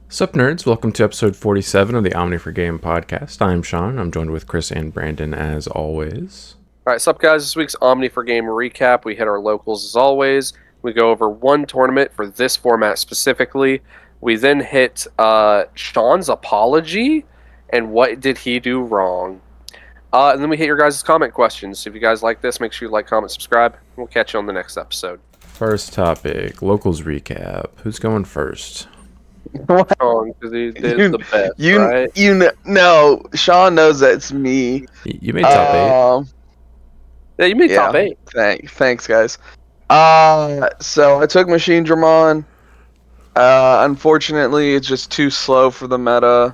Sup, nerds? Welcome to episode 47 of the Omni4Game podcast. I'm Sean. I'm joined with Chris and Brandon as always. All right, sup guys, this week's Omni4Game recap. We hit our locals as always. We go over one tournament for this format specifically. We then hit Sean's apology and what did he do wrong. And then we hit your guys' comment questions. If you guys like this, make sure you like, comment, subscribe. We'll catch you on the next episode. First topic, locals recap. Who's going first? Sean, because he did the best, right? No, Sean knows that it's me. You made top 8. Yeah, you made top 8. Thanks, guys. So I took Machine Dramon. Unfortunately, it's just too slow for the meta.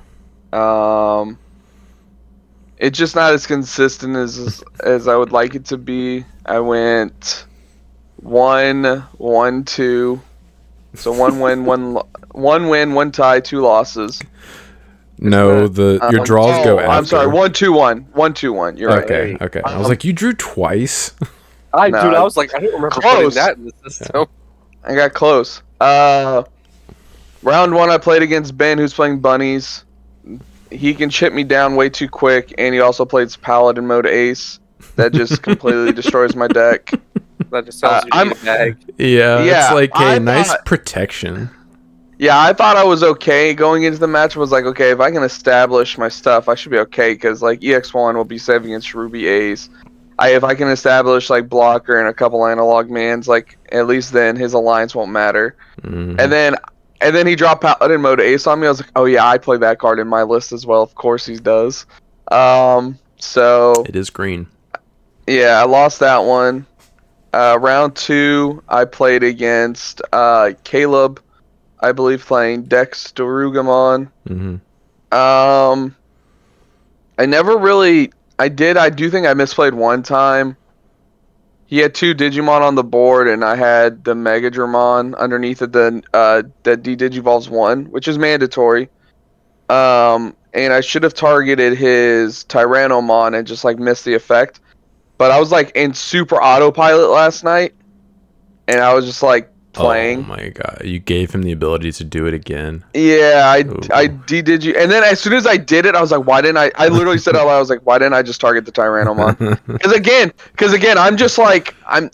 It's just not as consistent as I would like it to be. I went 1-1-2. So one win, one tie, 2 losses. No, your draws go after. I'm sorry, 1-2-1. 1-2-1. You're right. Okay. I was like, you drew twice. I was like, I don't remember putting that in the system. I got close. Round 1, I played against Ben, who's playing bunnies. He can chip me down way too quick, and he also plays Paladin mode Ace. That just completely destroys my deck. That just sounds like a bag. Yeah, it's like a nice protection. Yeah, I thought I was okay going into the match. I was like, okay, if I can establish my stuff, I should be okay, because like EX1 will be safe against Ruby Ace. If I can establish like blocker and a couple analog mans, like at least then his alliance won't matter. Mm-hmm. And then he dropped Paladin mode Ace on me. I was like, oh yeah, I play that card in my list as well. Of course he does. So it is green. Yeah, I lost that one. Round 2, I played against Caleb, I believe, playing Dex Darugamon. Mm-hmm. I do think I misplayed one time. He had 2 Digimon on the board, and I had the Mega Dramon underneath of the D-Digivolves 1, which is mandatory. And I should have targeted his Tyrannomon and just like missed the effect. But I was like in super autopilot last night, and I was just like playing. Oh my god! You gave him the ability to do it again. Yeah, I did you, and then as soon as I did it, I was like, why didn't I? I literally said out loud, I was like, why didn't I just target the Tyrannomon? Because again, I'm just like I'm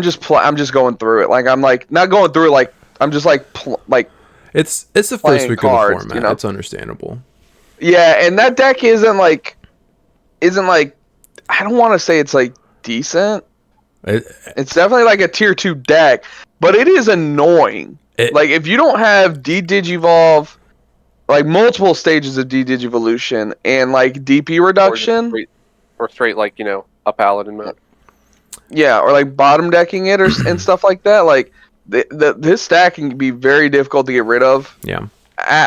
just going through it. Like I'm like not going through it. Like I'm just like it's the first week cards, of the format. You know? It's understandable. Yeah, and that deck isn't like I don't want to say it's like decent. It's definitely like a tier 2 deck, but it is annoying. Like if you don't have D-Digivolve, like multiple stages of D-Digivolution and like DP reduction, or straight like a Paladin mode. Yeah, or like bottom decking it and stuff like that. Like this stack can be very difficult to get rid of. Yeah.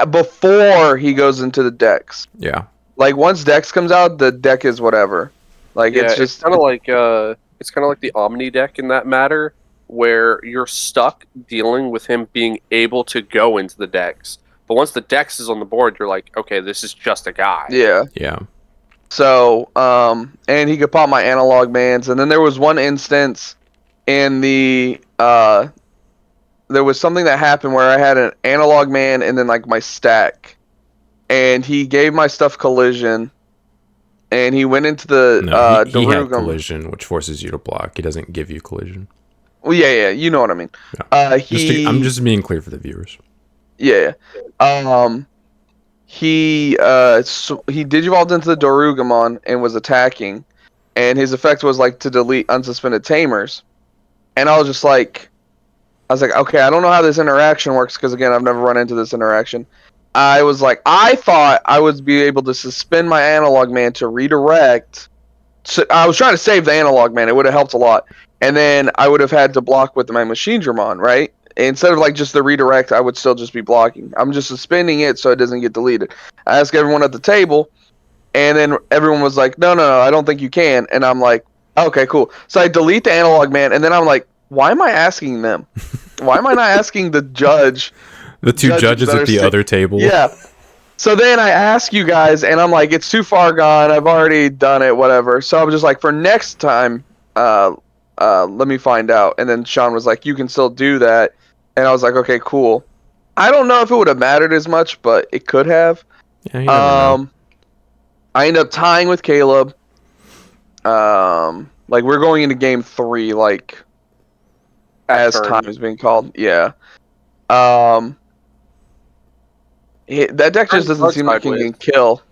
Before he goes into the decks. Yeah. Like once Dex comes out, the deck is whatever. Like yeah, it's just kind of like the Omni deck in that matter, where you're stuck dealing with him being able to go into the decks. But once the dex is on the board, you're like, okay, this is just a guy. Yeah. Yeah. So, and he could pop my analog mans, and then there was one instance in the there was something that happened where I had an analog man and then like my stack, and he gave my stuff collision. And he went into the he had collision, which forces you to block. He doesn't give you collision. Well, yeah, you know what I mean. Yeah. I'm just being clear for the viewers. Yeah. He digivolved into the Darugamon and was attacking, and his effect was like to delete unsuspended tamers. And I was like, okay, I don't know how this interaction works because again, I've never run into this interaction. I was like, I thought I would be able to suspend my analog man to redirect. So I was trying to save the analog man. It would have helped a lot. And then I would have had to block with my Machine Dramon, right? Instead of like just the redirect, I would still just be blocking. I'm just suspending it so it doesn't get deleted. I asked everyone at the table, and then everyone was like, no, I don't think you can. And I'm like, okay, cool. So I delete the analog man, and then I'm like, why am I asking them? Why am I not asking the judge? The 2 judges at the other table. Yeah. So then I ask you guys, and I'm like, it's too far gone. I've already done it, whatever. So I was just like, for next time, let me find out. And then Sean was like, you can still do that. And I was like, okay, cool. I don't know if it would have mattered as much, but it could have. Yeah, you never know. I end up tying with Caleb. Like we're going into game 3, like as time is being called. Yeah. That deck just doesn't seem like it can kill.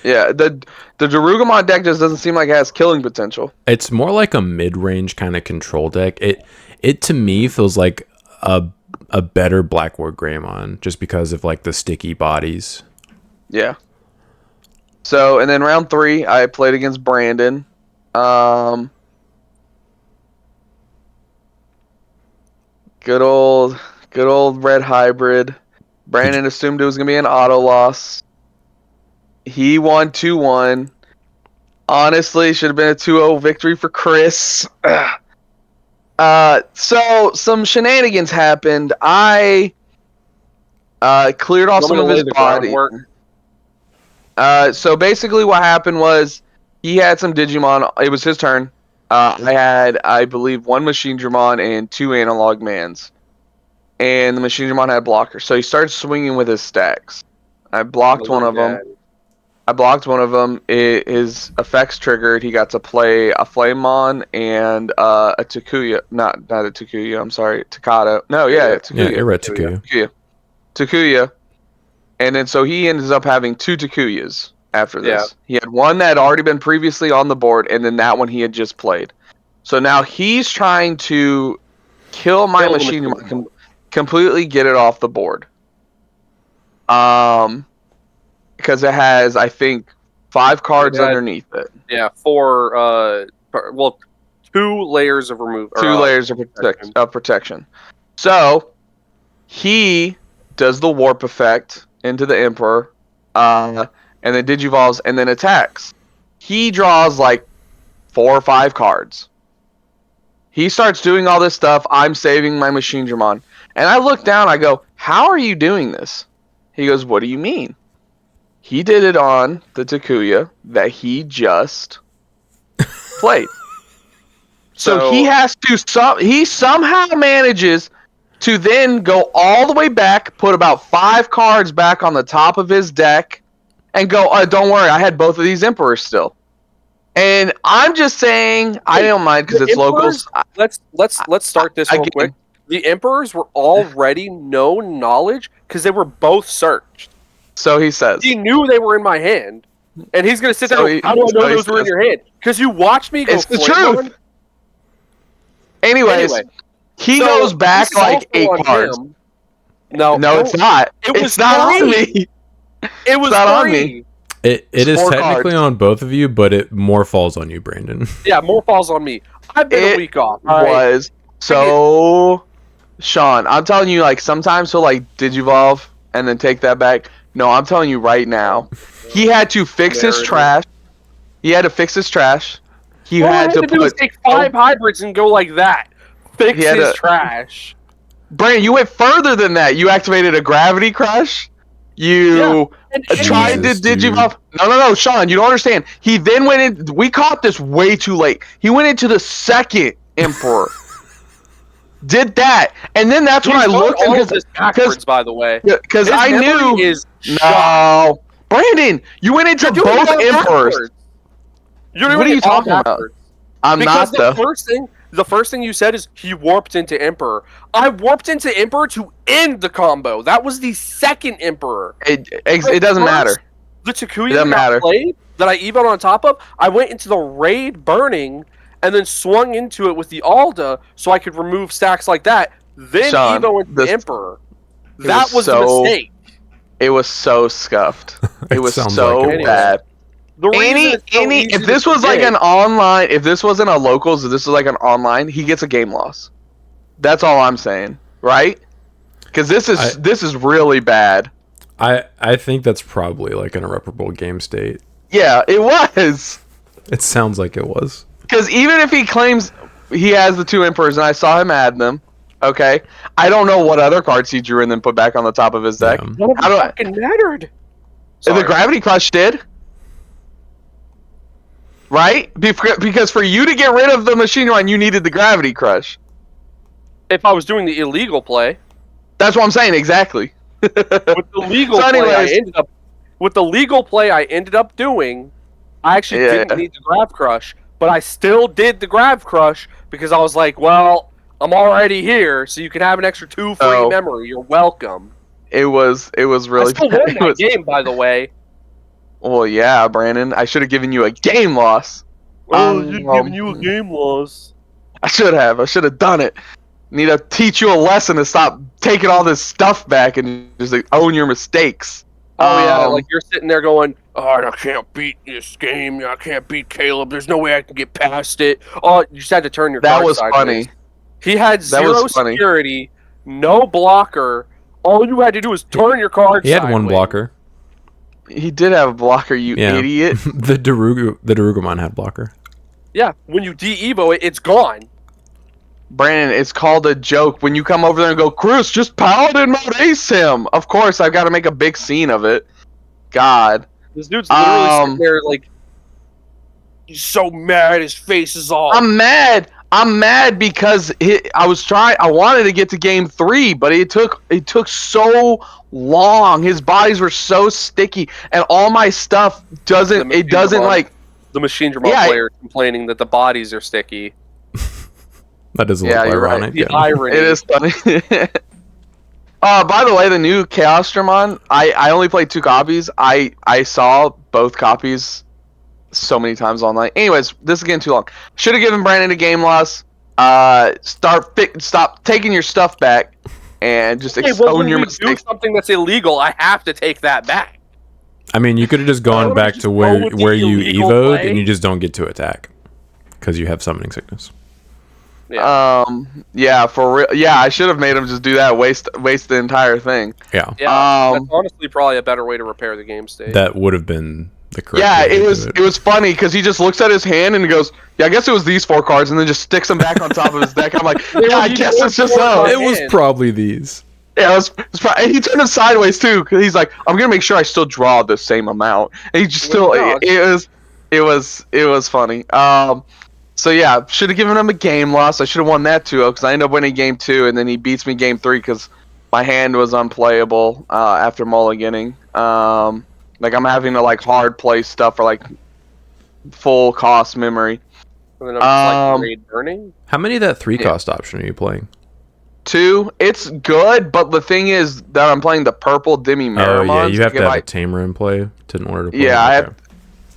Yeah, the Darugomon deck just doesn't seem like it has killing potential. It's more like a mid-range kind of control deck. It to me feels like a better Blackwood Greymon just because of like the sticky bodies. Yeah. So, and then round 3, I played against Brandon. Good old red hybrid. Brandon assumed it was gonna be an auto loss. He won 2-1. Honestly, should have been a 2-0 victory for Chris. So some shenanigans happened. I cleared off some of his body. So basically what happened was he had some Digimon. It was his turn. I had, I believe, 1 Machine Dramon and 2 Analog Mans. And the Machine Dramon had blockers. So he started swinging with his stacks. I blocked one of them. His effects triggered. He got to play a Flamemon and a Takuya. Not a Takuya, I'm sorry. Takata. No, yeah, Takuya. Yeah, Irret Takuya. Takuya. And then so he ended up having 2 Takuyas after this. Yeah. He had one that had already been previously on the board, and then that one he had just played. So now he's trying to kill my Machine Dramon, completely get it off the board. Because it has, I think, 5 cards underneath it. Yeah, 4. 2 layers of remove. 2 layers of protection. So he does the warp effect into the Emperor, and then digivolves and then attacks. He draws like 4 or 5 cards. He starts doing all this stuff. I'm saving my Machine Dramon. And I look down, I go, how are you doing this? He goes, what do you mean? He did it on the Takuya that he just played. So he has to, he somehow manages to then go all the way back, put about 5 cards back on the top of his deck, and go, oh, don't worry, I had both of these Emperors still. And I'm just saying, I don't mind because it's locals. Let's start this real quick. The Emperors were already no knowledge because they were both searched. So he says. He knew they were in my hand. And he's going to sit there and go, how do I know those were in your hand? Because you watched me go. It's the truth. Anyways, he goes back like 8 cards. No, it's not. It's not on me. It was not on me. It is technically on both of you, but it more falls on you, Brandon. Yeah, more falls on me. I've been a week off. So, Sean, I'm telling you, like, sometimes he'll, like, digivolve and then take that back. No, I'm telling you right now. He had to fix his trash. He had to do is take 5 hybrids and go like that. Fix his trash. Brandon, you went further than that. You activated a Gravity Crush. You tried to digivolve. No, Sean, you don't understand. He then went in. We caught this way too late. He went into the second Emperor. Did that, and then that's when I looked all of this backwards. By the way, because I knew. No, Brandon, you went into both Emperors. What are you talking about? I'm not the first thing you said is he warped into Emperor. I warped into Emperor to end the combo. That was the second Emperor. It doesn't matter. The Takuya that I played, that I evoed on top of, I went into the raid burning and then swung into it with the Alda so I could remove stacks like that. Then evo into the Emperor. That was a mistake. It was so scuffed. It was so bad. If this was like an online, if this wasn't a locals, if this was like an online, he gets a game loss. That's all I'm saying, right? Because this is really bad. I think that's probably like an irreparable game state. Yeah, it was. It sounds like it was. Because even if he claims he has the 2 Emperors, and I saw him add them, okay, I don't know what other cards he drew and then put back on the top of his deck. None of it fucking mattered. The Gravity Crush did. Right? Because for you to get rid of the Machine Run, you needed the Gravity Crush. If I was doing the illegal play. That's what I'm saying, exactly. With the legal So play, I anyways, ended up doing. I actually Yeah. didn't need the grab crush, but I still did the grab crush because I was like, well, I'm already here, so you can have an extra 2 free Oh. memory. You're welcome. It was I really still bad. won that game, by the way. Well, yeah, Brandon. I should have given you a game loss. Oh, you'd given you a game loss. I should have. I should have done it. Need to teach you a lesson to stop taking all this stuff back and just like, own your mistakes. Oh yeah, like you're sitting there going, "Oh, I can't beat this game. I can't beat Caleb. There's no way I can get past it." Oh, you just had to turn your that card was sideways. funny. He had That was zero funny. security, no blocker. All you had to do was turn your card He had sideways. one blocker. He did have a blocker, you Yeah. idiot. the Darugamon had blocker. Yeah, when you de-evo it, it's gone. Brandon, it's called a joke when you come over there and go, Chris, just paladin mode ace him. Of course, I've got to make a big scene of it. God. This dude's literally sitting there like, he's so mad. His face is all. I'm mad. I'm mad because I wanted to get to game 3, but it took so long. His bodies were so sticky, and all my stuff doesn't like. The Machine Dramon player complaining that the bodies are sticky. That doesn't look ironic. The irony. It is funny. By the way, the new Chaos Dramon, I only played 2 copies. I saw both copies so many times online. Anyways, this is getting too long. Should have given Brandon a game loss. Stop taking your stuff back and just own your mistakes. Do something that's illegal, I have to take that back. I mean, you could have just gone back to where you evoed and you just don't get to attack because you have summoning sickness. Yeah. Yeah, for real. Yeah, I should have made him just do that. Waste the entire thing. Yeah. Yeah. That's honestly probably a better way to repair the game state. That would have been the correct. Yeah, way to do it was funny because he just looks at his hand and he goes, "Yeah, I guess it was these 4 cards," and then just sticks them back on top of his deck. I'm like, "Yeah, I guess it's just so." It was probably these. Yeah, and he turned him sideways too because he's like, "I'm gonna make sure I still draw the same amount," and he just still. It was funny. So yeah, should have given him a game loss. I should have won that 2-0 because I ended up winning game 2, and then he beats me game 3 because my hand was unplayable after mulliganing. Like I'm having to like hard play stuff for like full cost memory. And then I'm just like burning. How many of that 3 cost option are you playing? 2. It's good, but the thing is that I'm playing the purple Demi Marimons. Oh yeah, you have to have a tamer in play in order to play. Yeah,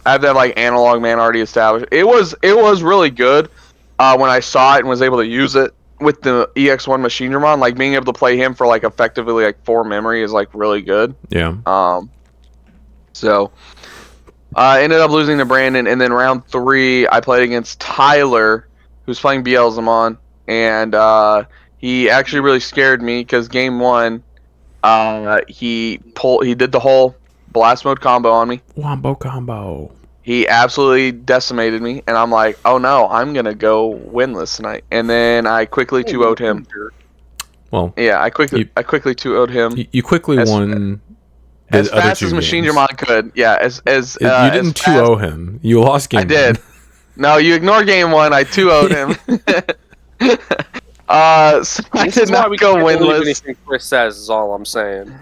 I have that like analog man already established. It was really good when I saw it and was able to use it with the EX1 Machine Dramon. Like being able to play him for like effectively like 4 memory is like really good. Yeah. So ended up losing to Brandon, and then round 3 I played against Tyler, who's playing Beelzemon, and he actually really scared me because game 1 he did the whole blast mode combo on me. Wombo combo. He absolutely decimated me, and I'm like, oh no, I'm gonna go winless tonight. And then I quickly 2-0'd him. Well, yeah, I quickly 2-0'd him. You quickly won as fast as Machine Dramon could. Yeah, as you didn't 2-0 him. You lost game 1. I did. No, you ignore game 1. I 2-0'd him. So I did not go winless. Anything Chris says is all I'm saying.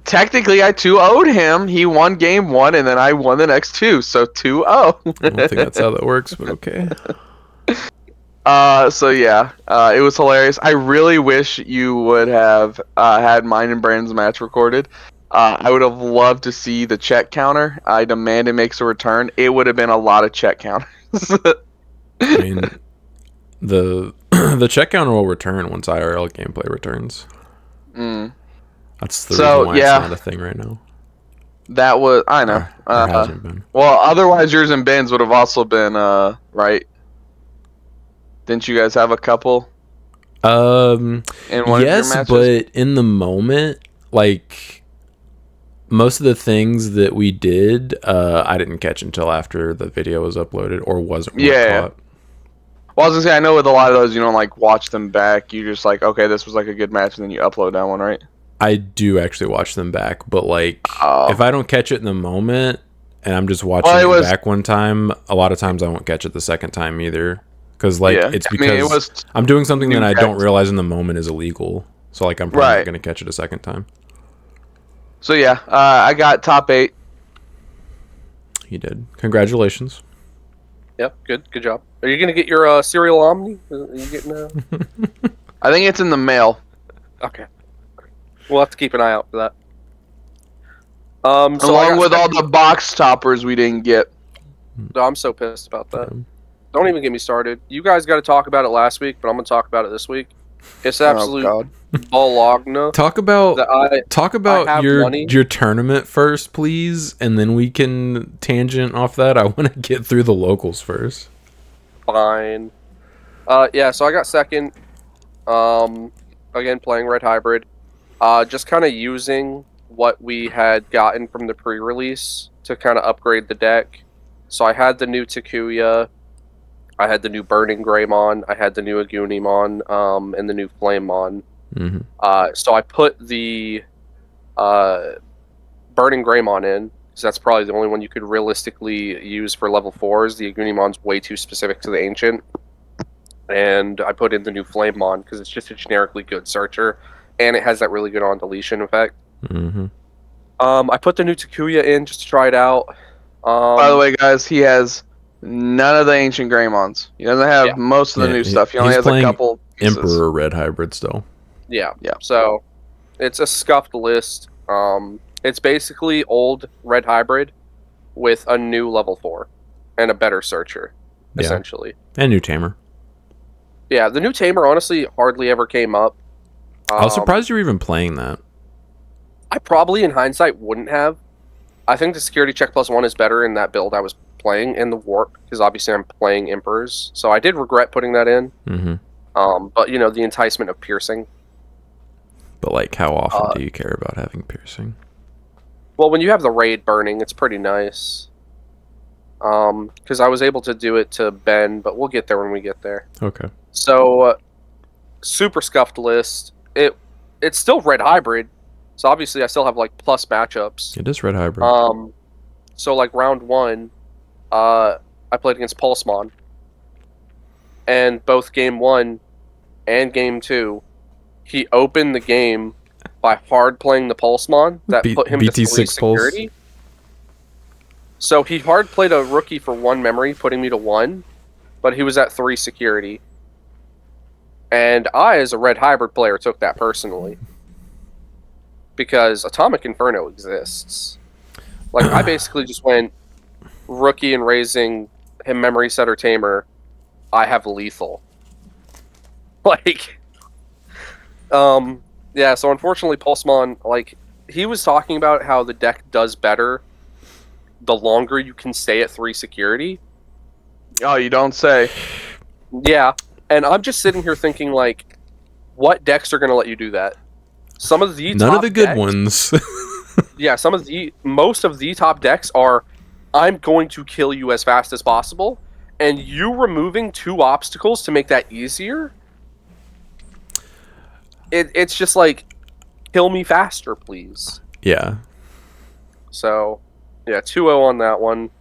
Technically, I 2-0'd him. He won game 1, and then I won the next 2. So 2-0. I don't think that's how that works, but okay. So yeah, it was hilarious. I really wish you would have had mine and Brandon's match recorded. I would have loved to see the check counter. I demand it makes a return. It would have been a lot of check counters. I mean, the check counter will return once IRL gameplay returns. That's the reason why it's not a thing right now. That was I know. Hasn't been. Well, otherwise yours and Ben's would have also been right. Didn't you guys have a couple? In one yes, of your but in the moment, like most of the things that we did, I didn't catch until after the video was uploaded or wasn't. Caught. Well, I was gonna say I know with a lot of those, you don't like watch them back. You just like, okay, this was like a good match, and then you upload that one, right? I do actually watch them back, but like if I don't catch it in the moment and I'm just watching it back one time, a lot of times I won't catch it the second time either. Because like it's because I'm doing something that I don't realize in the moment is illegal. So like I'm probably not gonna catch it a second time. So yeah, I got top 8. You did. Congratulations. Yep, good job. Are you gonna get your serial Omni? Are you getting? I think it's in the mail. Okay. We'll have to keep an eye out for that. So Along with all the box toppers we didn't get. No, I'm so pissed about that. Don't even get me started. You guys got to talk about it last week, but I'm gonna talk about it this week. It's absolute bologna. Talk about your tournament first, please, and then we can tangent off that. I want to get through the locals first. Fine. Yeah. So I got second. Again, playing Red Hybrid. Just kind of using what we had gotten from the pre-release to kind of upgrade the deck. So I had the new Takuya, I had the new Burning Greymon, I had the new Agunimon, and the new Flamemon. So I put the Burning Greymon in, because that's probably the only one you could realistically use for level 4s. The Agunimon's way too specific to the Ancient. And I put in the new Flamemon, because it's just a generically good searcher, and it has that really good on-deletion effect. I put the new Takuya in just to try it out. By the way, guys, he has none of the Ancient Greymons. He doesn't have most of the new stuff. He only has a couple pieces. Emperor Red Hybrid still. Yeah. So it's a scuffed list. It's basically old Red Hybrid with a new level 4 and a better searcher, essentially. And new Tamer. Yeah, the new Tamer honestly hardly ever came up. I was surprised you were even playing that. I probably, in hindsight, wouldn't have. I think the security check +1 is better in that build I was playing, in the warp, because obviously I'm playing Emperors, so I did regret putting that in. But, you know, the enticement of piercing. But, like, how often do you care about having piercing? Well, when you have the raid burning, it's pretty nice. Because I was able to do it to Ben, but we'll get there when we get there. Okay. So, super scuffed list. It's still Red Hybrid, so obviously I still have, like, plus matchups. It is Red Hybrid. So, like, round 1, I played against Pulsemon. And both game 1 and game 2, he opened the game by hard playing the Pulsemon. That put him to 3 security. Pulse. So he hard played a rookie for 1 memory, putting me to 1, but he was at 3 security. And I, as a Red Hybrid player, took that personally. Because Atomic Inferno exists. Like, I basically just went rookie and raising him memory setter tamer. I have lethal. Like, yeah, so unfortunately Pulsemon, like, he was talking about how the deck does better the longer you can stay at 3 security. Oh, you don't say. Yeah, and I'm just sitting here thinking, like, what decks are going to let you do that? Some of the none top of the good decks, ones. yeah, most of the top decks are, I'm going to kill you as fast as possible, and you removing 2 obstacles to make that easier. It's just like, kill me faster, please. Yeah. So, yeah, 2-0 on that one.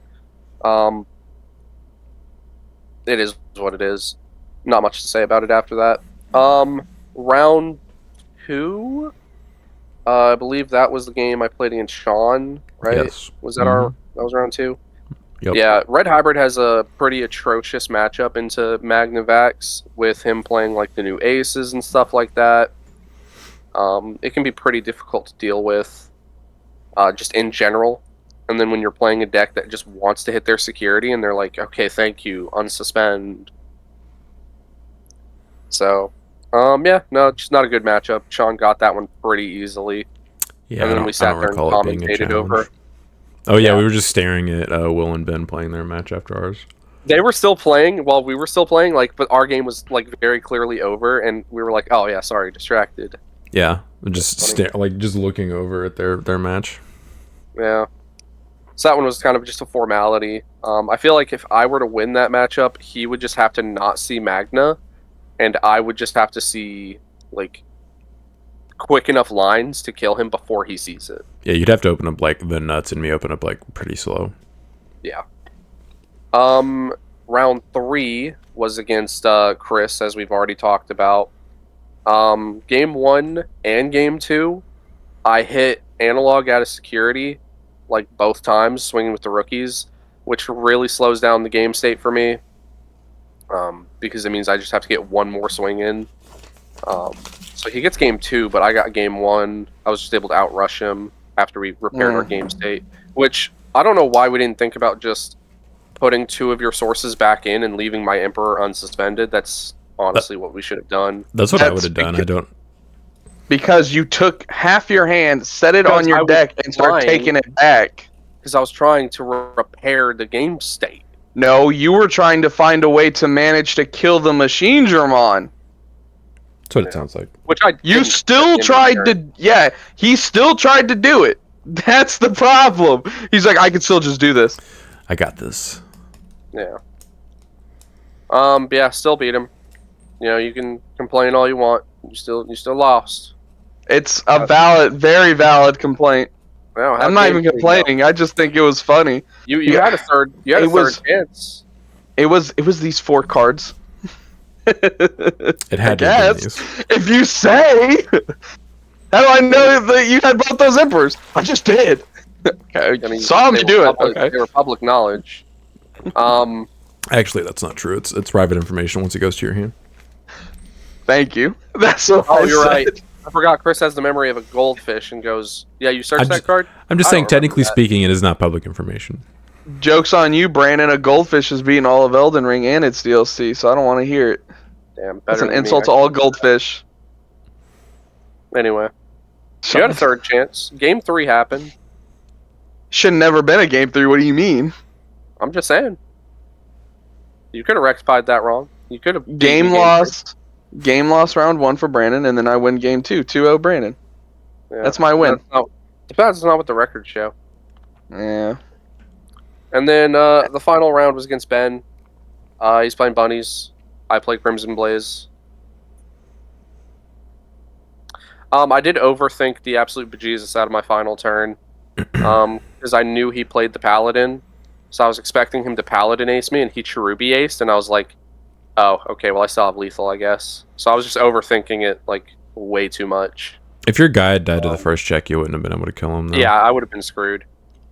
It is what it is. Not much to say about it after that. Round 2, I believe that was the game I played against Sean, right? Yes. Was that that was round 2? Yep. Yeah, Red Hybrid has a pretty atrocious matchup into Magnavax with him playing like the new aces and stuff like that. It can be pretty difficult to deal with, just in general. And then when you're playing a deck that just wants to hit their security and they're like, okay, thank you, unsuspend. So, yeah, no, just not a good matchup. Sean got that one pretty easily. Yeah, and then we sat there and commentated over. Oh, yeah, we were just staring at Will and Ben playing their match after ours. They were still playing while we were still playing, like, but our game was, like, very clearly over, and we were like, oh, yeah, sorry, distracted. Yeah, just just looking over at their match. Yeah. So that one was kind of just a formality. I feel like if I were to win that matchup, he would just have to not see Magna, and I would just have to see, like, quick enough lines to kill him before he sees it. Yeah, you'd have to open up, like, the nuts, and me open up, like, pretty slow. Yeah. Round 3 was against Chris, as we've already talked about. Game 1 and Game 2, I hit analog out of security, like both times, swinging with the rookies, which really slows down the game state for me, because it means I just have to get one more swing in. So he gets Game 2, but I got Game 1. I was just able to outrush him after we repaired our game state, which I don't know why we didn't think about just putting 2 of your sources back in and leaving my Emperor unsuspended. That's honestly what we should have done. That's what I would have done. I don't... Because you took half your hand, set it on your deck, and start taking it back. Because I was trying to repair the game state. No, you were trying to find a way to manage to kill the machine German. That's what it sounds like. Which you still tried to... Yeah, he still tried to do it. That's the problem. He's like, I can still just do this. I got this. Yeah. Yeah, still beat him. You know, you can complain all you want. You still lost. It's a very valid complaint. Well, I'm not even complaining. I just think it was funny. You had a third. You had a third chance. It was these 4 cards. It had to be these. If you say, how do I know that you had both those Emperors? I just did. Okay, I mean, saw me do it. Okay, they were public knowledge. Actually, that's not true. It's private information once it goes to your hand. Thank you. That's what I you're said. right. I forgot. Chris has the memory of a goldfish and goes, "Yeah, you searched that card." I'm just saying, technically speaking, it is not public information. Joke's on you, Brandon. A goldfish is beating all of Elden Ring and its DLC, so I don't want to hear it. Damn, that's an insult to all goldfish. Anyway, you had a third chance. Game 3 happened. Should never been a Game 3. What do you mean? I'm just saying. You could have rectified that wrong. You could have. Game loss round 1 for Brandon, and then I win Game 2. 2-0 Brandon. Yeah, that's my win. That's not what the records show. Yeah. And then the final round was against Ben. He's playing bunnies. I play Crimson Blaze. I did overthink the absolute bejesus out of my final turn. Because I knew he played the Paladin. So I was expecting him to Paladin ace me, and he Cherubi aced, and I was like, oh, okay, well I still have lethal, I guess. So I was just overthinking it, like, way too much. If your guy had died to the first check, you wouldn't have been able to kill him, though. Yeah, I would have been screwed.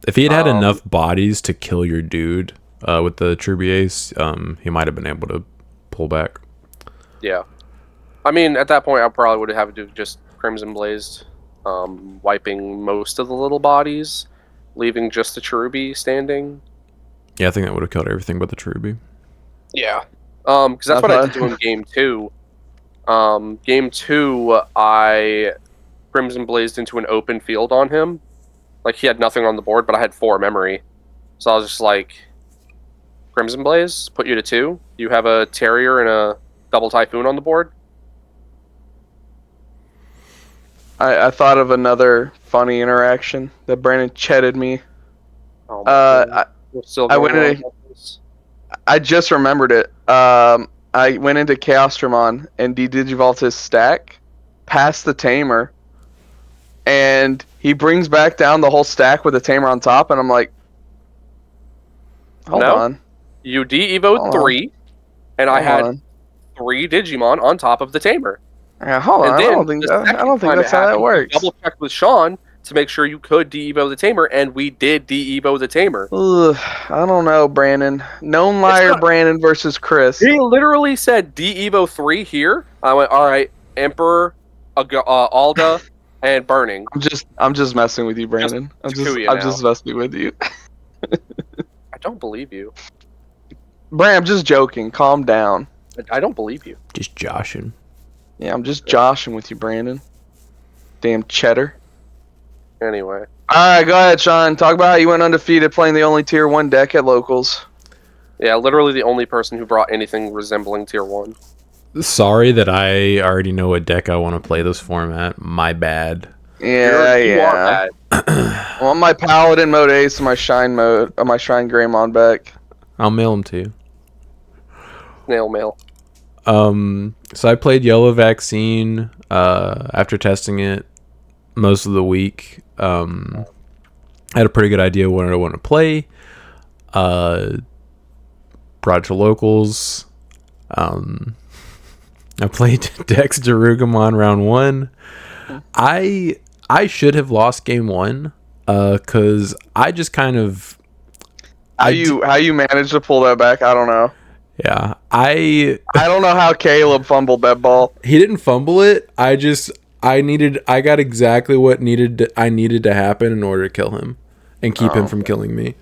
If he had enough bodies to kill your dude with the Cherubi ace, he might have been able to pull back. Yeah. I mean, at that point, I probably would have to just Crimson Blazed, wiping most of the little bodies, leaving just the Cherubi standing. Yeah, I think that would have killed everything but the Cherubi. Yeah. Because that's what I did do in Game 2. Game 2, I Crimson Blazed into an open field on him. Like, he had nothing on the board, but I had 4 memory. So I was just like, Crimson Blaze, put you to 2. You have a Terrier and a double Typhoon on the board. I thought of another funny interaction that Brandon chatted me. Oh I went into... I just remembered it. I went into Chaosdramon and de-digivolved his stack past the Tamer, and he brings back down the whole stack with the Tamer on top, and I'm like, hold on. You de-evoed 3, and I had 3 Digimon on top of the Tamer. Yeah, hold on. I don't think that's how that works. Double checked with Sean to make sure you could de-evo the Tamer, and we did de-evo the Tamer. Ugh, I don't know, Brandon. Known liar Brandon versus Chris. He literally said de-evo 3 here. I went, all right, Emperor, Alda, and Burning. I'm just messing with you, Brandon. I'm just messing with you. I don't believe you. Brandon, I'm just joking. Calm down. I don't believe you. Just joshing. Yeah, I'm just joshing with you, Brandon. Damn cheddar. Anyway. Alright, go ahead, Sean. Talk about how you went undefeated playing the only Tier 1 deck at Locals. Yeah, literally the only person who brought anything resembling Tier 1. Sorry that I already know what deck I want to play this format. My bad. Yeah, you are bad. I want my Paladin mode ace and my Shine Greymon back. I'll mail them to you. Snail mail. So I played Yellow Vaccine after testing it most of the week. I had a pretty good idea what I want to play. Brought it to Locals. I played Dex Darugamon round 1. I should have lost game 1 because I just kind of... How you managed to pull that back, I don't know. Yeah, I don't know how Caleb fumbled that ball. He didn't fumble it. I got exactly what I needed to happen in order to kill him and keep him from killing me.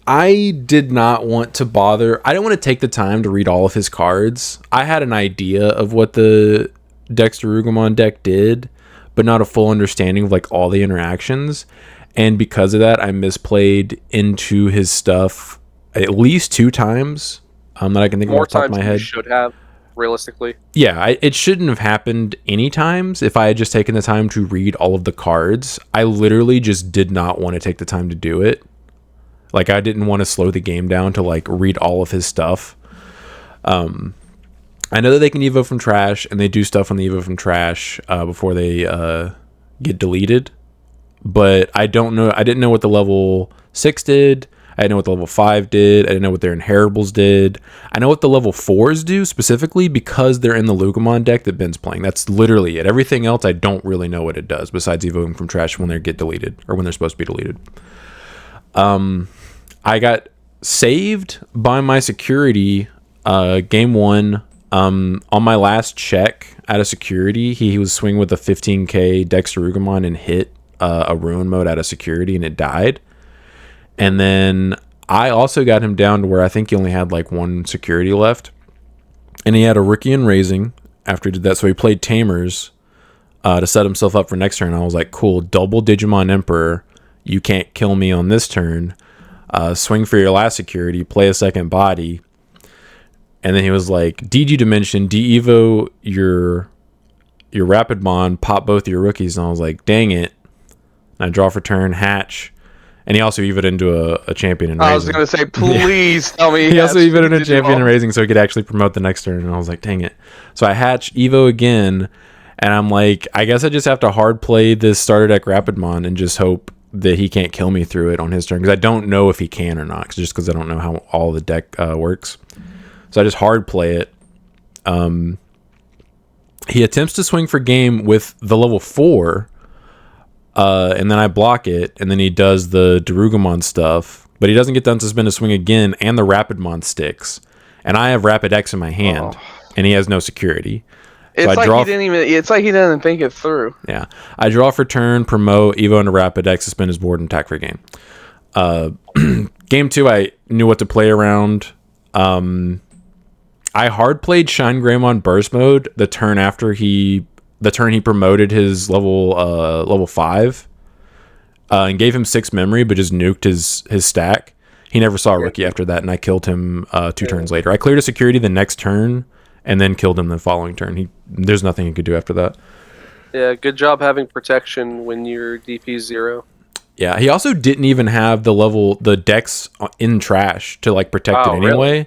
I did not want to bother. I didn't want to take the time to read all of his cards. I had an idea of what the Dex Darugamon deck did, but not a full understanding of like all the interactions. And because of that, I misplayed into his stuff at least 2 times that I can think of off the top of my head. You should have, realistically. Yeah, it shouldn't have happened any times if I had just taken the time to read all of the cards. I literally just did not want to take the time to do it. Like, I didn't want to slow the game down to, like, read all of his stuff. I know that they can Evo from trash, and they do stuff on the Evo from trash before they get deleted. But I don't know. I didn't know what the level 6 did. I didn't know what the level 5 did. I didn't know what their inheritables did. I know what the level 4s do specifically because they're in the Lugamon deck that Ben's playing. That's literally it. Everything else, I don't really know what it does besides Evoing from trash when they get deleted or when they're supposed to be deleted. I got saved by my security game 1. On my last check out of security, he was swinging with a 15k Dex Darugamon and hit a ruin mode out of security, and it died. And then I also got him down to where I think he only had like 1 security left, and he had a rookie and raising after he did that, so he played Tamers to set himself up for next turn. I was like, cool, double Digimon Emperor, you can't kill me on this turn. Swing for your last security, play a second body. And then he was like, DG Dimension, de-evo your Rapidmon, pop both your rookies. And I was like, dang it. And I draw for turn, hatch. And he also evoed into a champion and raising. I was going to say, please tell me. He also evoed into a champion and raising so he could actually promote the next turn. And I was like, dang it. So I hatch evo again. And I'm like, I guess I just have to hard play this starter deck Rapidmon and just hope that he can't kill me through it on his turn, because I don't know if he can or not, just because I don't know how all the deck works. So I just hard play it. He attempts to swing for game with the level 4, and then I block it, and then he does the Darugamon stuff, but he doesn't get the unsuspended swing again, and the Rapidmon sticks, and I have Rapid X in my hand, and he has no security. It's like he didn't think it through. Yeah. I draw for turn, promote, evo into Rapid X, suspend his board, and attack for game. Game 2, I knew what to play around. I hard played Shine Greymon Burst Mode the turn he promoted his level 5, and gave him 6 memory, but just nuked his stack. He never saw a rookie after that, and I killed him 2 turns later. I cleared a security the next turn, and then killed him the following turn. There's nothing he could do after that. Yeah, good job having protection when you're DP 0. Yeah, he also didn't even have the dex in trash to like protect it anyway. Really?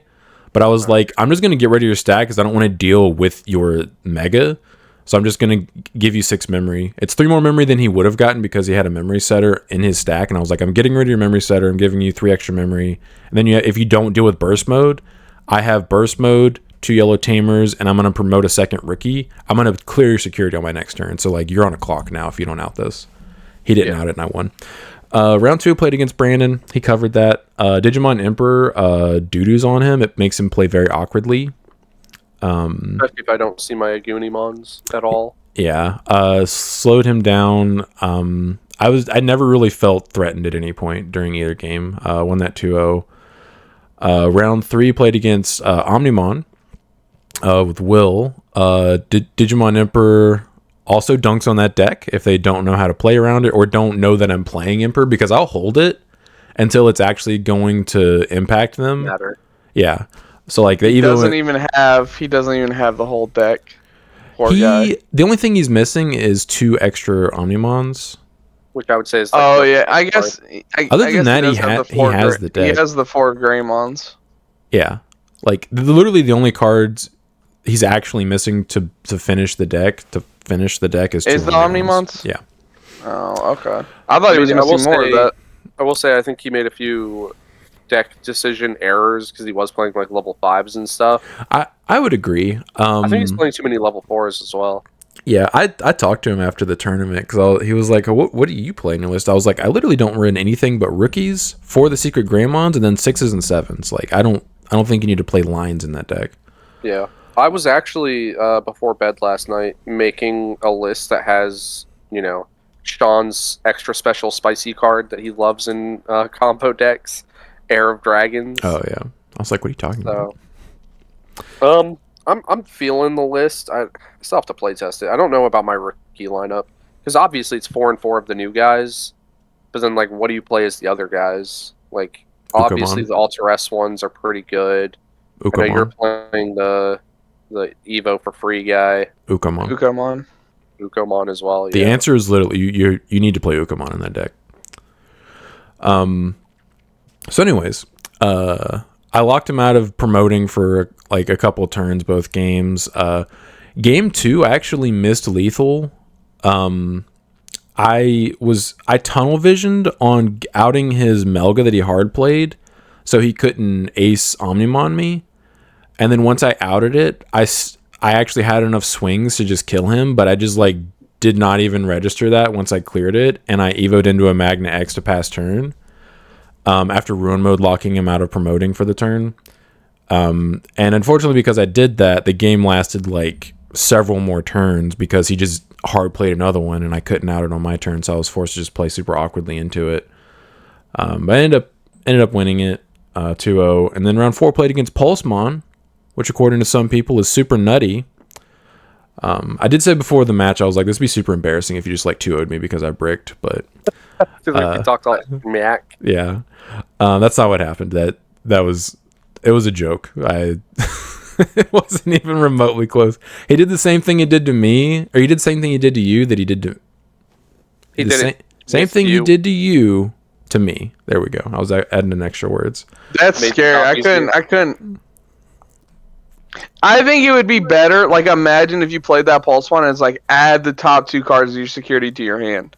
But I was like, I'm just gonna get rid of your stack because I don't want to deal with your mega. So I'm just gonna give you 6 memory. It's 3 more memory than he would have gotten because he had a memory setter in his stack. And I was like, I'm getting rid of your memory setter. I'm giving you 3 extra memory. And then if you don't deal with burst mode, I have burst mode, 2 yellow tamers, and I'm going to promote a second rookie. I'm going to clear your security on my next turn. So, like, you're on a clock now if you don't out this. He didn't out it, and I won. Round 2, played against Brandon. He covered that. Digimon Emperor, doo-doos on him. It makes him play very awkwardly. Especially if I don't see my Agunimons at all. Yeah. Slowed him down. I never really felt threatened at any point during either game. Won that 2-0. Round 3, played against Omnimon. With Will, Digimon Emperor also dunks on that deck if they don't know how to play around it or don't know that I'm playing Emperor, because I'll hold it until it's actually going to impact them. Yeah. So like he doesn't even have the whole deck. Poor guy. The only thing he's missing is 2 extra Omnimons, which I would say is like I guess other than that he has the deck. He has the 4 Greymons. Yeah. Like literally the only cards he's actually missing to finish the deck is 2 the Omnimons. Yeah. Oh, okay. I thought he was missing more of that. I will say I think he made a few deck decision errors because he was playing like level 5s and stuff. I would agree. I think he's playing too many level 4s as well. Yeah, I talked to him after the tournament because he was like, what do you play in your list? I was like, I literally don't run anything but rookies for the Secret Greymons and then 6s and 7s. Like, I don't think you need to play lines in that deck. Yeah. I was actually, before bed last night, making a list that has, Sean's extra special spicy card that he loves in combo decks, Heir of Dragons. Oh, yeah. I was like, what are you talking about? I'm feeling the list. I still have to play test it. I don't know about my rookie lineup because obviously it's 4 and 4 of the new guys, but then like, what do you play as the other guys? Like, obviously the Alter S ones are pretty good. I know you're playing the Evo for free guy. Ukamon as well. The answer is literally you need to play Ukamon in that deck. So anyways, I locked him out of promoting for like a couple turns, both games. Game 2, I actually missed lethal. I tunnel visioned on outing his Melga that he hard played, so he couldn't ace Omnimon me. And then once I outed it, I actually had enough swings to just kill him, but I just like did not even register that once I cleared it, and I evoed into a Magna X to pass turn. After Ruin Mode locking him out of promoting for the turn. And unfortunately, because I did that, the game lasted like several more turns because he just hard played another one and I couldn't out it on my turn, so I was forced to just play super awkwardly into it. But I ended up winning it 2-0. And then round 4 played against Pulsemon, which according to some people is super nutty. I did say before the match, I was like, this would be super embarrassing if you just like 2-0'd me because I bricked, but... you talked like Mac. Yeah. That's not what happened. It was a joke. It wasn't even remotely close. He did the same thing he did to me, or he did the same thing he did to you that he did to... He did same thing he did to you to me. There we go. I was adding in extra words. That's scary. I couldn't... I think it would be better, like, imagine if you played that Pulse one and it's like, add the top 2 cards of your security to your hand.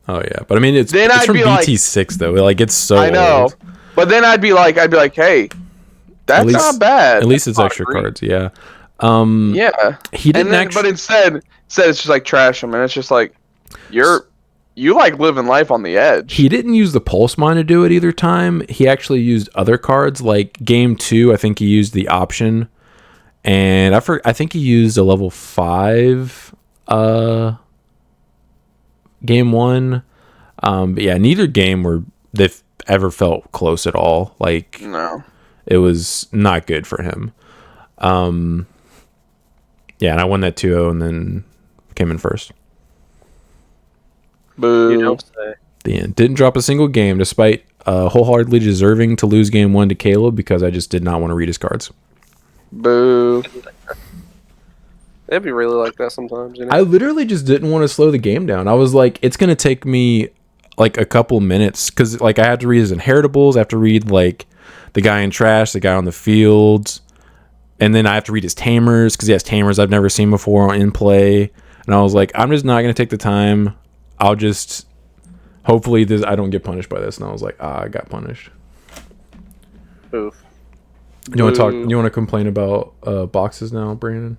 Oh, yeah. But, I mean, it's from BT6, though. Like, it's so I know. old. But then I'd be like, hey, that's not bad. At least it's extra cards, yeah. Yeah. He didn't actually... But instead it's just like, trash him, and it's just like, you like living life on the edge. He didn't use the Pulse Mine to do it either time. He actually used other cards. Like, game 2, I think he used the option... And I think he used a level 5 game 1. But yeah, neither game they've ever felt close at all. Like, no. It was not good for him. Yeah, and I won that 2-0 and then came in first. Boo. You don't say. The end. Didn't drop a single game despite wholeheartedly deserving to lose game 1 to Caleb because I just did not want to read his cards. Boo. It'd be really like that sometimes, I literally just didn't want to slow the game down. I was like, it's going to take me like a couple minutes because like I had to read his inheritables. I have to read like the guy in trash, the guy on the fields. And then I have to read his tamers because he has tamers I've never seen before in play. And I was like, I'm just not going to take the time. I'll just... Hopefully I don't get punished by this. And I was like, I got punished. Oof. You want to talk? You want to complain about boxes now, Brandon?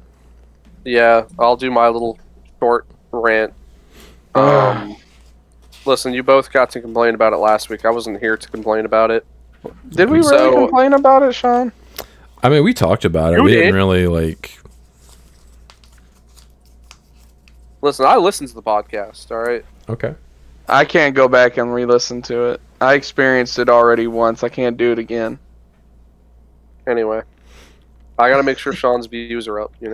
Yeah, I'll do my little short rant. Listen, you both got to complain about it last week. I wasn't here to complain about it. Did we really complain about it, Sean? I mean, we talked about it. We didn't really like. Listen, I listened to the podcast. All right. Okay. I can't go back and re-listen to it. I experienced it already once. I can't do it again. Anyway, I gotta make sure Sean's views are up, Hit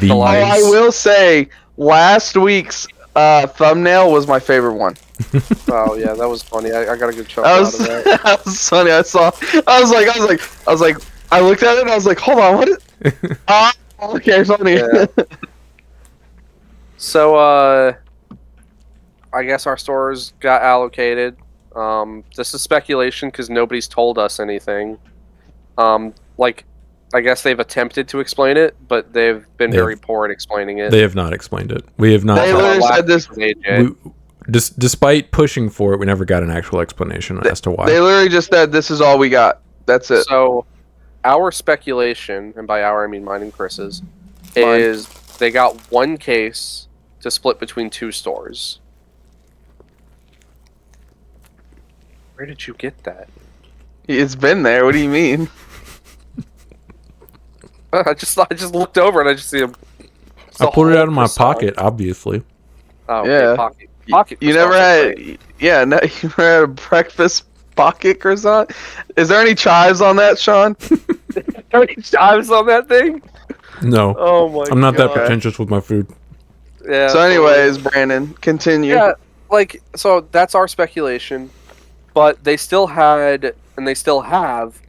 the likes. I will say, last week's thumbnail was my favorite one. Oh yeah, that was funny. I got a good chuckle out of that. That was funny. I looked at it and I was like, hold on, what is... okay, funny. Yeah. So, I guess our stores got allocated. This is speculation because nobody's told us anything. I guess they've attempted to explain it, but they've been very poor at explaining it. They have not explained it. We have not. They literally said this. despite pushing for it, we never got an actual explanation as to why. They literally just said, "This is all we got. That's it." So, our speculation, and by our I mean mine and Chris's, is they got one case to split between 2 stores. Where did you get that? It's been there. What do you mean? I just looked over and I just see him. I pulled it out of my pocket, obviously. Oh, okay, Yeah. pocket. You never had, you never had a breakfast pocket croissant? Is there any chives on that, Sean? Are there any chives on that thing? No. Oh my god. I'm not that pretentious with my food. Yeah. So anyways, Brandon, continue. Yeah, like, so that's our speculation. But they still had, and they still have,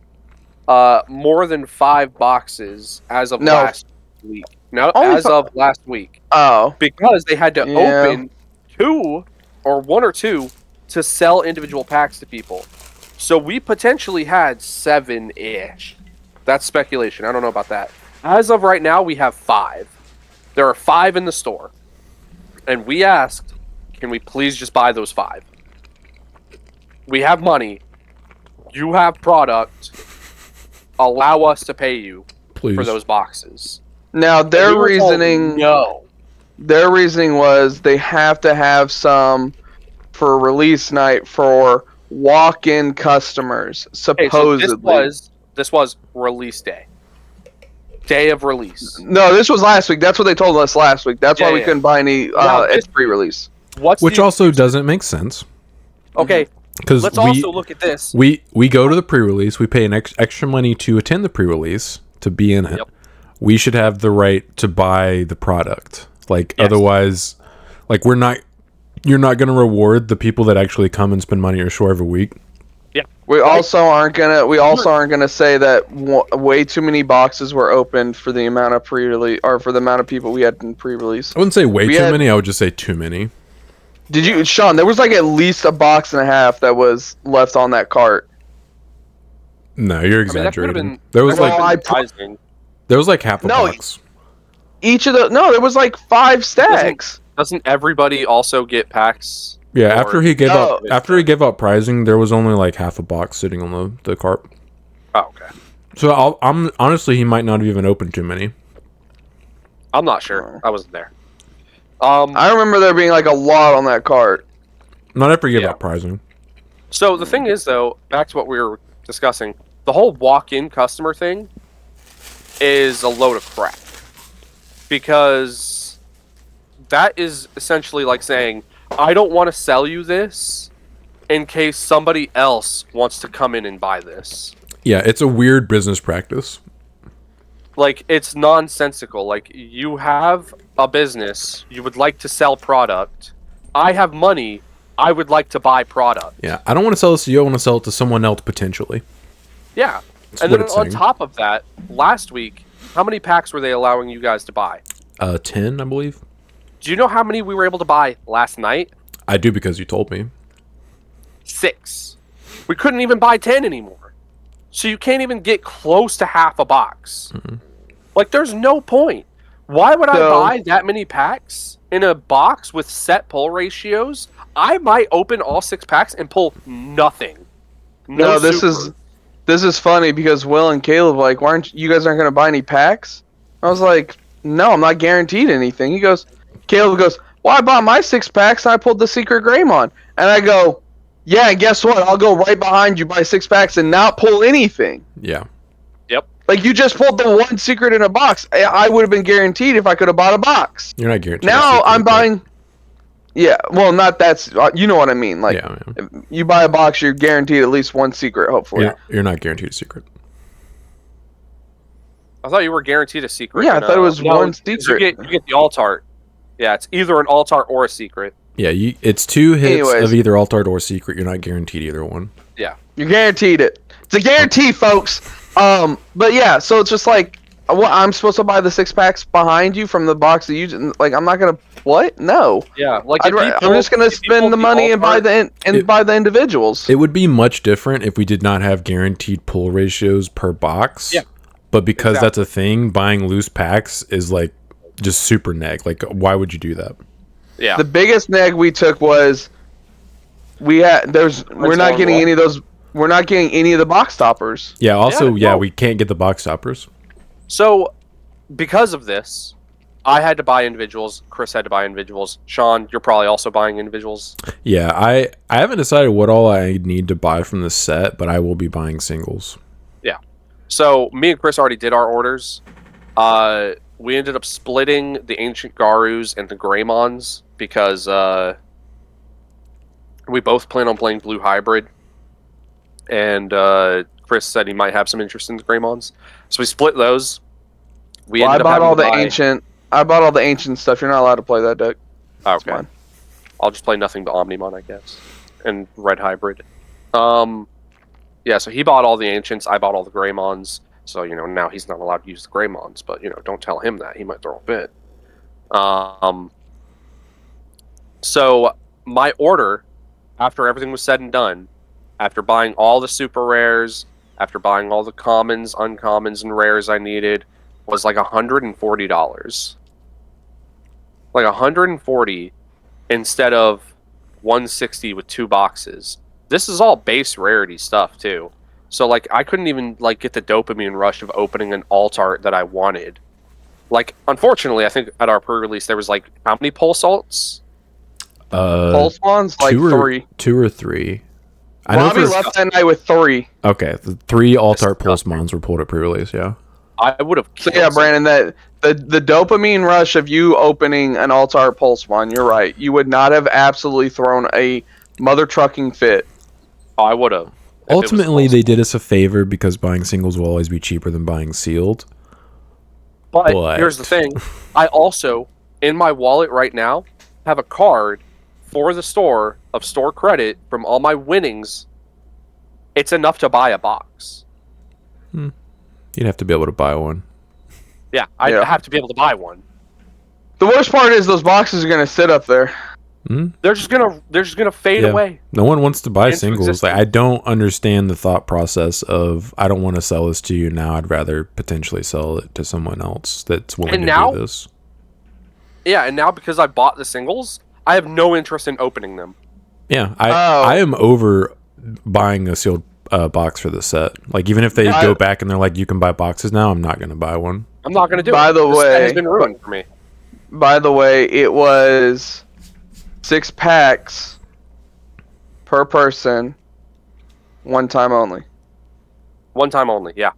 more than 5 boxes as of last week. No, as of last week. Oh. Because they had to open 2 or 1 or 2 to sell individual packs to people. So we potentially had 7-ish. That's speculation. I don't know about that. As of right now, we have 5. There are 5 in the store. And we asked, can we please just buy those 5? We have money. You have product. Allow us to pay you for those boxes. Now their reasoning, their reasoning was they have to have some for release night for walk-in customers. Supposedly, okay, so this was release day of release. No, this was last week. That's what they told us last week. That's why we couldn't buy any at pre-release. Which also doesn't make sense. Okay. Because let's also look at this. We go to the pre-release. We pay an extra money to attend the pre-release to be in it. Yep. We should have the right to buy the product. Like otherwise, like you're not going to reward the people that actually come and spend money at your store every week. Yeah. We also aren't gonna say that way too many boxes were opened for the amount of pre-release or for the amount of people we had in pre-release. I wouldn't say way too many. I would just say too many. Did you, Sean? There was like at least a box and a half that was left on that cart. No, you're exaggerating. There was like half a box. There was like 5 stacks. Doesn't everybody also get packs? Yeah, after he gave out pricing, there was only like half a box sitting on the cart. Oh, okay. So I'm honestly, he might not have even opened too many. I'm not sure. I wasn't there. I remember there being like a lot on that cart. Not after he gave out pricing. So the thing is, though, back to what we were discussing, the whole walk-in customer thing is a load of crap. Because that is essentially like saying, I don't want to sell you this in case somebody else wants to come in and buy this. Yeah, it's a weird business practice. Like, it's nonsensical. Like, you have a business, you would like to sell product. I have money, I would like to buy product. Yeah, I don't want to sell this to you, I want to sell it to someone else potentially. Yeah. And then on top of that, last week, how many packs were they allowing you guys to buy? 10, I believe. Do you know how many we were able to buy last night? I do, because you told me. 6. We couldn't even buy 10 anymore. So you can't even get close to half a box. Mm-hmm. Like, there's no point. Why would I buy that many packs in a box with set pull ratios? I might open all 6 packs and pull nothing. No, this is funny because Will and Caleb why aren't you guys going to buy any packs? I was like, no, I'm not guaranteed anything. Caleb goes, well, I bought my 6 packs and I pulled the Secret Greymon. And I go, yeah, and guess what? I'll go right behind you, buy 6 packs, and not pull anything. Yeah. Yep. Like, you just pulled the one secret in a box. I would have been guaranteed if I could have bought a box. You're not guaranteed. Now I'm buying... Yeah, well, not that's... you know what I mean. Like, if you buy a box, you're guaranteed at least one secret, hopefully. Yeah, you're not guaranteed a secret. I thought you were guaranteed a secret. Yeah, I thought it was one secret. You get the alt-art. Yeah, it's either an alt-art or a secret. Yeah, it's 2 hits of either alt-art or secret. You're not guaranteed either one. Yeah. You're guaranteed it. It's a guarantee, folks. But yeah, so it's just like, I'm supposed to buy the 6 packs behind you from the box that you... Like, I'm not going to... What? No. Yeah, like... I'm just going to spend the money and buy the individuals. It would be much different if we did not have guaranteed pull ratios per box. Yeah. But because that's a thing, buying loose packs is, like, just super neg. Like, why would you do that? Yeah. The biggest neg we took was we're not getting any of those. We're not getting any of the box toppers. Yeah. Also, we can't get the box toppers. So, because of this, I had to buy individuals. Chris had to buy individuals. Sean, you're probably also buying individuals. Yeah, I haven't decided what all I need to buy from the set, but I will be buying singles. Yeah. So me and Chris already did our orders. We ended up splitting the Ancient Garus and the Greymons because we both plan on playing Blue Hybrid. And Chris said he might have some interest in the Greymons. So we split those. I bought all the ancient. I bought all the ancient stuff. You're not allowed to play that deck. Okay. I'll just play nothing but Omnimon, I guess, and Red Hybrid. Yeah. So he bought all the ancients. I bought all the Greymons. So now he's not allowed to use the Greymons. But don't tell him that. He might throw a fit. So my order, after everything was said and done, after buying all the super rares, after buying all the commons, uncommons, and rares I needed, was like $140. Like $140 instead of $160 with 2 boxes. This is all base rarity stuff too. So like I couldn't even like get the dopamine rush of opening an alt art that I wanted. Like unfortunately, I think at our pre-release there was like how many pulse alts? Pulse ones like 3. 2 or 3. Robbie left that night with 3. Okay, the 3 alt art pulse mons were pulled at pre-release. Yeah. I would have. So yeah, Brandon, that the dopamine rush of you opening an alt art pulse mon, you're right. You would not have absolutely thrown a mother trucking fit. Oh, I would have. Ultimately, they did us a favor because buying singles will always be cheaper than buying sealed. But here's the thing: I also, in my wallet right now, have a card for the store of store credit from all my winnings. It's enough to buy a box. You'd have to be able to buy one. Yeah, I'd have to be able to buy one. The worst part is those boxes are gonna sit up there. They're just gonna fade away. No one wants to buy singles. Like I don't understand the thought process of I don't want to sell this to you now. I'd rather potentially sell it to someone else that's willing to do this. Yeah, and now because I bought the singles, I have no interest in opening them. Yeah, I am over buying a sealed box for the set. Like even if they go back and they're like, you can buy boxes now, I'm not going to buy one. I'm not going to do it. By the way, this has been ruined for me. By the way, it was 6 packs per person, one time only. One time only, yeah.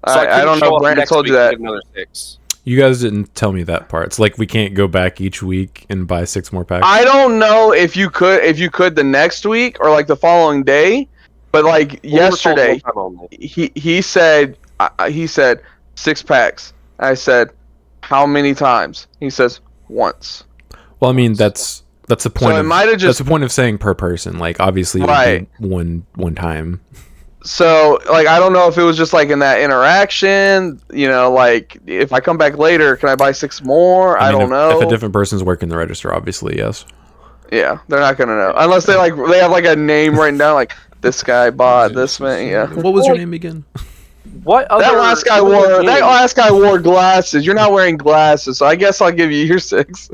So I don't know if Brandon told you that. Another 6. You guys didn't tell me that part. It's like we can't go back each week and buy 6 more packs. I don't know if you could the next week or like the following day, but like yesterday, he said 6 packs. I said, how many times? He says once. Well, I mean that's the point. So that's the point of saying per person. Like obviously, it would be one time. So, like, I don't know if it was just, like, in that interaction, like, if I come back later, can I buy 6 more? I don't know. If a different person's working the register, obviously, yes. Yeah, they're not going to know. Unless they have, like, a name written down, like, this guy bought this man, yeah. What was your name again? What other... That last guy wore glasses. You're not wearing glasses, so I guess I'll give you your 6.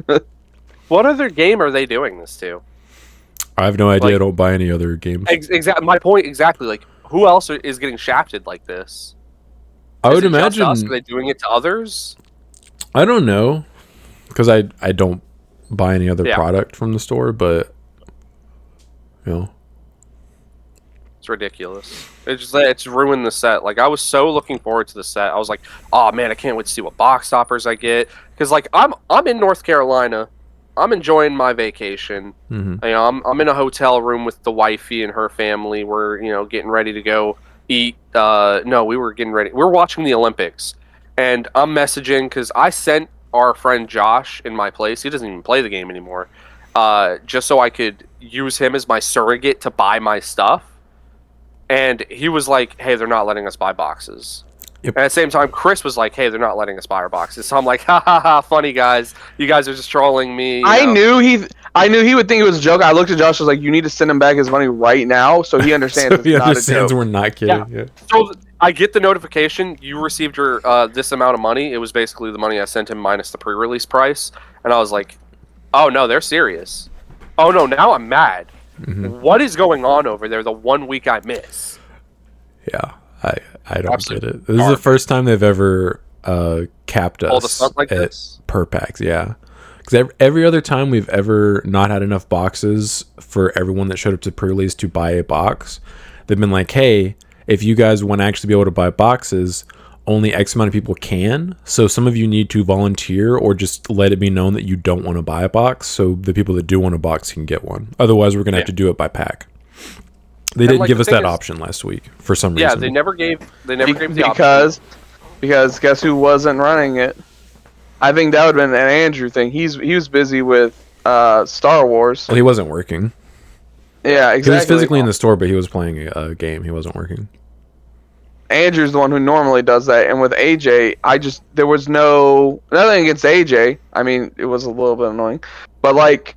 What other game are they doing this to? I have no idea. I don't buy any other games. Exactly. My point exactly, like, who else is getting shafted like this? I would imagine. Are they doing it to others? I don't know, because I don't buy any other product from the store, but it's ridiculous. It's ruined the set. Like I was so looking forward to the set. I was like, oh man, I can't wait to see what box toppers I get. Because like I'm in North Carolina. I'm enjoying my vacation. Mm-hmm. I'm in a hotel room with the wifey and her family. We're getting ready to go eat. No, we were getting ready. We're watching the Olympics, and I'm messaging because I sent our friend Josh in my place. He doesn't even play the game anymore. Just so I could use him as my surrogate to buy my stuff. And he was like, "Hey, they're not letting us buy boxes." Yep. And at the same time, Chris was like, "Hey, they're not letting us buy our boxes." So I'm like, "Ha ha ha! Funny guys, you guys are just trolling me." I knew he would think it was a joke. I looked at Josh. I was like, "You need to send him back his money right now," so he understands. So he understands we're not kidding. Yeah. So I get the notification you received your this amount of money. It was basically the money I sent him minus the pre-release price, and I was like, Oh no, they're serious. Oh no, now I'm mad. Mm-hmm. What is going on over there? The 1 week I miss. Yeah, I don't Absolutely get it. This is the first time they've ever capped us like at this? per packs. Yeah, because every other time we've ever not had enough boxes for everyone that showed up to pre-release to buy a box, they've been like, hey, if you guys want to actually be able to buy boxes, only X amount of people can. So some of you need to volunteer or just let it be known that you don't want to buy a box, so the people that do want a box can get one. Otherwise, we're going to have to do it by pack. They didn't give us that option last week for some reason. Yeah, they never gave the option. Because guess who wasn't running it? I think that would have been an Andrew thing. He was busy with Star Wars. Well, he wasn't working. Yeah, exactly. He was physically in the store, but he was playing a game. He wasn't working. Andrew's the one who normally does that, and with AJ, there was nothing against AJ. I mean, it was a little bit annoying, but like,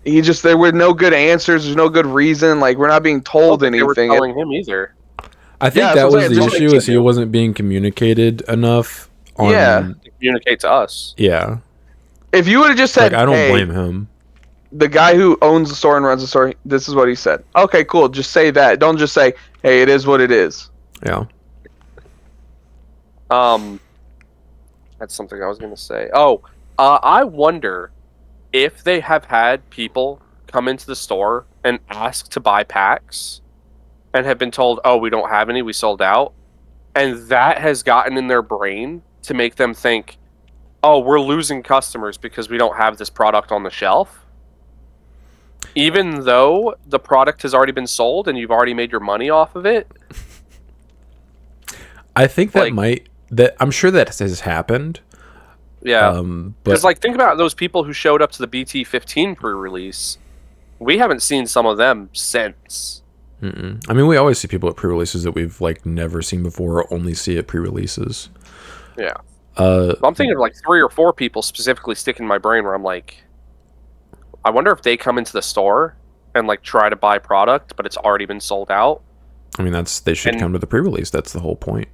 there were no good answers. There's no good reason. Like, we're not being told anything. They were telling him either. I think that was the issue, is he wasn't being communicated enough. To communicate to us. Yeah. If you would have just said, I don't blame him. The guy who owns the store and runs the store, this is what he said. Okay, cool. Just say that. Don't just say, hey, it is what it is. Yeah. That's something I was going to say. Oh, I wonder if they have had people come into the store and ask to buy packs and have been told, oh, we don't have any, we sold out. And that has gotten in their brain to make them think, oh, we're losing customers because we don't have this product on the shelf. Even though the product has already been sold and you've already made your money off of it. I think I'm sure that has happened. Yeah. Because think about those people who showed up to the BT17 pre-release. We haven't seen some of them since. Mm-mm. I mean, we always see people at pre-releases that we've never seen before, or only see at pre-releases. Yeah. I'm thinking of 3 or 4 people specifically sticking in my brain where I'm like, I wonder if they come into the store and try to buy product, but it's already been sold out. I mean, they should come to the pre-release. That's the whole point.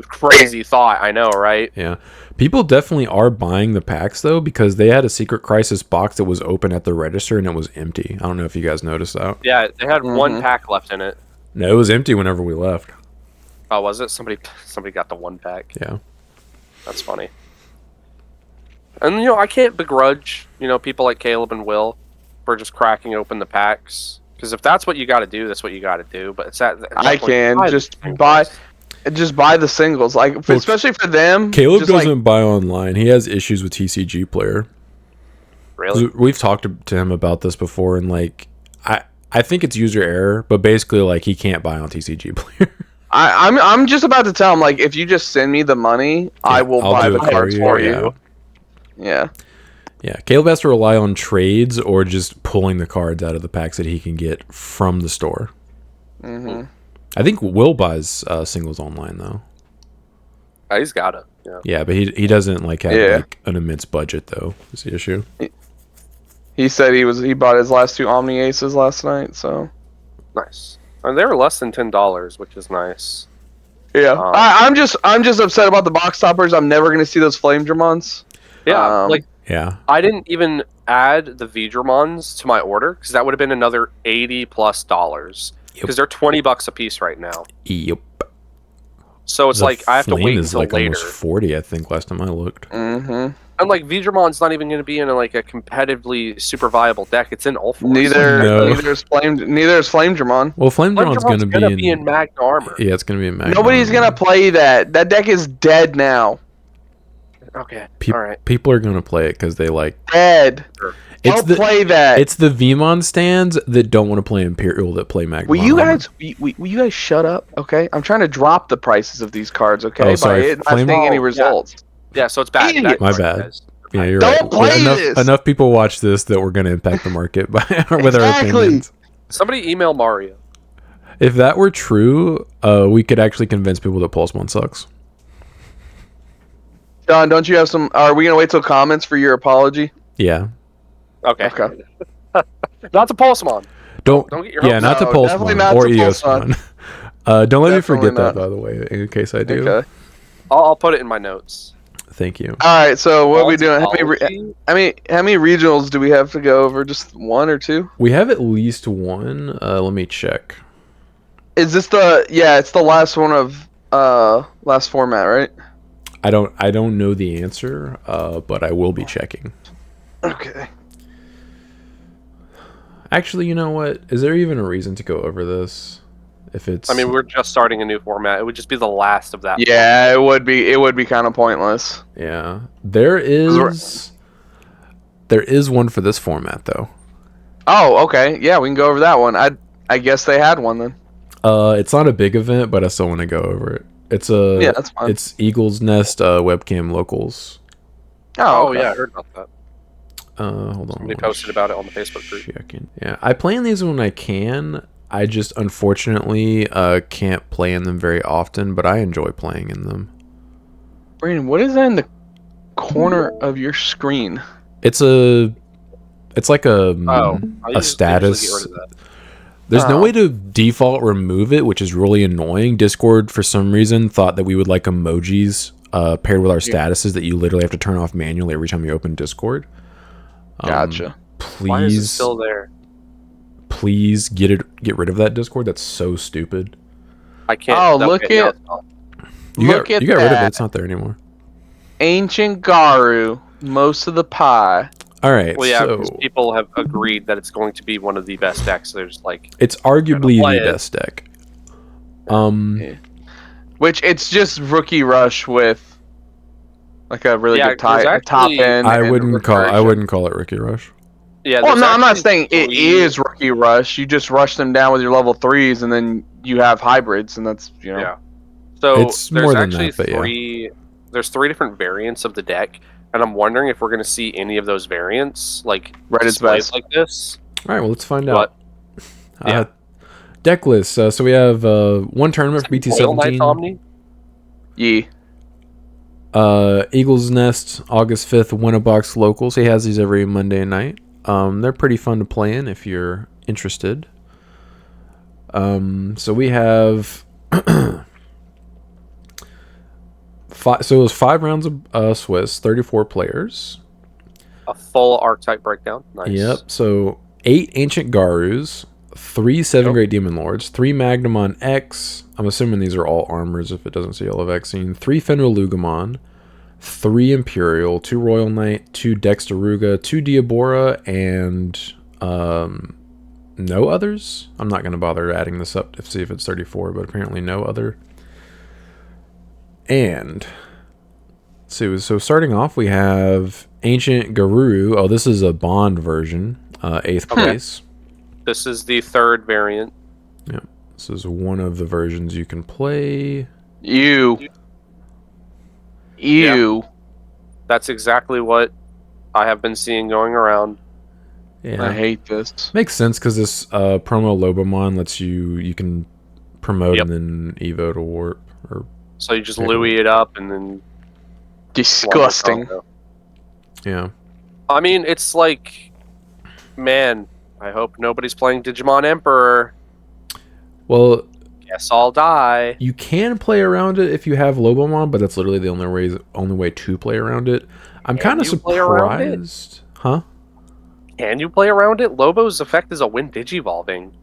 Crazy thought, I know, right? Yeah. People definitely are buying the packs, though, because they had a Secret Crisis box that was open at the register and it was empty. I don't know if you guys noticed that. Yeah, they had one pack left in it. No, it was empty whenever we left. Oh, was it? Somebody got the 1 pack. Yeah. That's funny. And, I can't begrudge, people like Caleb and Will for just cracking open the packs. Because if that's what you got to do, that's what you got to do. But it's I can just buy the singles, especially for them. Caleb doesn't buy online. He has issues with TCG Player. Really? We've talked to him about this before, and I think it's user error, but basically he can't buy on TCG Player. I'm just about to tell him if you just send me the money, I will buy the cards for you. Yeah. Yeah, Caleb has to rely on trades or just pulling the cards out of the packs that he can get from the store. Mm-hmm. I think Will buys singles online though. He's got it. Yeah. Yeah, but he doesn't have an immense budget though. Is the issue? He said he bought his last 2 Omni Aces last night. So nice. And they were less than $10, which is nice. Yeah, I'm just upset about the box toppers. I'm never gonna see those Flame Dramons. Yeah, yeah. I didn't even add the V-Dramons to my order because that would have been another $80+ because they're $20 a piece right now. Yep. So it's I have to wait until later. Almost 40, I think, last time I looked. Mm-hmm. And V-Dramon's not even going to be in a competitively super viable deck. It's in Ulforce. Neither is Flame Dramon. Well, Flame Dramon's going to be in Magna Armor. Yeah, it's going to be in Magna. Nobody's going to play that. That deck is dead now. Okay. All right. People are going to play it because they dead. Sure. Don't play that. It's the VMon stands that don't want to play Imperial that play Magna. Will you guys shut up? Okay, I'm trying to drop the prices of these cards. Okay, oh, sorry. Not seeing any results. Yeah, so it's bad. My bad. Yeah, you're right. Don't play this. Enough people watch this that we're going to impact the market with our opinions. Somebody email Mario. If that were true, we could actually convince people that Pulse One sucks. John, don't you have some? Are we gonna wait till comments for your apology? Yeah. Okay. Not to Pulsemon. Don't get your not to Pulsemon or Eosmon. Don't let me forget that, by the way, in case I do. Okay. I'll put it in my notes. Thank you. All right, so what are we doing? How many regionals do we have to go over? Just one or two? We have at least one. Let me check. Is this the? Yeah, it's the last one of last format, right? I don't know the answer, but I will be checking. Okay. Actually, you know what? Is there even a reason to go over this? If it's, I mean, we're just starting a new format. It would just be the last of that. Yeah, it would be. It would be kind of pointless. Yeah, there is one for this format though. Oh, okay. Yeah, we can go over that one. I guess they had one then. It's not a big event, but I still want to go over it. It's that's fine. It's Eagle's Nest webcam locals. Oh, okay. Yeah, I heard about that. Hold on. Somebody posted about it on the Facebook group. Checking. Yeah, I play in these when I can. I just unfortunately can't play in them very often, but I enjoy playing in them. Brandon, what is that in the corner of your screen? It's like a status. Get rid of that. There's no way to default remove it, which is really annoying. Discord, for some reason, thought that we would like emojis paired with our statuses that you literally have to turn off manually every time you open Discord. Gotcha. Please, why is it still there? Please get rid of that Discord. That's so stupid. I can't. Oh, look at you got rid of it. It's not there anymore. Ancient Garu, most of the pie. All right. Well, yeah, so because people have agreed that it's going to be one of the best decks. There's like it's arguably the best deck. Which it's just Rookie Rush with like a really good top end. I wouldn't call it Rookie Rush. Yeah. Well, no, I'm not saying it is Rookie Rush. You just rush them down with your level 3s, and then you have hybrids, and that's Yeah. So it's more than that, but there's 3 different variants of the deck, and I'm wondering if we're going to see any of those variants like displayed like this. All right, well, let's find out. Deck list. So we have one tournament for BT17. Omni? Yeah. Eagle's Nest, August 5th, Win-A-Box locals. He has these every Monday night. They're pretty fun to play in if you're interested. So we have so it was 5 rounds of Swiss, 34 players. A full archetype breakdown. Nice. Yep. So 8 Ancient Garus, 3 7-Great Demon Lords, 3 Magnamon X. I'm assuming these are all armors if it doesn't say Yellow Vaccine. 3 Fenrir Lugamon, 3 Imperial, 2 Royal Knight, 2 Dexteruga, 2 Diabora, and no others. I'm not going to bother adding this up to see if it's 34, but apparently no other. And so starting off, we have Ancient Garu. Oh, this is a Bond version, 8th place. This is the 3rd variant. Yeah, this is one of the versions you can play. Ew. Yeah. That's exactly what I have been seeing going around. Yeah. I hate this. Makes sense because this promo Lobomon lets you can promote and then Evo to warp. So you just Louis it up and then... Disgusting. Yeah. I mean, it's like... Man, I hope nobody's playing Digimon Emperor. Well... Guess I'll die. You can play around it if you have Lobomon, but that's literally the only way to play around it. I'm kind of surprised. Huh? Can you play around it? Lobo's effect is a win Digivolving.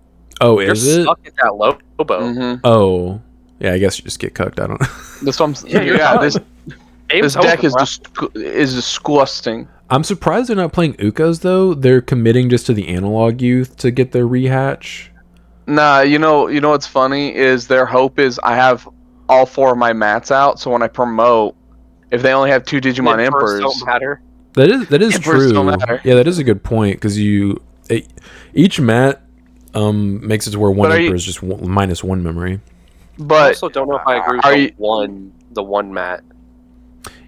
Oh, is it? You're stuck at that Lobo. Mm-hmm. Oh. Yeah, I guess you just get cucked. I don't know. This one, this deck is disgusting. I'm surprised they're not playing Ukos, though. They're committing just to the analog youth to get their rehatch. Nah, you know what's funny is their hope is I have all 4 of my mats out, so when I promote, if they only have 2 Digimon Emperors, don't matter. That is true. Yeah, that is a good point because each mat makes it to where one Emperor is just -1 memory. But I also don't know if I agree with the one mat.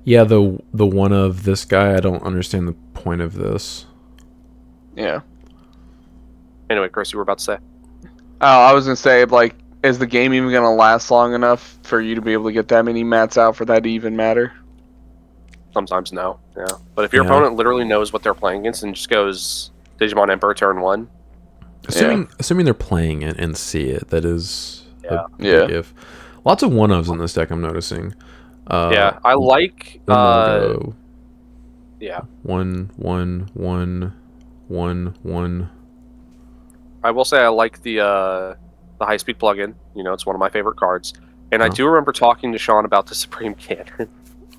Yeah, the one of this guy. I don't understand the point of this. Yeah. Anyway, Chris, you were about to say. Oh, I was gonna say, like, is the game even gonna last long enough for you to be able to get that many mats out for that to even matter? Sometimes no. Yeah. But if your opponent literally knows what they're playing against and just goes Digimon Emperor turn 1. Assuming they're playing it and see it, that is a big if. Lots of 1-ofs in this deck, I'm noticing. Yeah, I like. Umargo. Yeah. 1, 1, 1, 1, 1. I will say I like the high speed plugin. You know, it's one of my favorite cards. And I do remember talking to Sean about the Supreme Cannon.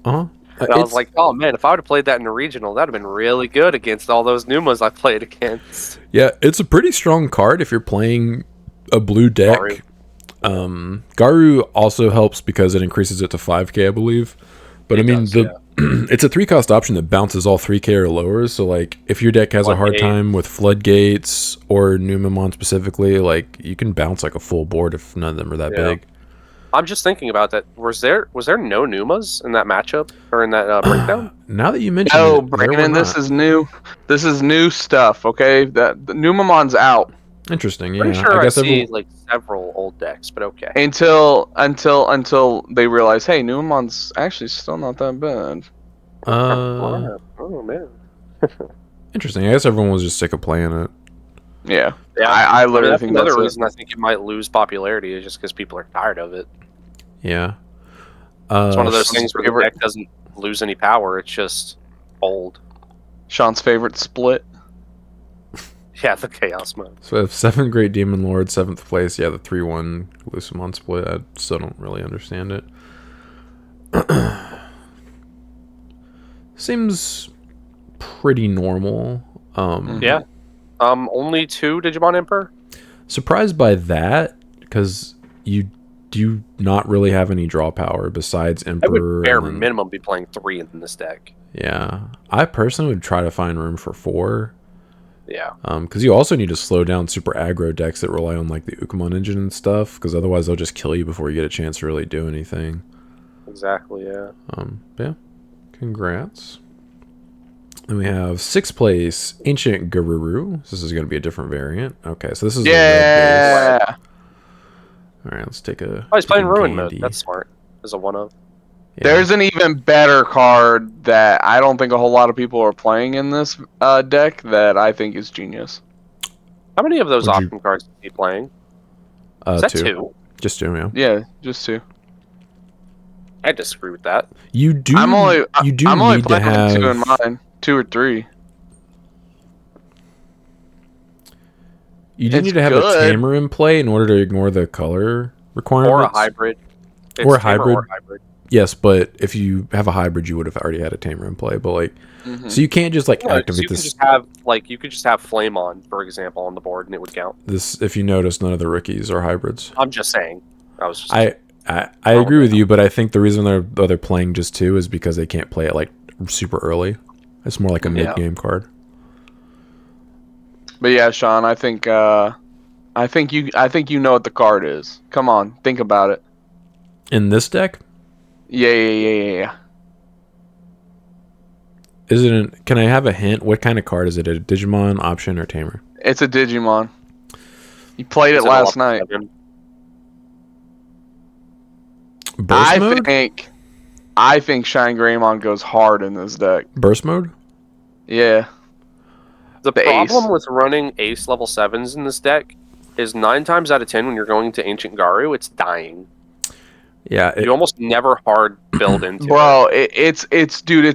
Uh-huh. And I was like, oh man, if I would have played that in the regional, that'd have been really good against all those Numas I played against. Yeah, it's a pretty strong card if you're playing a blue deck. Garu also helps because it increases it to 5k, I believe. But I mean, it's a 3-cost option that bounces all 3k or lower. So like, if your deck has a hard time with Floodgates or Numamon specifically, like you can bounce like a full board if none of them are that big. I'm just thinking about that. Was there no Numas in that matchup or in that breakdown? Now that you mention it, Brandon, this is new. This is new stuff. Okay, the Numamon's out. Interesting. Yeah, Pretty sure I see like several old decks, but okay. Until they realize, hey, Numamon's actually still not that bad. Oh man. Interesting. I guess everyone was just sick of playing it. Yeah. I literally think that's another reason I think it might lose popularity is just because people are tired of it. Yeah. It's one of those things where the deck doesn't lose any power. It's just old. Sean's favorite split. Yeah, the Chaos mode. So we have 7 Great Demon Lord, 7th place. Yeah, the 3-1 Lucimon split. I still don't really understand it. Seems pretty normal. Yeah. Only 2 Digimon Emperor? Surprised by that, because you do not really have any draw power besides Emperor. I would bare minimum be playing 3 in this deck. Yeah. I personally would try to find room for 4. Yeah. Because you also need to slow down super aggro decks that rely on like the Ukamon engine and stuff, because otherwise they'll just kill you before you get a chance to really do anything. Exactly, yeah. Yeah. Congrats. And we have 6th place Ancient Garuru. This is going to be a different variant. Okay, so this is the red base. All right, let's take a. Oh, he's playing Ruin mode. That's smart. As a 1-of. Yeah. There's an even better card that I don't think a whole lot of people are playing in this deck that I think is genius. How many of those option cards is he playing? Is that 2? Just 2, yeah. Yeah, just 2. I disagree with that. You do. I'm only need to have 2 in mine, 2 or 3. You do need to have a tamer in play in order to ignore the color requirements. Or a hybrid. Or a hybrid. Yes, but if you have a hybrid, you would have already had a tamer in play. But like, so you can't just like activate this. You could just have Flame On, for example, on the board, and it would count. This, if you notice, none of the rookies are hybrids. I'm just saying. I agree with you, but I think the reason they're playing just 2 is because they can't play it like super early. It's more like a mid-game card. But yeah, Sean, I think you know what the card is. Come on, think about it. In this deck? Yeah. Is it? Can I have a hint? What kind of card is it? A Digimon, option, or tamer? It's a Digimon. You played it last night. Burst mode? I think Shine Greymon goes hard in this deck. Burst mode? Yeah. The problem with running Ace level 7s in this deck is 9 times out of 10 when you're going to Ancient Garu, it's dying. Yeah, you almost never hard build into Bro, it's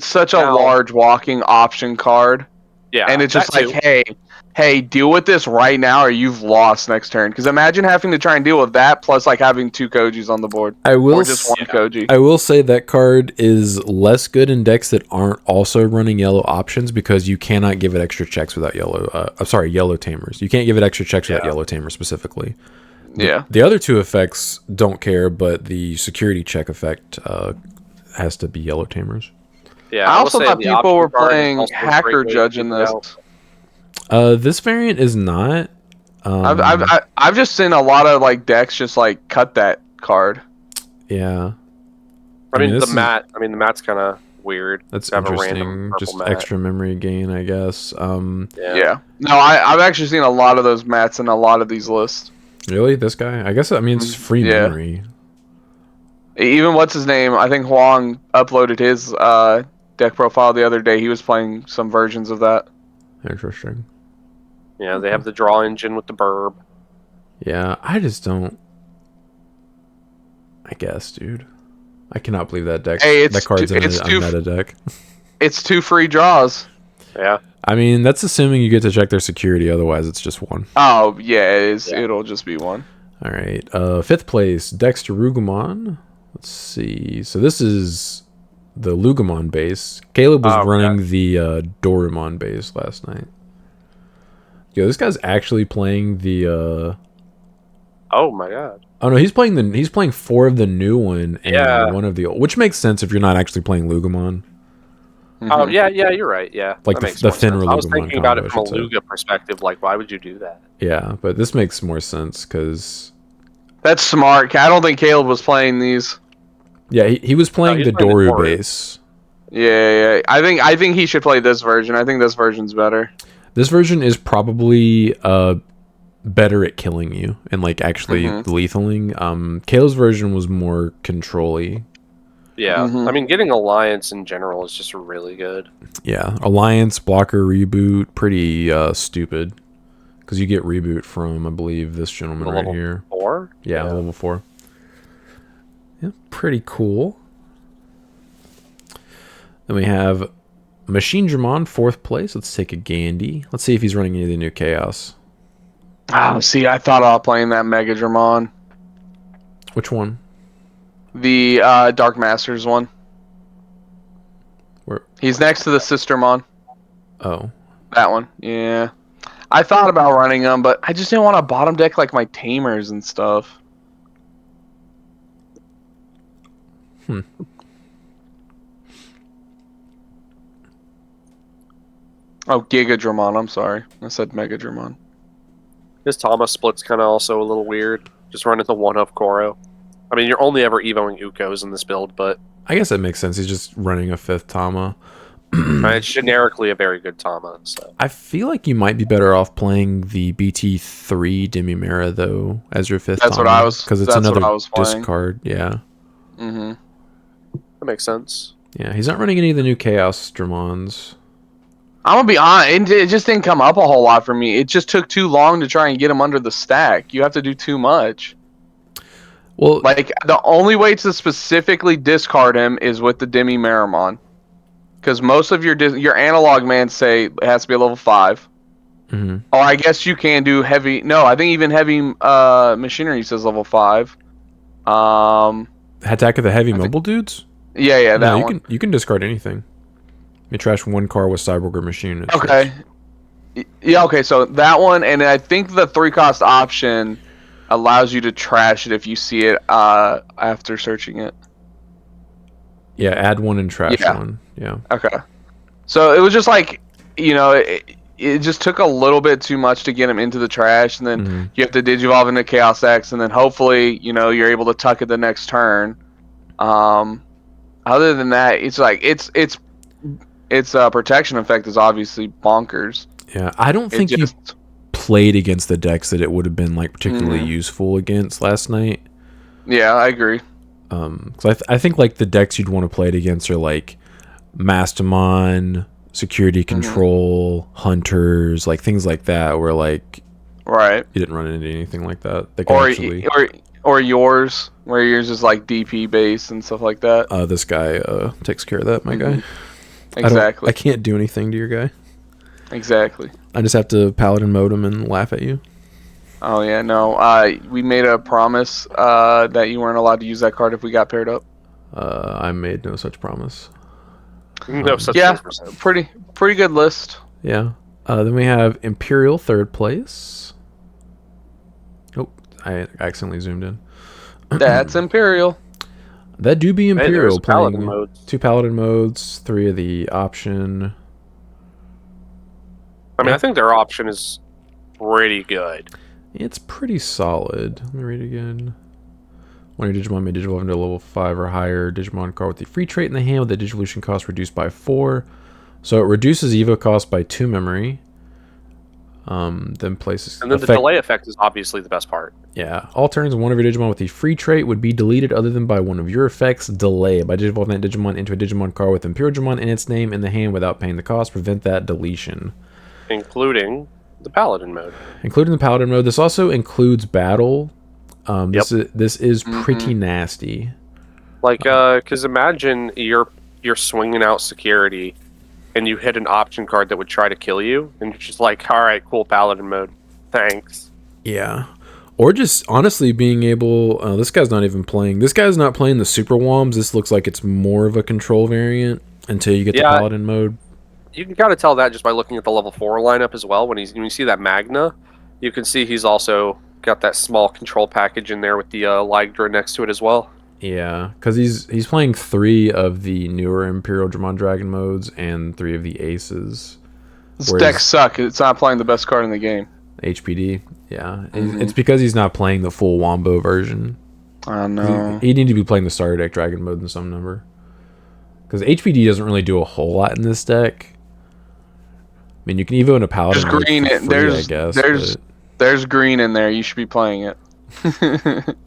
such a large walking option card. Yeah. And it's just like, hey, deal with this right now or you've lost next turn. Because imagine having to try and deal with that plus like having 2 Kojis on the board. Or just 1 Koji. I will say that card is less good in decks that aren't also running yellow options because you cannot give it extra checks without yellow tamers. You can't give it extra checks without yellow tamers specifically. The other 2 effects don't care, but the security check effect has to be yellow tamers. Yeah, I also thought people were playing Hacker Judge in this. This variant is not. I've just seen a lot of like decks just like cut that card. Yeah. I mean the mat's kind of weird. That's interesting. Just extra memory gain, I guess. Yeah. No, I've actually seen a lot of those mats in a lot of these lists. Really? This guy? I guess that means free memory. Even what's his name? I think Huang uploaded his deck profile the other day. He was playing some versions of that. Interesting. Yeah, they have the draw engine with the burb. Yeah, I just don't. I guess, dude. I cannot believe that deck. Hey, that card's in a meta deck. It's 2 free draws. Yeah. I mean, that's assuming you get to check their security. Otherwise, it's just 1. Oh, yeah, it is. Yeah. It'll just be 1. All right. 5th place, Dexter Rugumon. Let's see. So this is the Lugumon base. Caleb was running the Dorumon base last night. Yo, this guy's actually playing the... Oh, my God. Oh, no, he's playing 4 of the new one and 1 of the old. Which makes sense if you're not actually playing Lugumon. Oh, yeah, you're right. Yeah. Like the Finra Lugumon. I was thinking about it from a Luga perspective. Like, why would you do that? Yeah, but this makes more sense because... That's smart. I don't think Caleb was playing these. Yeah, he was playing the Doru base. Yeah. I think he should play this version. I think this version's better. This version is probably better at killing you and like actually lethaling. Caleb's version was more control-y. Yeah, I mean, getting Alliance in general is just really good. Yeah, Alliance, blocker, reboot, pretty stupid. Because you get reboot from, I believe, this gentleman right here. 4? Yeah, level 4. Yeah, pretty cool. Then we have Machine Dramon, 4th place. Let's take a Gandy. Let's see if he's running any of the new Chaos. Oh, see, I thought about playing that Mega Dramon. Which one? The Dark Masters one. Where? He's next to the Sistermon. Oh. That one, yeah. I thought about running them, but I just didn't want to bottom deck like my Tamers and stuff. Oh, Giga Dramon, I'm sorry. I said Mega Dramon. His Tama split's kind of also a little weird. Just running the 1-up Koro. I mean, you're only ever evoing Ukos in this build, but... I guess that makes sense. He's just running a 5th Tama. It's generically a very good Tama, so... I feel like you might be better off playing the BT3 Demimera, though, as your 5th Tama. That's what I was... Because it's another discard, yeah. Mm-hmm. That makes sense. Yeah, he's not running any of the new Chaos Dramons. I'm gonna be honest, it just didn't come up a whole lot for me. It just took too long to try and get him under the stack. You have to do too much. Well, like, the only way to specifically discard him is with the Demi Maramon. Because most of your analog mans say it has to be a level 5. Mm-hmm. Or I guess you can do heavy... No, I think even heavy machinery says level 5. Attack of the Heavy Mobile dudes? Yeah, that one. You can discard anything. You trash 1 car with Cyborg or Machine. Okay. Yeah, okay, so that one, and I think the 3-cost option allows you to trash it if you see it after searching it. Yeah, add 1 and trash 1. Yeah. Okay. So it was just like, it just took a little bit too much to get him into the trash, and then you have to Digivolve into Chaos X, and then hopefully, you're able to tuck it the next turn. Other than that, it's like, its protection effect is obviously bonkers. Yeah, I don't think you played against the decks that it would have been like particularly useful against last night. Yeah, I agree. Because I think like the decks you'd want to play it against are like Mastamon, Security Control, Hunters, like things like that, where like you didn't run into anything like that. They can or yours, where yours is like DP based and stuff like that. This guy takes care of that, my guy. Exactly. I can't do anything to your guy. Exactly. I just have to Paladin mode him and laugh at you. Oh yeah, no. We made a promise that you weren't allowed to use that card if we got paired up. I made no such promise. No such pretty good list. Yeah. Then we have Imperial 3rd place. Oh, I accidentally zoomed in. That's Imperial. That do be Imperial, playing Paladin modes. 2 Paladin modes, 3 of the option. I mean, I think their option is pretty good. It's pretty solid. Let me read it again. When your Digimon may Digivolve into level 5 or higher Digimon card with the free trait in the hand with the Digivolution cost reduced by 4. So it reduces Evo cost by 2 memory. Then places... And then the delay effect is obviously the best part. Yeah. All turns one of your Digimon with the free trait would be deleted other than by one of your effects. Delay. By Digivolving that Digimon into a Digimon card with Imperial Digimon in its name in the hand without paying the cost. Prevent that deletion. Including the Paladin mode. Including the Paladin mode. This also includes battle. This is pretty nasty. Like, because imagine you're swinging out security, and you hit an option card that would try to kill you, and you're just like, all right, cool, paladin mode, thanks. Yeah. Or just honestly being able, this guy's not even playing. This guy's not playing the super wombs. This looks like it's more of a control variant until you get the paladin mode. You can kind of tell that just by looking at the level 4 lineup as well. When you see that Magna, you can see he's also got that small control package in there with the Lygdra next to it as well. Yeah, because he's playing 3 of the newer Imperial Digimon Dragon modes and 3 of the Aces. This deck suck. It's not playing the best card in the game. HPD, yeah. It's because he's not playing the full Wombo version. I know. He'd need to be playing the starter deck Dragon mode in some number. Because HPD doesn't really do a whole lot in this deck. I mean, you can evo in a paladin. There's green. I guess. There's green in there. You should be playing it.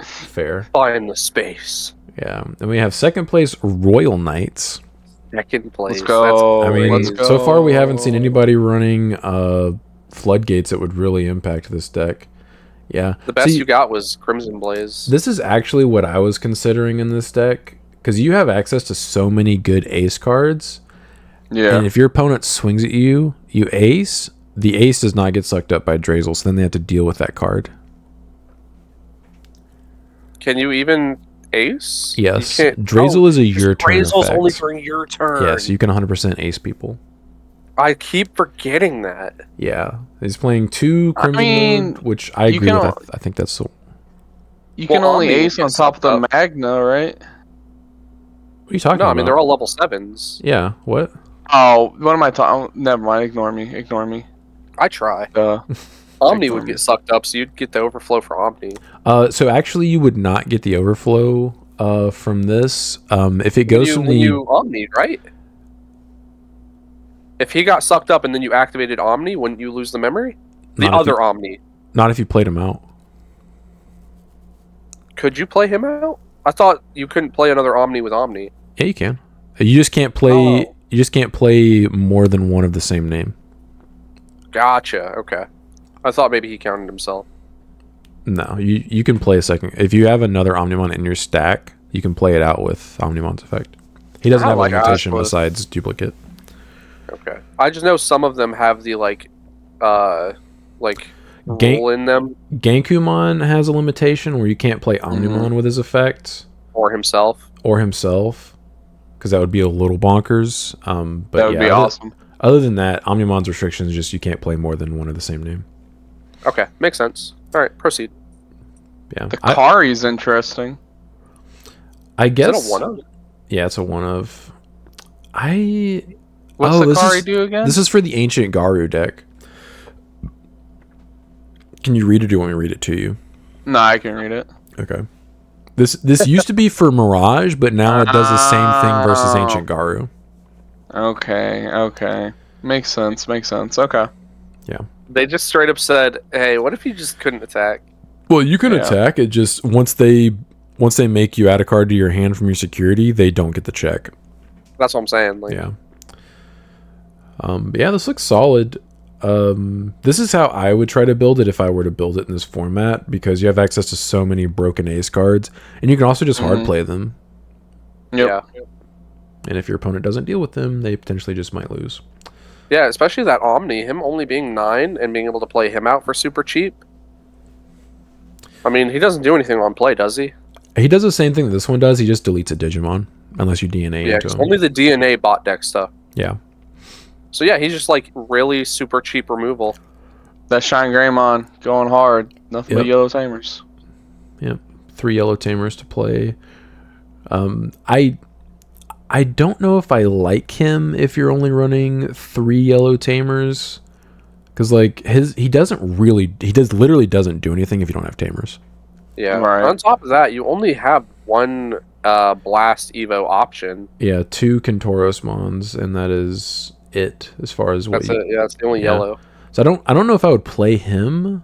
Fair. Find the space. Yeah. And we have second place Royal Knights. Second place. Let's go. So far we haven't seen anybody running floodgates that would really impact this deck. Yeah. The best you got was Crimson Blaze. This is actually what I was considering in this deck. Because you have access to so many good ace cards. Yeah. And if your opponent swings at you, you ace, the ace does not get sucked up by Drazel, so then they have to deal with that card. Can you even ace? Yes. Drazel is a your turn Drazel's effect. only during your turn. Yes, you can 100% ace people. I keep forgetting that. Yeah. He's playing 2 Crimson mode, which I agree with. I think that's so. You can only ace on top of the Magna, right? What are you talking about? No, I mean, they're all level 7s. Yeah, what? Oh, what am I talking? Never mind. Ignore me. I try. Omni would get sucked up, so you'd get the overflow for Omni. So actually, you would not get the overflow from this. If it goes from you Omni, right? If he got sucked up and then you activated Omni, wouldn't you lose the memory? The other Omni. Not if you played him out. Could you play him out? I thought you couldn't play another Omni with Omni. Yeah, you can. You just can't play. You just can't play more than one of the same name. Gotcha. Okay. I thought maybe he counted himself. No, you can play a second. If you have another Omnimon in your stack, you can play it out with Omnimon's effect. He doesn't have a limitation besides duplicate. Okay. I just know some of them have the rule in them. Gankumon has a limitation where you can't play Omnimon with his effect. Or himself. Because that would be a little bonkers. But that would be awesome. Other than that, Omnimon's restriction is just you can't play more than one of the same name. Okay, makes sense. All right, proceed. Yeah, the Kari's interesting. I guess. Is it a 1-of? Yeah, it's a 1-of. What's the Kari do again? This is for the Ancient Garu deck. Can you read it, or do you want me to read it to you? No, I can read it. Okay. This used to be for Mirage, but now it does the same thing versus Ancient Garu. Okay. Makes sense. Okay. Yeah. They just straight up said, "Hey, what if you just couldn't attack?" Well, you can attack. It just once they make you add a card to your hand from your security, they don't get the check. That's what I'm saying. Yeah. But yeah, this looks solid. This is how I would try to build it if I were to build it in this format, because you have access to so many broken ace cards, and you can also just hard play them. Yep. Yeah. And if your opponent doesn't deal with them, they potentially just might lose. Yeah, especially that Omni, him only being 9 and being able to play him out for super cheap. I mean, he doesn't do anything on play, does he? He does the same thing that this one does. He just deletes a Digimon, unless you DNA into him. Only the DNA bot deck stuff. Yeah. So yeah, he's just like really super cheap removal. That Shine Greymon going hard. Nothing but yellow tamers. Yep. 3 yellow tamers to play. I don't know if I like him if you're only running 3 yellow tamers, because like he literally doesn't do anything if you don't have tamers. Yeah. Right. On top of that, you only have 1 blast evo option. Yeah, 2 Kentoros Mons, and that is it as far as what. That's it. Yeah, it's the only yellow. So I don't know if I would play him.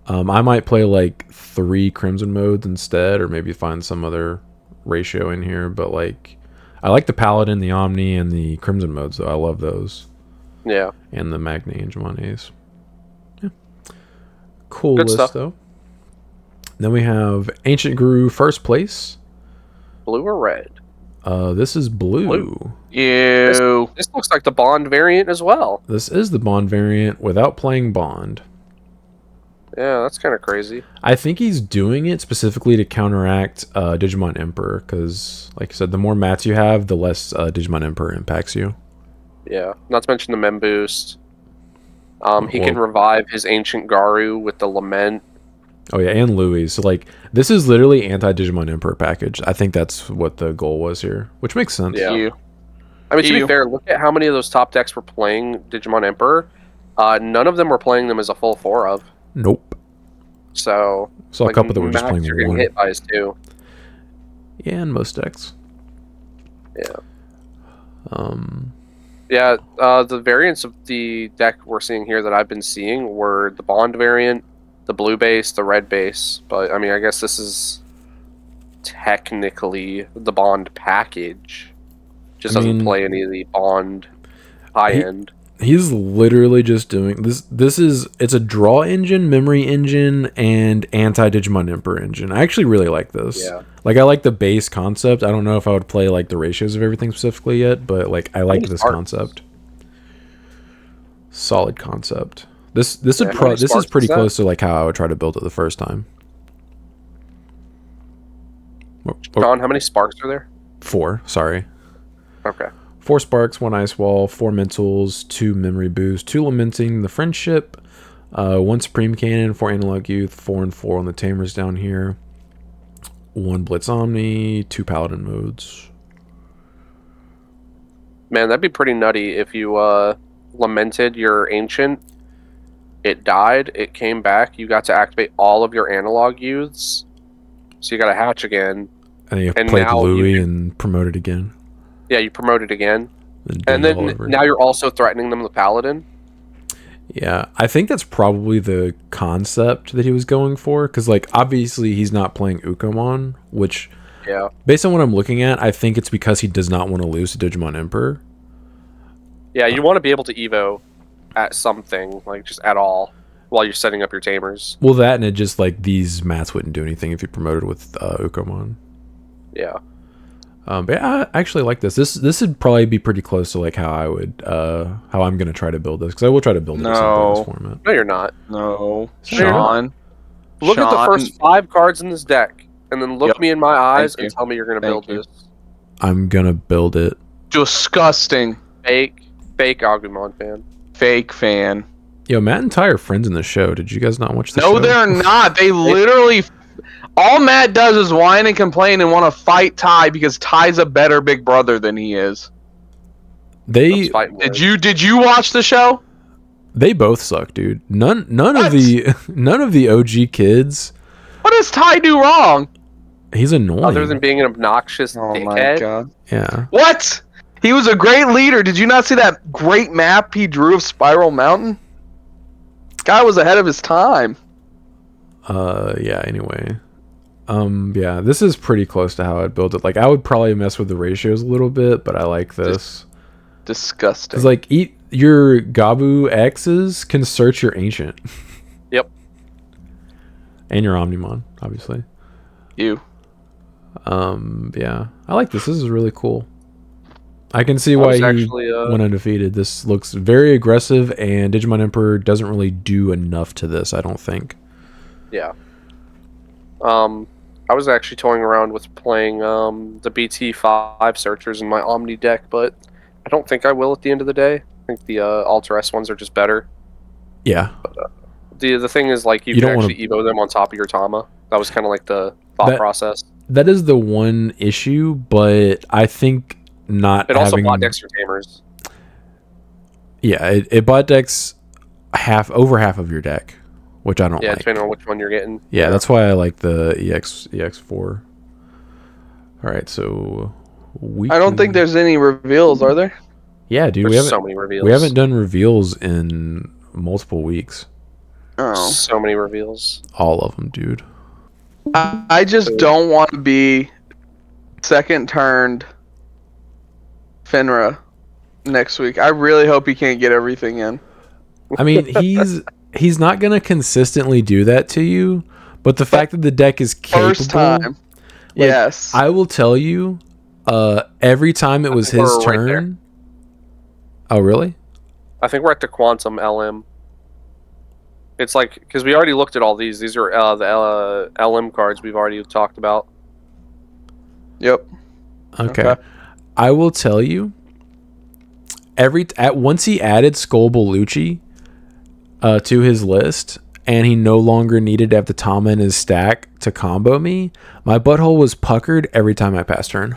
I might play like 3 Crimson modes instead, or maybe find some other ratio in here. But like, I like the Paladin, the Omni, and the Crimson modes, though. I love those. Yeah. And the Magni and Jamanes. Yeah. Cool Good list, stuff. though. Then we have Ancient Guru first place. Blue or red? This is blue. Ew. This looks like the Bond variant as well. This is the Bond variant without playing Bond. Yeah, that's kind of crazy. I think he's doing it specifically to counteract Digimon Emperor, because, like you said, the more mats you have, the less Digimon Emperor impacts you. Yeah, not to mention the Mem boost. He can revive his Ancient Garu with the Lament. Oh yeah, and Louis. So like, this is literally anti-Digimon Emperor package. I think that's what the goal was here, which makes sense. Yeah. I mean, to be fair, look at how many of those top decks were playing Digimon Emperor. None of them were playing them as a full 4 of. Nope. So a couple that were just playing getting one. hit by his 2. Yeah, and most decks. Yeah. Yeah, the variants of the deck we're seeing here that I've been seeing were the Bond variant, the blue base, the red base. But, I mean, I guess this is technically the Bond package. Just doesn't play any of the Bond high-end. He's literally just doing this. It's a draw engine, memory engine, and anti-Digimon Emperor engine. I actually really like this. Yeah. Like, I like the base concept. I don't know if I would play like the ratios of everything specifically yet, but like I like this concept. Solid concept. This is pretty close to like how I would try to build it the first time. John, how many sparks are there? 4. Sorry. Okay. 4 sparks, 1 ice wall, 4 mentals, 2 memory boost, 2 lamenting the friendship, 1 supreme cannon, 4 analog youth, 4 and 4 on the tamers down here, 1 blitz omni, 2 paladin modes. Man, that'd be pretty nutty if you lamented your ancient. It died. It came back. You got to activate all of your analog youths. So you got to hatch again. And you played Louis and promoted again. Yeah, you promoted again. And then now you're also threatening them with Paladin. Yeah, I think that's probably the concept that he was going for. Because, like, obviously he's not playing Ukomon, which, based on what I'm looking at, I think it's because he does not want to lose to Digimon Emperor. Yeah, you want to be able to Evo at something, like, just at all, while you're setting up your tamers. Well, that and it just, like, these mats wouldn't do anything if you promoted with Ukomon. Yeah. But yeah, I actually like this. This would probably be pretty close to like how I would, how I'm gonna try to build this, because I will try to build it in this format. No, you're not. No, Sean. Look at the first 5 cards in this deck, and then look me in my eyes and tell me you're gonna build this. I'm gonna build it. Disgusting. Fake Agumon fan. Fake fan. Yo, Matt and Ty are friends in the show. Did you guys not watch the No, show? they're not. They literally. All Matt does is whine and complain and want to fight Ty because Ty's a better big brother than he is. Did you watch the show? They both suck, dude. None of the OG kids. What does Ty do wrong? He's annoying. Other than being an obnoxious dickhead. My God. Yeah. What? He was a great leader. Did you not see that great map he drew of Spiral Mountain? Guy was ahead of his time. Yeah, anyway. Yeah, this is pretty close to how I'd build it. Like, I would probably mess with the ratios a little bit, but I like this. Disgusting. It's like, your Gabu X's can search your Ancient. Yep. And your Omnimon, obviously. Yeah, I like this. This is really cool. I can see why he went undefeated. This looks very aggressive, and Digimon Emperor doesn't really do enough to this, I don't think. Yeah. I was actually toying around with playing the BT5 searchers in my Omni deck, but I don't think I will at the end of the day. I think the Alter S ones are just better. Yeah. But, the thing is, like, you can actually Evo them on top of your Tama. That was kind of like the thought process. That is the one issue, but I think not it also bot decks your tamers. Yeah, it bot decks over half of your deck, which I don't like. Yeah, depending on which one you're getting. Yeah, that's why I like the EX4. Alright, so I don't think there's any reveals, are there? Yeah, dude, there's so many reveals. We haven't done reveals in multiple weeks. Oh. So many reveals. All of them, dude. I just don't want to be second turned Fenra next week. I really hope he can't get everything in. I mean, he's not going to consistently do that to you, but the fact that the deck is capable... First time. Like, yes. I will tell you, every time it was his turn. Oh, really? I think we're at the Quantum LM. It's like, because we already looked at all these. These are the LM cards we've already talked about. Yep. Okay. I will tell you, once he added Skull Bellucci to his list, and he no longer needed to have the Tama in his stack to combo me, my butthole was puckered every time I passed turn.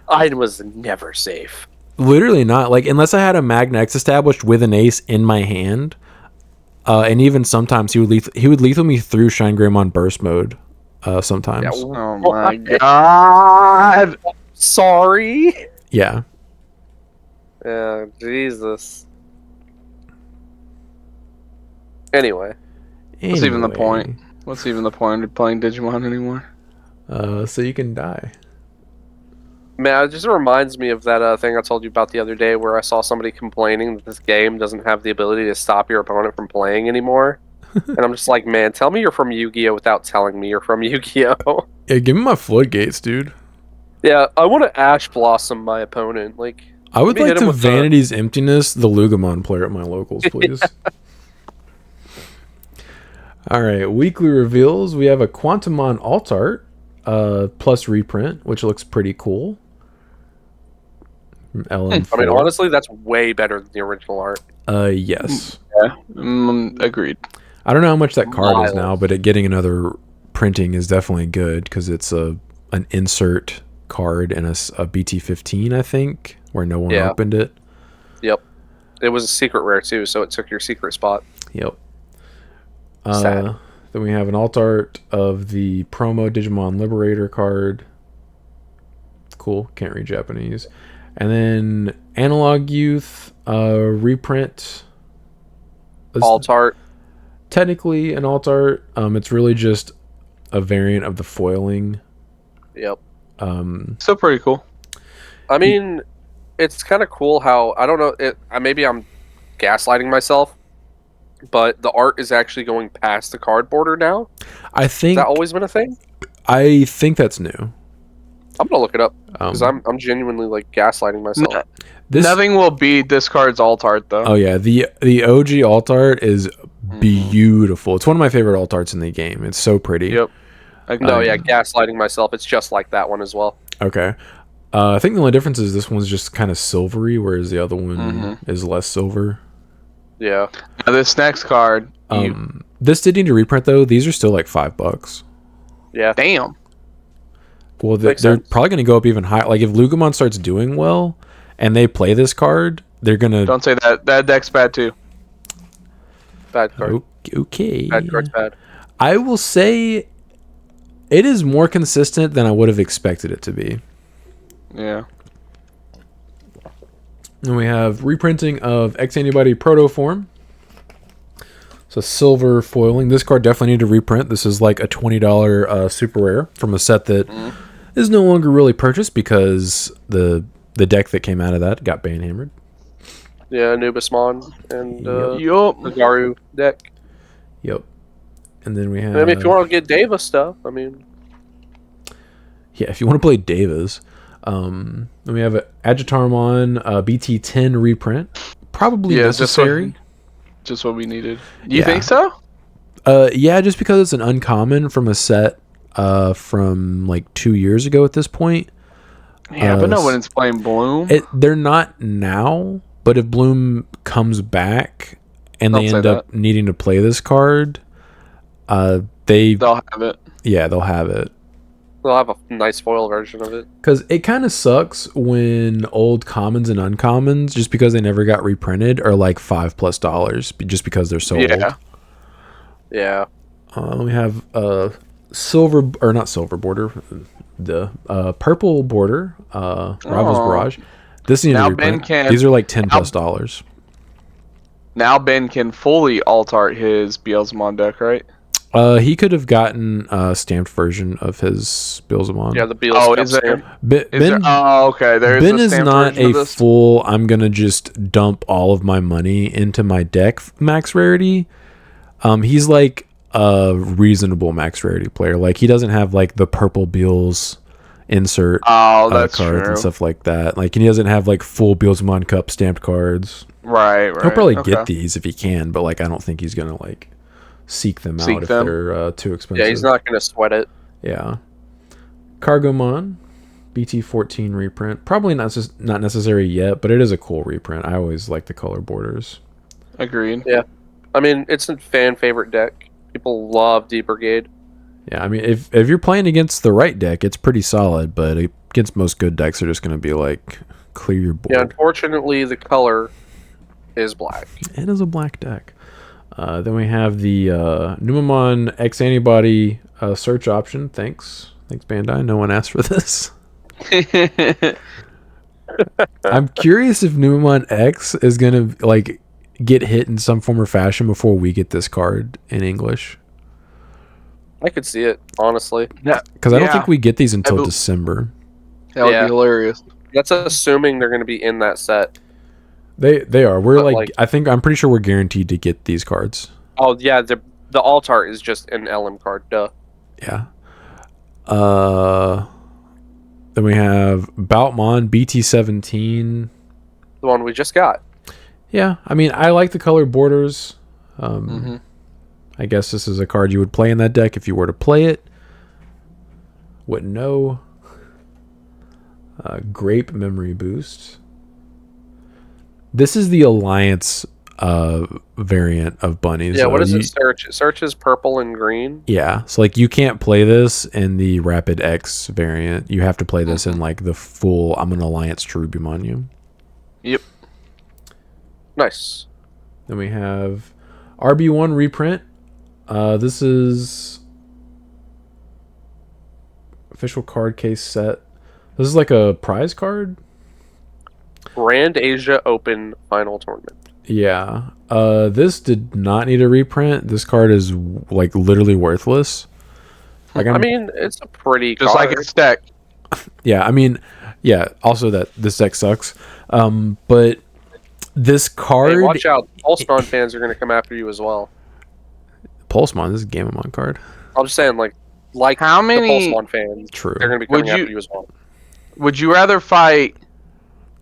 I was never safe. Literally not. Like, unless I had a Magna X established with an ace in my hand, and even sometimes he would lethal me through Shine Greymon burst mode. Sometimes. Yeah, oh my god! Sorry. Yeah. Yeah, Jesus. Anyway. What's even the point? What's even the point of playing Digimon anymore? So you can die. Man, it just reminds me of that thing I told you about the other day where I saw somebody complaining that this game doesn't have the ability to stop your opponent from playing anymore. And I'm just like, man, tell me you're from Yu-Gi-Oh! Without telling me you're from Yu-Gi-Oh! Yeah, give me my floodgates, dude. Yeah, I want to Ash Blossom my opponent. Like, I would like to Vanity's Emptiness the Lugamon player at my locals, please. All right, weekly reveals. We have a Quantumon alt art plus reprint, which looks pretty cool. LM4. I mean, honestly, that's way better than the original art. Yes. Yeah, agreed. I don't know how much that card is now, but getting another printing is definitely good because it's an insert card in a BT17, I think, where no one opened it. Yep. It was a secret rare too, so it took your secret spot. Yep. Then we have an alt art of the promo Digimon Liberator card. Cool. Can't read Japanese. And then Analog Youth reprint. Alt art. Technically an alt art. It's really just a variant of the foiling. Yep. Still pretty cool. I mean, it's kind of cool how, I don't know, maybe I'm gaslighting myself, but the art is actually going past the card border now. I think has that always been a thing? I think that's new. I'm gonna look it up because I'm genuinely like gaslighting myself. Nothing will beat this card's alt art though. Oh yeah, the OG alt art is beautiful. It's one of my favorite alt arts in the game. It's so pretty. Yep. No, yeah, gaslighting myself. It's just like that one as well. Okay. I think the only difference is this one's just kind of silvery, whereas the other one is less silver. Yeah. Now this next card. This did need to reprint though. These are still like $5. Yeah. Damn. Well, they're probably going to go up even higher. Like if Lugamon starts doing well, and they play this card, they're gonna. Don't say that. That deck's bad too. Bad card. Okay. Bad card's bad. I will say, it is more consistent than I would have expected it to be. Yeah. And we have reprinting of X Antibody Protoform. So silver foiling. This card definitely need to reprint. This is like a $20 super rare from a set that is no longer really purchased because the deck that came out of that got banhammered. Yeah, Anubismon and the Garu deck. Yep. And then we have. I mean, if you want to get Deva stuff, I mean. Yeah, if you want to play Davis. Then we have an Agitarmon BT10 reprint. Probably necessary. Just what we needed. You think so? Yeah, just because it's an uncommon from a set from like 2 years ago at this point. Yeah, but no one's playing Bloom. They're not now, but if Bloom comes back and they end up needing to play this card, they'll have it. Yeah, they'll have it. They'll have a nice foil version of it. Because it kind of sucks when old commons and uncommons, just because they never got reprinted, are like $5+ just because they're so old. Yeah. We have silver, or not silver border, the purple border, Rava's Barrage. This needs to reprint. These are like $10+. Now Ben can fully alt art his Beelzemon deck, right? He could have gotten a stamped version of his Beelzemon. Yeah, the Beelzemon stamp. Okay. Ben is not a full, I'm going to just dump all of my money into my deck max rarity. He's like a reasonable max rarity player. Like, he doesn't have like the purple Beals insert that's cards true. and stuff like that. Like, and he doesn't have like full Beelsmon Cup stamped cards. Right. He'll probably get these if he can, but like I don't think he's gonna like seek them out if they're too expensive. Yeah, he's not gonna sweat it. Yeah. Cargomon, BT14 reprint. Probably not necessary yet, but it is a cool reprint. I always like the color borders. Agreed. Yeah. I mean, it's a fan favorite deck. People love Deep Brigade. Yeah, I mean, if you're playing against the right deck, it's pretty solid, but against most good decks, they're just going to be like, clear your board. Yeah, unfortunately, the color is black. It is a black deck. Then we have the Numemon X Antibody search option. Thanks, Bandai. No one asked for this. I'm curious if Numemon X is going to like get hit in some form or fashion before we get this card in English. I could see it, honestly. Yeah, because I don't think we get these until December. That would be hilarious. That's assuming they're going to be in that set. They are. We're I'm pretty sure we're guaranteed to get these cards. Oh yeah, the alt art is just an LM card. Duh. Yeah. Then we have Boutmon BT17. The one we just got. Yeah, I mean, I like the color borders. I guess this is a card you would play in that deck if you were to play it. Wouldn't know. Grape Memory Boost. This is the Alliance variant of bunnies. Yeah, what does it search? It searches purple and green. Yeah, so like you can't play this in the Rapid X variant. You have to play this in like the full I'm an Alliance Cherubimon you. Yep. Nice. Then we have RB1 reprint. This is official card case set. This is like a prize card. Grand Asia Open Final Tournament. Yeah. This did not need a reprint. This card is like literally worthless. Like I mean, it's a pretty just card. like its deck. Yeah, I mean, yeah. Also, that this deck sucks. But this card. Hey, watch out! Pulsmon fans are going to come after you as well. Pulsmon, this is a Gamamon card. I'm just saying, like how many the Pulsmon fans? True. They're going to be coming after you as well. Would you rather fight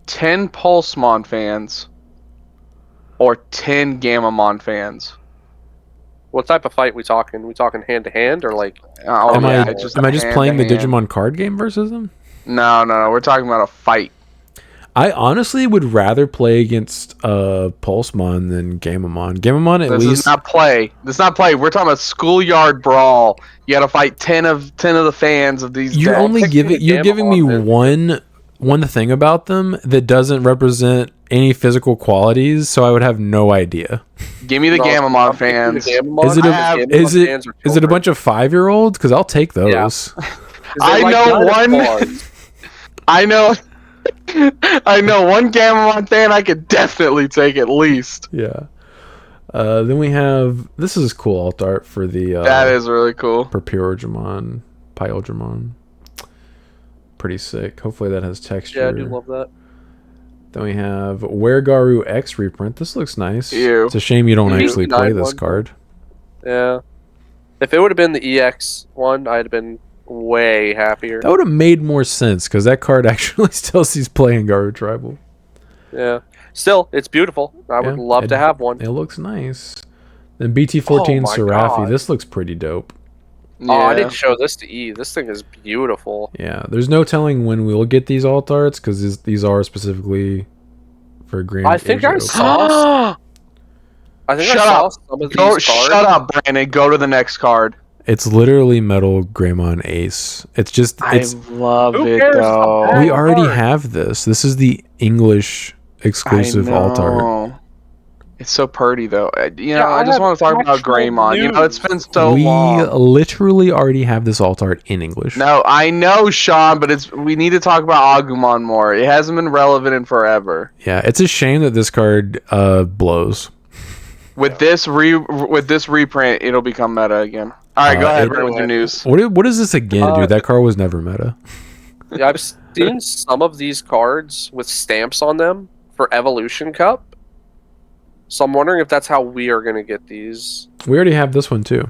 10 Pulsmon fans or 10 Gamamon fans? What type of fight we talking? We talking hand to hand or like? Am I just playing the Digimon card game versus them? No. We're talking about a fight. I honestly would rather play against Pulsmon than Gamamon. Gamamon at least. This is not play. We're talking about schoolyard brawl. You got to fight 10 of the fans of these. You're giving me one thing about them that doesn't represent any physical qualities, so I would have no idea. Give me the Gamamon fans. Is it a bunch of 5-year-olds? Because I'll take those. Yeah. I know one Gamamon fan I could definitely take at least. Yeah. Then we have this is cool alt art for the that is really cool. For Pyrodramon, Pyodramon. Pretty sick. Hopefully that has texture. Yeah, I do love that. Then we have Weregaru X reprint. This looks nice. Ew. It's a shame you don't actually play this card. Yeah. If it would have been the EX one, I'd have been way happier. That would have made more sense because that card actually still sees play in Garu Tribal. Yeah. Still, it's beautiful. I would love to have one. It looks nice. Then BT14 Serafi. This looks pretty dope. Yeah. Oh, I didn't show this to E. This thing is beautiful. Yeah, there's no telling when we'll get these alt arts because these are specifically for Grand I think Asia I saw. I think I saw some of these cards. Shut up, Brandon. Go to the next card. It's literally Metal Greymon Ace. It's just I love it though. We already have this. This is the English exclusive alt art. It's so pretty though. I just want to talk about Greymon. It's been so long. We literally already have this alt art in English. No, I know, Sean, but we need to talk about Agumon more. It hasn't been relevant in forever. Yeah, it's a shame that this card blows. With this reprint, it'll become meta again. All right, go ahead, Brent, with your news. What is this again, dude? That card was never meta. Yeah, I've seen some of these cards with stamps on them for Evolution Cup. So I'm wondering if that's how we are going to get these. We already have this one too.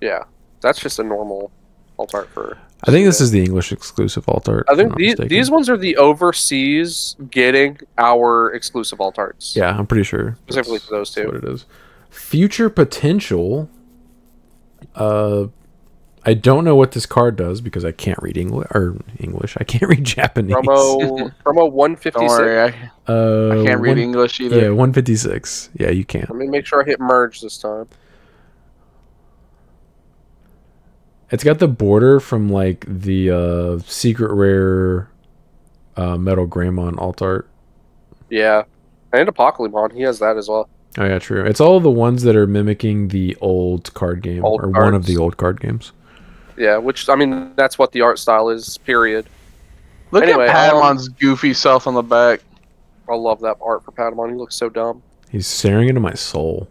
Yeah, that's just a normal alt art for. I think this is the English exclusive alt art. I think these ones are the overseas getting our exclusive alt arts. Yeah, I'm pretty sure. Specifically for those two. That's what it is. Future potential. I don't know what this card does because I can't read English. I can't read Japanese. Promo 156. Don't worry, I can't read English either. Yeah, 156. Yeah, you can't. Let me make sure I hit merge this time. It's got the border from like the secret rare Metal Greymon alt art. Yeah, and Apocalypse, he has that as well. Oh yeah, true. It's all the ones that are mimicking the old card game Old or cards. one of the old card games. Yeah, which I mean that's what the art style is. Period. Look at Padamon's goofy self on the back. I love that art for Padamon. He looks so dumb. He's staring into my soul.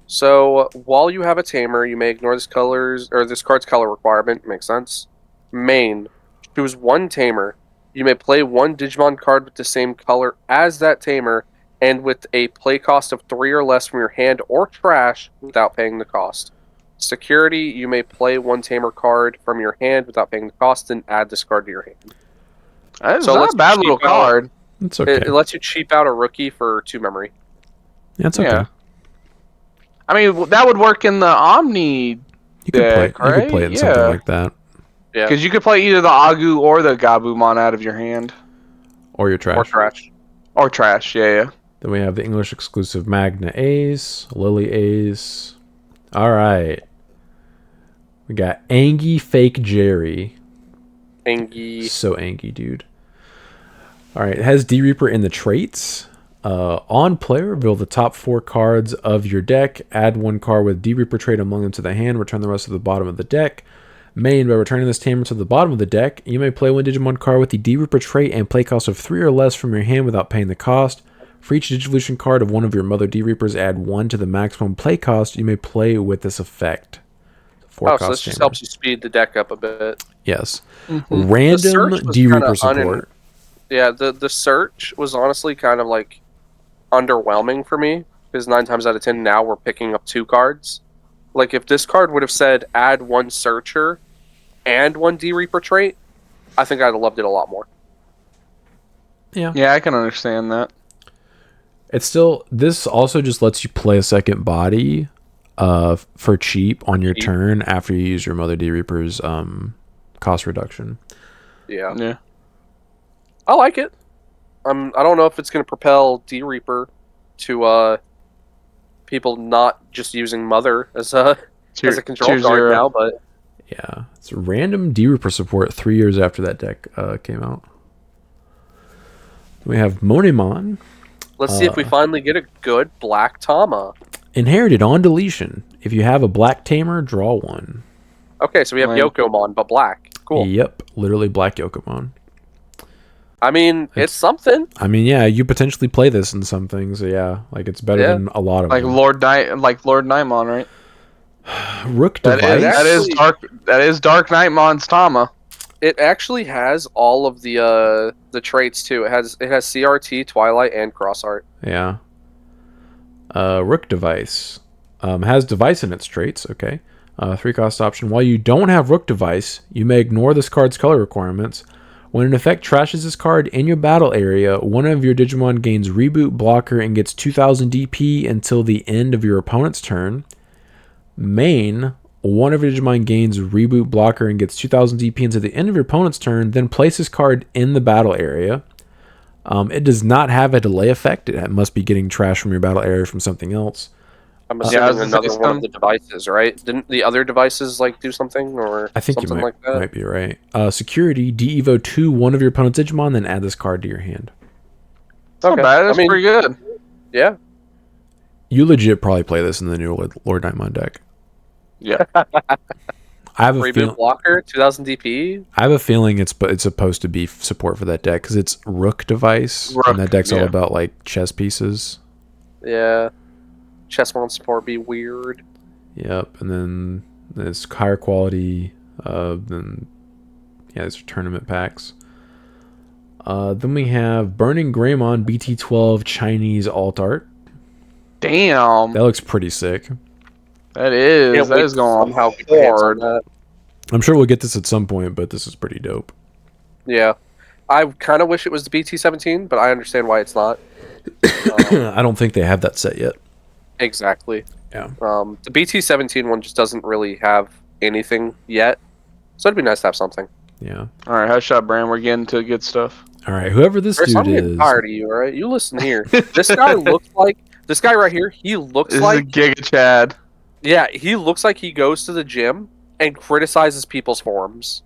So while you have a tamer, you may ignore this card's color requirement. Makes sense. Main, choose one tamer. You may play one Digimon card with the same color as that tamer, and with a play cost of 3 or less from your hand or trash without paying the cost. Security, you may play one tamer card from your hand without paying the cost and add this card to your hand. That's not a bad little card. It's okay. It lets you cheap out a rookie for 2 memory. That's okay. Yeah. I mean, that would work in the Omni deck, right? You could play it in something like that. Yeah. Because you could play either the Agu or the Gabumon out of your hand. Or your trash. Or trash. Or trash, yeah. Then we have the English exclusive Magna Ace, Lily Ace. Alright. We got Angie Fake Jerry. Angie. So Angie, dude. Alright, it has D-Reaper in the traits. On play, reveal the top 4 cards of your deck. Add 1 card with D-Reaper trait among them to the hand. Return the rest to the bottom of the deck. Main, by returning this tamer to the bottom of the deck, you may play one Digimon card with the D-Reaper trait and play cost of 3 or less from your hand without paying the cost. For each Digivolution card of one of your Mother D-Reapers, add 1 to the maximum play cost you may play with this effect. So this just helps you speed the deck up a bit. Yes. Mm-hmm. Random D-Reaper support. Yeah, the search was honestly kind of like underwhelming for me because 9 times out of 10 now we're picking up 2 cards. Like if this card would have said add 1 searcher and 1 D-Reaper trait, I think I'd have loved it a lot more. Yeah, I can understand that. It's still, this also just lets you play a second body for cheap on your turn after you use your Mother D-Reaper's cost reduction. Yeah. I like it. I don't know if it's going to propel D-Reaper to people not just using Mother as a control card now, but yeah, it's random D-Reaper support 3 years after that deck came out. We have Monemon. Let's see if we finally get a good black Tama. Inherited on deletion. If you have a black tamer, draw 1. Okay, so we have Yokomon, but black. Cool. Yep, literally black Yokomon. I mean, it's something. I mean, yeah, you potentially play this in some things. So yeah, like it's better than a lot of them. Lord Nightmon, right? Rook device. That is Dark Nightmon's Tama. It actually has all of the traits too. It has CRT, Twilight, and Cross Art. Yeah. Rook device has device in its traits. Okay. 3 cost option. While you don't have Rook device, you may ignore this card's color requirements. When an effect trashes this card in your battle area, one of your Digimon gains Reboot Blocker and gets 2000 DP until the end of your opponent's turn. Main, one of your Digimon gains Reboot Blocker and gets 2000 DP until the end of your opponent's turn, then place this card in the battle area. It does not have a delay effect. It must be getting trash from your battle area from something else. I'm assuming another one of the devices, right? Didn't the other devices do something or I think something you like that? Might be right. Security, de-evo 2 one of your opponent's Digimon, then add this card to your hand. Not bad. That's pretty good. Yeah. You legit probably play this in the new Lord Nightmon deck. Yeah. I have a Reboot Blocker, 2000 DP. I have a feeling it's supposed to be support for that deck because it's Rook device, and that deck's all about like chess pieces. Yeah. Chessmon support be weird. Yep, and then there's higher quality. Then there's tournament packs. Then we have Burning Greymon BT12 Chinese alt art. Damn, that looks pretty sick. That is going hard. I'm sure we'll get this at some point, but this is pretty dope. Yeah. I kind of wish it was the BT17, but I understand why it's not. I don't think they have that set yet. Exactly. Yeah. The BT17 one just doesn't really have anything yet, so it'd be nice to have something. Yeah. All right, hush up, Bram. We're getting to good stuff. All right, whoever this Chris, dude I'm getting is. tired of you, all right? You listen here. This guy looks like this guy right here. He looks This like is Giga Chad. Yeah, he looks like he goes to the gym and criticizes people's forms.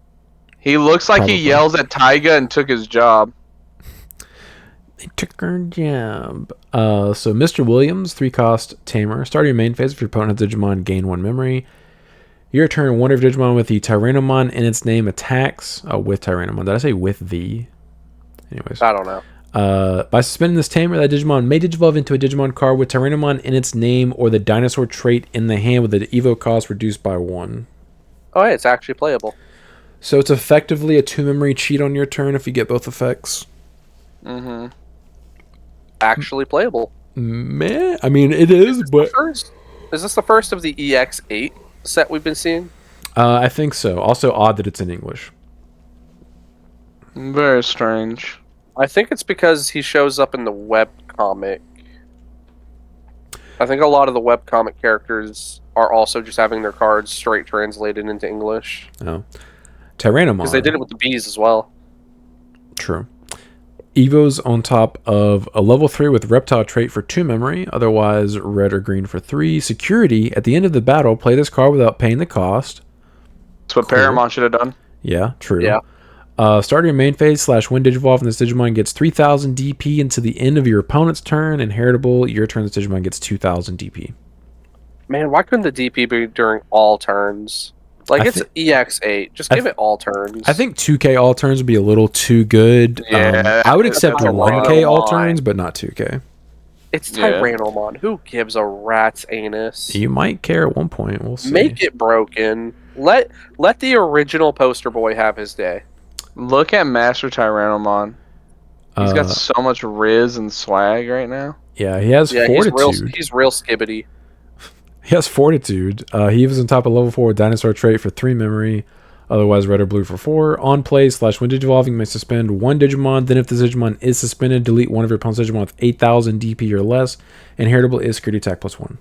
He looks like Probably. he yells at Taiga and took his job. They took our job. So Mr. Williams, 3-cost Tamer. Start your main phase. If your opponent has Digimon, gain 1 memory. Your turn, one of your Digimon with the Tyrannomon in its name attacks. Oh, with Tyrannomon. Did I say with the? Anyways. I don't know. By suspending this Tamer, that Digimon may Digivolve into a Digimon card with Tyrannomon in its name or the dinosaur trait in the hand with the Evo cost reduced by 1. Oh, hey, it's actually playable. So it's effectively a 2-memory cheat on your turn if you get both effects. Mm-hmm. Actually playable. Meh. I mean, it is, but... Is this the first of the EX8 set we've been seeing? I think so. Also odd that it's in English. Very strange. I think it's because he shows up in the webcomic. I think a lot of the webcomic characters are also just having their cards straight translated into English. Oh. Tyrannomon. Because they did it with the bees as well. True. Evo's on top of a level 3 with Reptile trait for 2 memory, otherwise red or green for 3. Security, at the end of the battle, play this card without paying the cost. That's what Paramount should have done. Yeah, true. Yeah. Start your main phase / win Digivolve, and this Digimon gets 3,000 DP until the end of your opponent's turn. Inheritable, your turn, this Digimon gets 2,000 DP. Man, why couldn't the DP be during all turns? Like, it's EX8. Just give it all turns. I think 2K all turns would be a little too good. Yeah, I would accept 1K all line. turns, but not 2K. It's Tyrannomon. Who gives a rat's anus? You might care at one point. We'll see. Make it broken. Let the original poster boy have his day. Look at Master Tyrannomon. He's got so much riz and swag right now. Yeah, he has fortitude. He's real skibbity. He has fortitude. He was on top of level 4 with dinosaur trait for 3 memory, otherwise red or blue for 4. On play / when Digivolving, may suspend 1 Digimon. Then if this Digimon is suspended, delete one of your opponent's Digimon with 8,000 DP or less. Inheritable is security attack +1.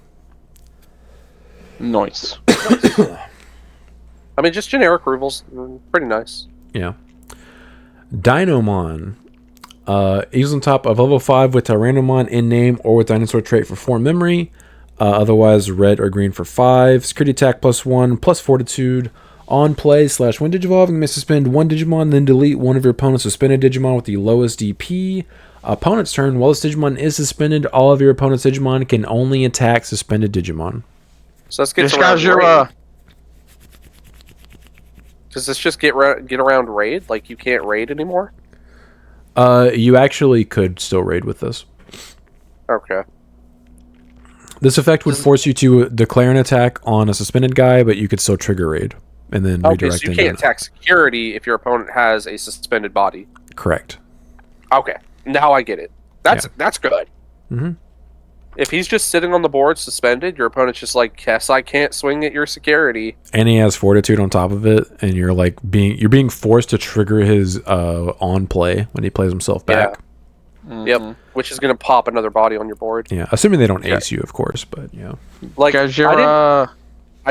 Nice. I mean, just generic rules. Pretty nice. Yeah. Dinomon. He's on top of level 5 with Tyrannomon in name or with dinosaur trait for 4 memory. Otherwise red or green for 5. Security attack +1 plus fortitude. On play / when Digivolving, may suspend 1 Digimon, then delete one of your opponent's suspended Digimon with the lowest DP. Opponent's turn. While this Digimon is suspended, all of your opponent's Digimon can only attack suspended Digimon. So let's get around raid. Does this just get around raid? Like, you can't raid anymore? You actually could still raid with this. Okay. This effect would force you to declare an attack on a suspended guy, but you could still trigger raid and then redirect. So you can't attack security if your opponent has a suspended body. Correct. Okay, now I get it. That's good. Mm-hmm. If he's just sitting on the board suspended, your opponent's just like, "Yes, I can't swing at your security." And he has fortitude on top of it, and you're like being forced to trigger his on play when he plays himself back. Yeah. Mm-hmm. Yep, which is going to pop another body on your board. Yeah, assuming they don't ace you, of course, but yeah. Like, I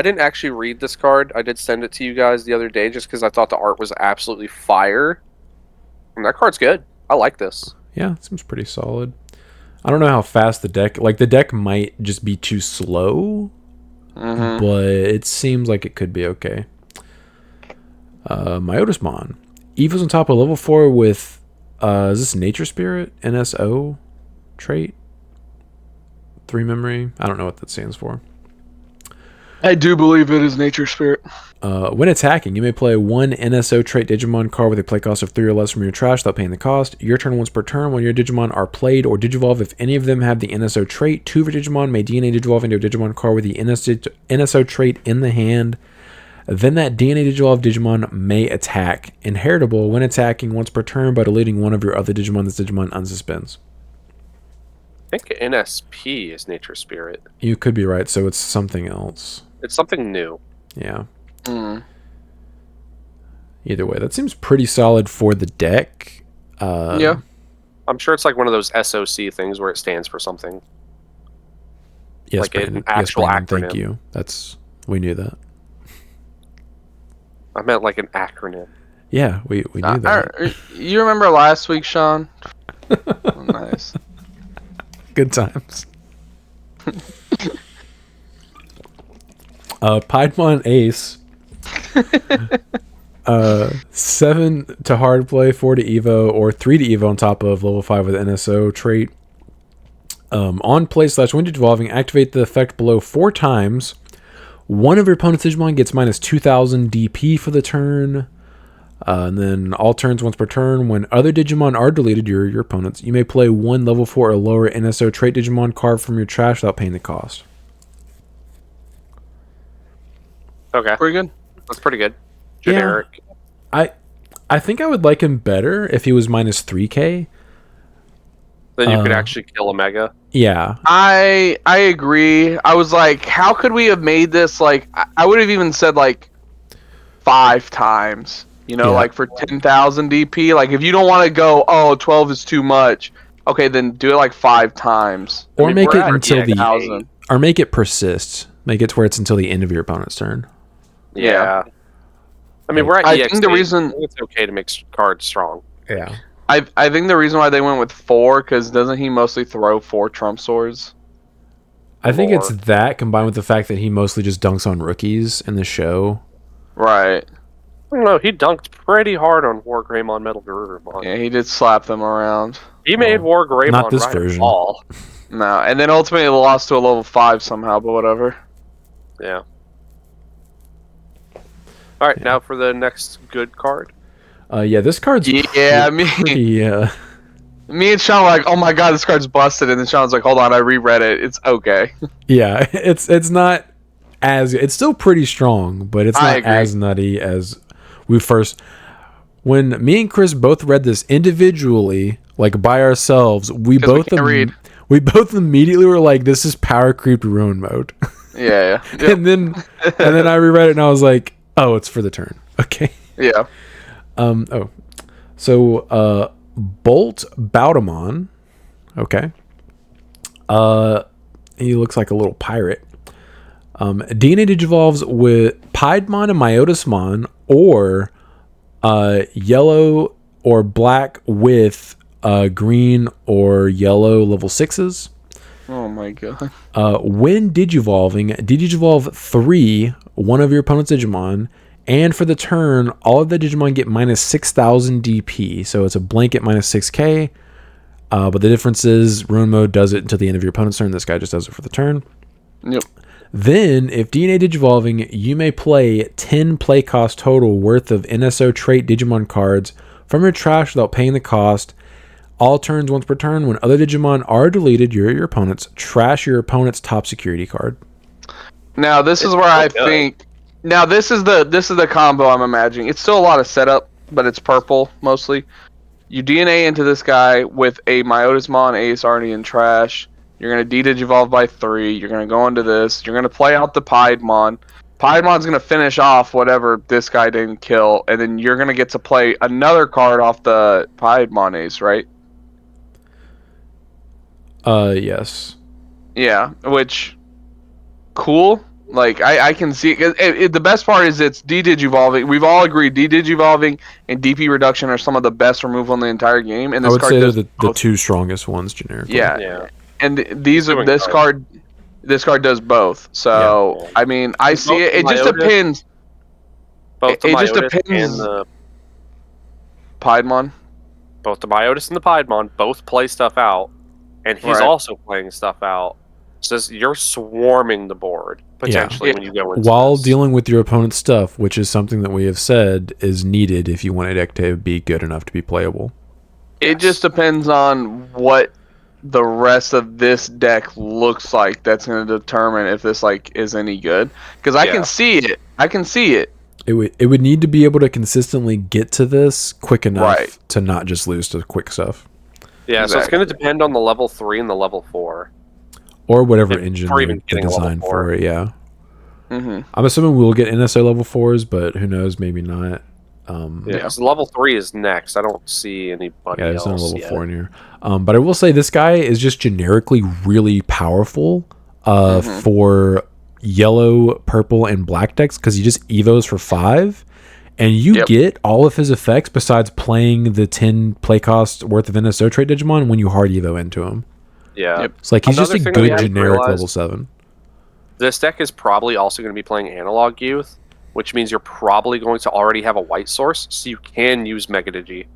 didn't actually read this card. I did send it to you guys the other day just because I thought the art was absolutely fire. And that card's good. I like this. Yeah, it seems pretty solid. I don't know how fast the deck might just be too slow, but it seems like it could be okay. Myotismon. Evo's on top of level 4 with is this Nature Spirit? NSO trait? 3 memory? I don't know what that stands for. I do believe it is Nature Spirit. When attacking, you may play 1 NSO trait Digimon card with a play cost of 3 or less from your trash without paying the cost. Your turn once per turn when your Digimon are played or Digivolve. If any of them have the NSO trait, 2 of your Digimon may DNA Digivolve into a Digimon card with the NSO trait in the hand. Then that DNA Digivolve Digimon may attack. Inheritable when attacking once per turn by deleting one of your other Digimon. This Digimon unsuspends. I think NSP is Nature Spirit. You could be right, so it's something else. It's something new. Yeah. Mm. Either way, that seems pretty solid for the deck. Yeah. I'm sure it's like one of those SOC things where it stands for something. Yes, Like Brandon. an actual Brandon, acronym. thank you. We knew that. I meant like an acronym. Yeah, we knew that. You remember last week, Sean? Nice. Good times. Piedmon Ace. 7 to hard play, 4 to Evo, or 3 to Evo on top of level 5 with NSO trait. On play / when evolving, activate the effect below 4 times. One of your opponent's Digimon gets minus 2,000 DP for the turn. And then all turns once per turn. When other Digimon are deleted, your opponents, you may play 1 level 4 or lower NSO trait Digimon card from your trash without paying the cost. Okay. Pretty good. That's pretty good. Generic. Yeah. I think I would like him better if he was minus 3k. Then you could actually kill a Mega. Yeah. I agree. I was like, how could we have made this like I would have even said like 5 times. You know, like for 10,000 DP. Like if you don't want to go, 12 is too much. Okay, then do it like 5 times. Or make it until or make it persist. Make it to where it's until the end of your opponent's turn. Yeah. I mean, we're at I EXP. think the reason it's okay to make cards strong. Yeah. I think the reason why they went with 4 because doesn't he mostly throw 4 trump swords? I think it's that combined with the fact that he mostly just dunks on rookies in the show. Right. I don't know. He dunked pretty hard on Wargreymon Metal Garurumon. Yeah, he did slap them around. He made Wargreymon not this version. Ball. No, and then ultimately lost to a level 5 somehow, but whatever. Yeah. All right, now for the next good card. Yeah, this card's me and Sean were like, oh my god, this card's busted, and then Sean's like, hold on, I reread it, it's okay. Yeah, it's not as it's still pretty strong, but it's not as nutty as we first. When me and Chris both read this individually, like by ourselves, we both immediately were like, this is power creep ruin mode. Yeah. Yep. and then I reread it and I was like, oh, it's for the turn. Okay. Yeah. So Bolt Bautamon. Okay. He looks like a little pirate. DNA Digivolves with Piedmon and Myotismon, or yellow or black with green or yellow level 6s. Oh my god. When Digivolve 3, one of your opponent's Digimon, and for the turn, all of the Digimon get minus 6,000 DP. So it's a blanket minus 6k. But the difference is Ruin Mode does it until the end of your opponent's turn. This guy just does it for the turn. Yep. Then, if DNA Digivolving, you may play 10 play cost total worth of NSO trait Digimon cards from your trash without paying the cost. All turns once per turn. When other Digimon are deleted, your opponents trash your opponent's top security card. Now this is where I think. Now this is the combo I'm imagining. It's still a lot of setup, but it's purple mostly. You DNA into this guy with a Myotismon Ace already in trash. You're going to de-digivolve by 3. You're going to go into this. You're going to play out the Piedmon. Piedmon's going to finish off whatever this guy didn't kill. And then you're going to get to play another card off the Piedmon Ace, right? Yes. Yeah, which... Cool. Like, I can see... the best part is it's de-digivolving. We've all agreed de-digivolving and DP reduction are some of the best removal in the entire game. And this I would card say does they're the 2 strongest ones generically. Yeah. And this card does both. So I mean, I see it. It just depends. Both the it just depends. And the Piedmon. Both the Myotis and the Piedmon both play stuff out, and he's also playing stuff out. So you're swarming the board potentially when you go into while dealing with your opponent's stuff, which is something that we have said is needed if you want a deck to be good enough to be playable. It just depends on what the rest of this deck looks like. That's going to determine if this is any good, because I can see it. It would need to be able to consistently get to this quick enough to not just lose to quick stuff. Yeah, so it's going to depend on the level 3 and the level 4, or whatever engine they're designed for it. Yeah. Mm-hmm. I'm assuming we'll get NSO level 4s, but who knows? Maybe not. So level 3 is next. I don't see anybody there's no else level yet. 4 in here. But I will say this guy is just generically really powerful for yellow, purple, and black decks because he just evos for 5. And you get all of his effects besides playing the 10 play cost worth of NSO trait Digimon when you hard evo into him. Yeah. It's like he's Another just a thing that we good haven't generic realized- level 7. This deck is probably also going to be playing Analog Youth, which means you're probably going to already have a white source, so you can use Mega Digi.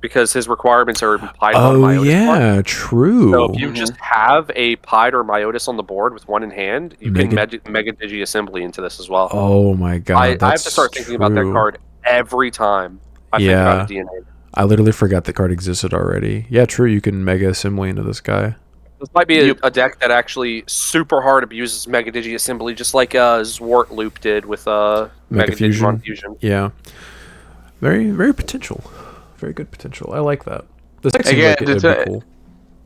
Because his requirements are Pied or Myotis. True. So if you just have a Pied or Myotis on the board with one in hand, you can Mega Digi Assembly into this as well. Oh my god, I have to start thinking about that card every time I think about a DNA. I literally forgot the card existed already. Yeah, true, you can Mega Assembly into this guy. This might be a deck that actually super hard abuses Mega Digi Assembly, just like Zwart Loop did with Mega Digimon Fusion. Yeah. Very, very potential. Very good potential. I like that. This deck seems like it'd be cool.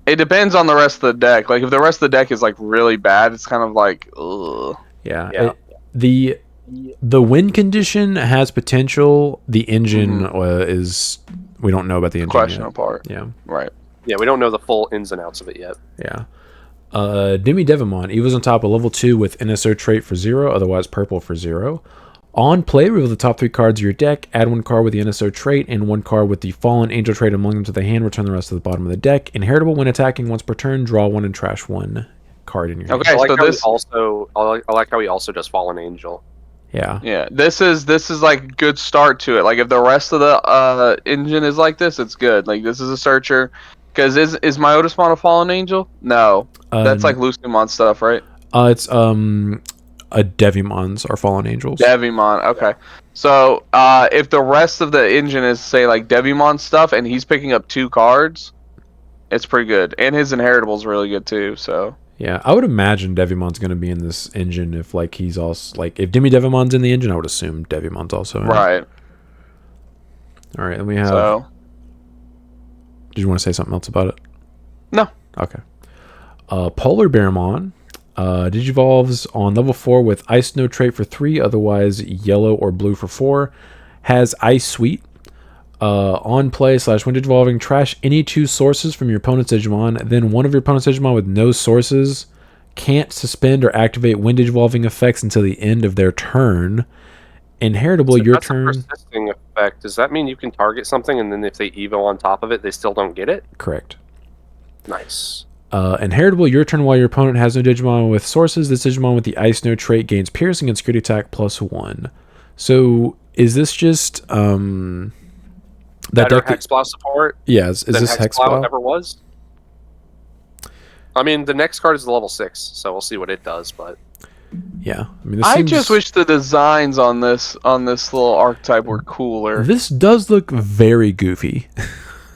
It depends on the rest of the deck. Like, if the rest of the deck is, like, really bad, it's kind of like, ugh. Yeah. The win condition has potential. The engine is... We don't know about the engine Question yet. part. Yeah. Right. Yeah, we don't know the full ins and outs of it yet. Yeah. Demi Devimon. He was on top of level 2 with NSO trait for 0, otherwise purple for 0. On play, reveal the top 3 cards of your deck, add 1 card with the NSO trait and 1 card with the Fallen Angel trait among them to the hand, return the rest to the bottom of the deck. Inheritable when attacking once per turn, draw 1 and trash 1 card in your hand. Okay, I like how he also does Fallen Angel. Yeah. Yeah, this is like good start to it. Like, if the rest of the engine is like this, it's good. Like, this is a searcher. Because is Myotismon a Fallen Angel? No. That's like Lucimon stuff, right? It's Devimons are Fallen Angels. Devimon, okay. So, if the rest of the engine is, say, like Devimon stuff, and he's picking up 2 cards, it's pretty good. And his Inheritable's really good, too, so... Yeah, I would imagine Devimon's going to be in this engine if, like, he's also... Like, if Demi Devimon's in the engine, I would assume Devimon's also in Right. it. All right, then we have... So... Did you want to say something else about it? No. Okay. Polar Bearmon digivolves on level 4 with Ice No trait for 3, otherwise yellow or blue for 4. Has Ice Sweet. On play / when digivolving, trash any 2 sources from your opponent's Digimon. Then one of your opponent's Digimon with no sources can't suspend or activate when digivolving effects until the end of their turn. Inheritable, so your that's turn. A persisting effect. Does that mean you can target something and then if they evo on top of it, they still don't get it? Correct. Nice. Inheritable, your turn while your opponent has no Digimon with sources. This Digimon with the Ice No trait gains piercing and security attack +1. So is this just that better deck Hexplow support? Yeah, is this Hexplow ever was? I mean, the next card is the level 6, so we'll see what it does. But yeah, I mean, I just wish the designs on this little archetype were cooler. This does look very goofy.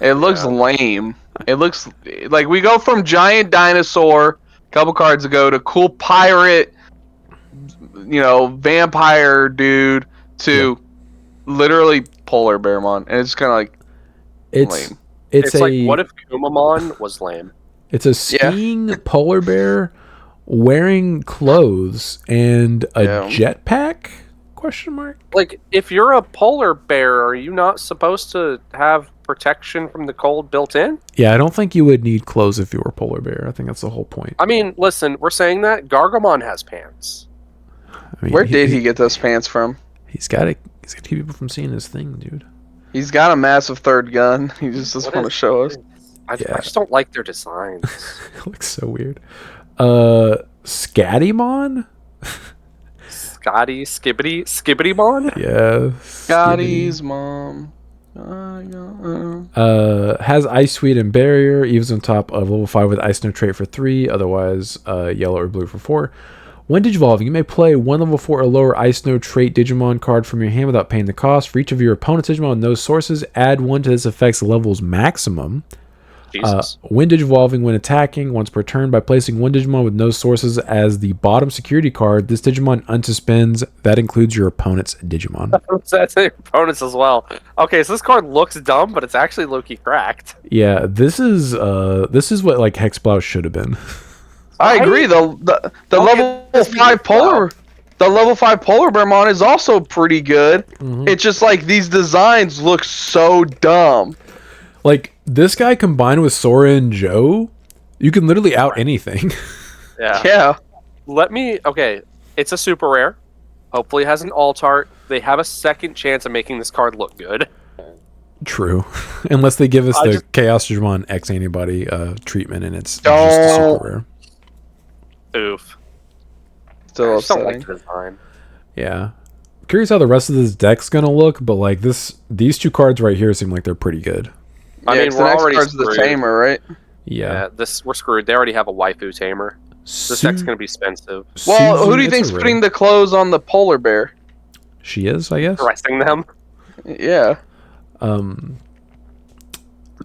It looks lame. It looks like we go from giant dinosaur a couple cards ago to cool pirate, vampire dude to literally Polar Bearmon, and it's kind of like lame. It's like, what if Kumamon was lame? It's a skiing polar bear wearing clothes and a jetpack? Question mark. Like, if you're a polar bear, are you not supposed to have protection from the cold built in? Yeah, I don't think you would need clothes if you were a polar bear. I think that's the whole point. I mean, listen, we're saying that Gargamon has pants. I mean, where did he get those pants from? He's got to keep people from seeing his thing, dude. He's got a massive third gun. He just doesn't want to show us. I just don't like their designs. It looks so weird. Scattymon? Skibbitymon? Yeah. Scotty's mom. Has Ice Sweet and Barrier. Evens on top of level 5 with Ice No trait for 3, otherwise yellow or blue for 4. When digivolving, you may play 1 level 4 or lower Ice No trait Digimon card from your hand without paying the cost. For each of your opponent's Digimon with no sources, add 1 to this effect's level's maximum. When digivolving, when attacking, once per turn, by placing 1 Digimon with no sources as the bottom security card, this Digimon unsuspends. That includes your opponent's Digimon. That's your opponent's as well. Okay, so this card looks dumb, but it's actually low-key cracked. Yeah, this is what like Hexplow should have been. I agree. The level 5 polar, the level 5 polar bear mon is also pretty good. It's just like these designs look so dumb. Like this guy combined with Sora and Joe, you can literally out anything. Yeah. Okay, it's a super rare. Hopefully it has an alt art. They have a second chance of making this card look good. True. Unless they give us the Chaos Digimon X antibody treatment and it's just a super rare. Oof. Still I just don't like the design. Yeah. Curious how the rest of this deck's gonna look, but like these two cards right here seem like they're pretty good. I mean, we're already screwed. The tamer, right? Yeah. We're screwed. They already have a waifu tamer. This deck's gonna be expensive. Well, who do you think's putting the clothes on the polar bear? She is, I guess. Dressing them. Yeah.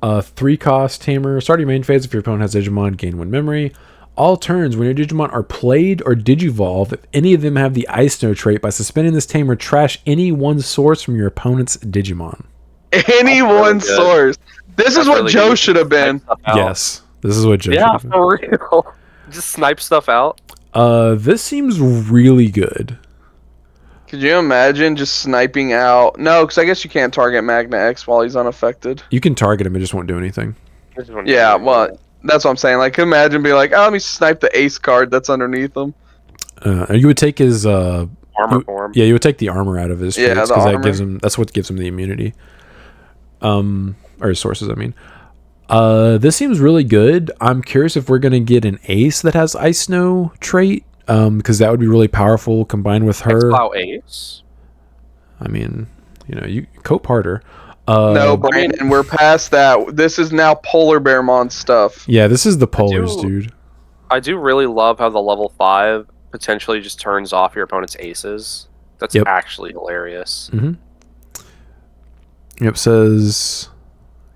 3-cost tamer. Start your main phase if your opponent has Digimon, gain 1 memory. All turns when your Digimon are played or Digivolve, if any of them have the Ice Snow trait, by suspending this tamer, trash any one source from your opponent's Digimon. Any one source. This is what Joe should have been. Yes. This is what Joe should have been. Yeah, for real. Just snipe stuff out. This seems really good. Could you imagine just sniping out? No, because I guess you can't target Magna X while he's unaffected. You can target him, it just won't do anything. Yeah, well, that's what I'm saying. Like, imagine being like, oh, let me snipe the ace card that's underneath him. You would take his armor form. Yeah, you would take the armor out of his traits because that's what gives him the immunity. Or his sources, I mean. This seems really good. I'm curious if we're gonna get an ace that has Ice Snow trait. Because that would be really powerful combined with her. Ace. I mean, you cope harder. No, Brandon, we're past that. This is now Polar Bearmon stuff. Yeah, this is the Polars, dude. I do really love how the level 5 potentially just turns off your opponent's aces. That's actually hilarious. Yep, says...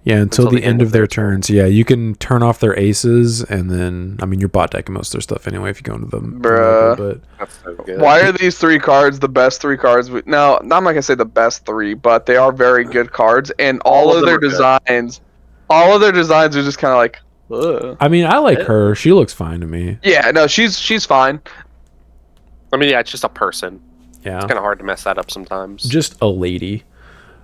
Yeah, until the end of their turns. Yeah, you can turn off their aces, and then, I mean, you're bot decking most of their stuff anyway if you go into them. Bruh. But that's so good. Why are these 3 cards the best 3 cards? No, I'm not going to say the best 3, but they are very good cards, and all of their designs are just kind of like, ugh. I mean, I like her. She looks fine to me. Yeah, no, she's fine. I mean, yeah, it's just a person. Yeah. It's kind of hard to mess that up sometimes. Just a lady.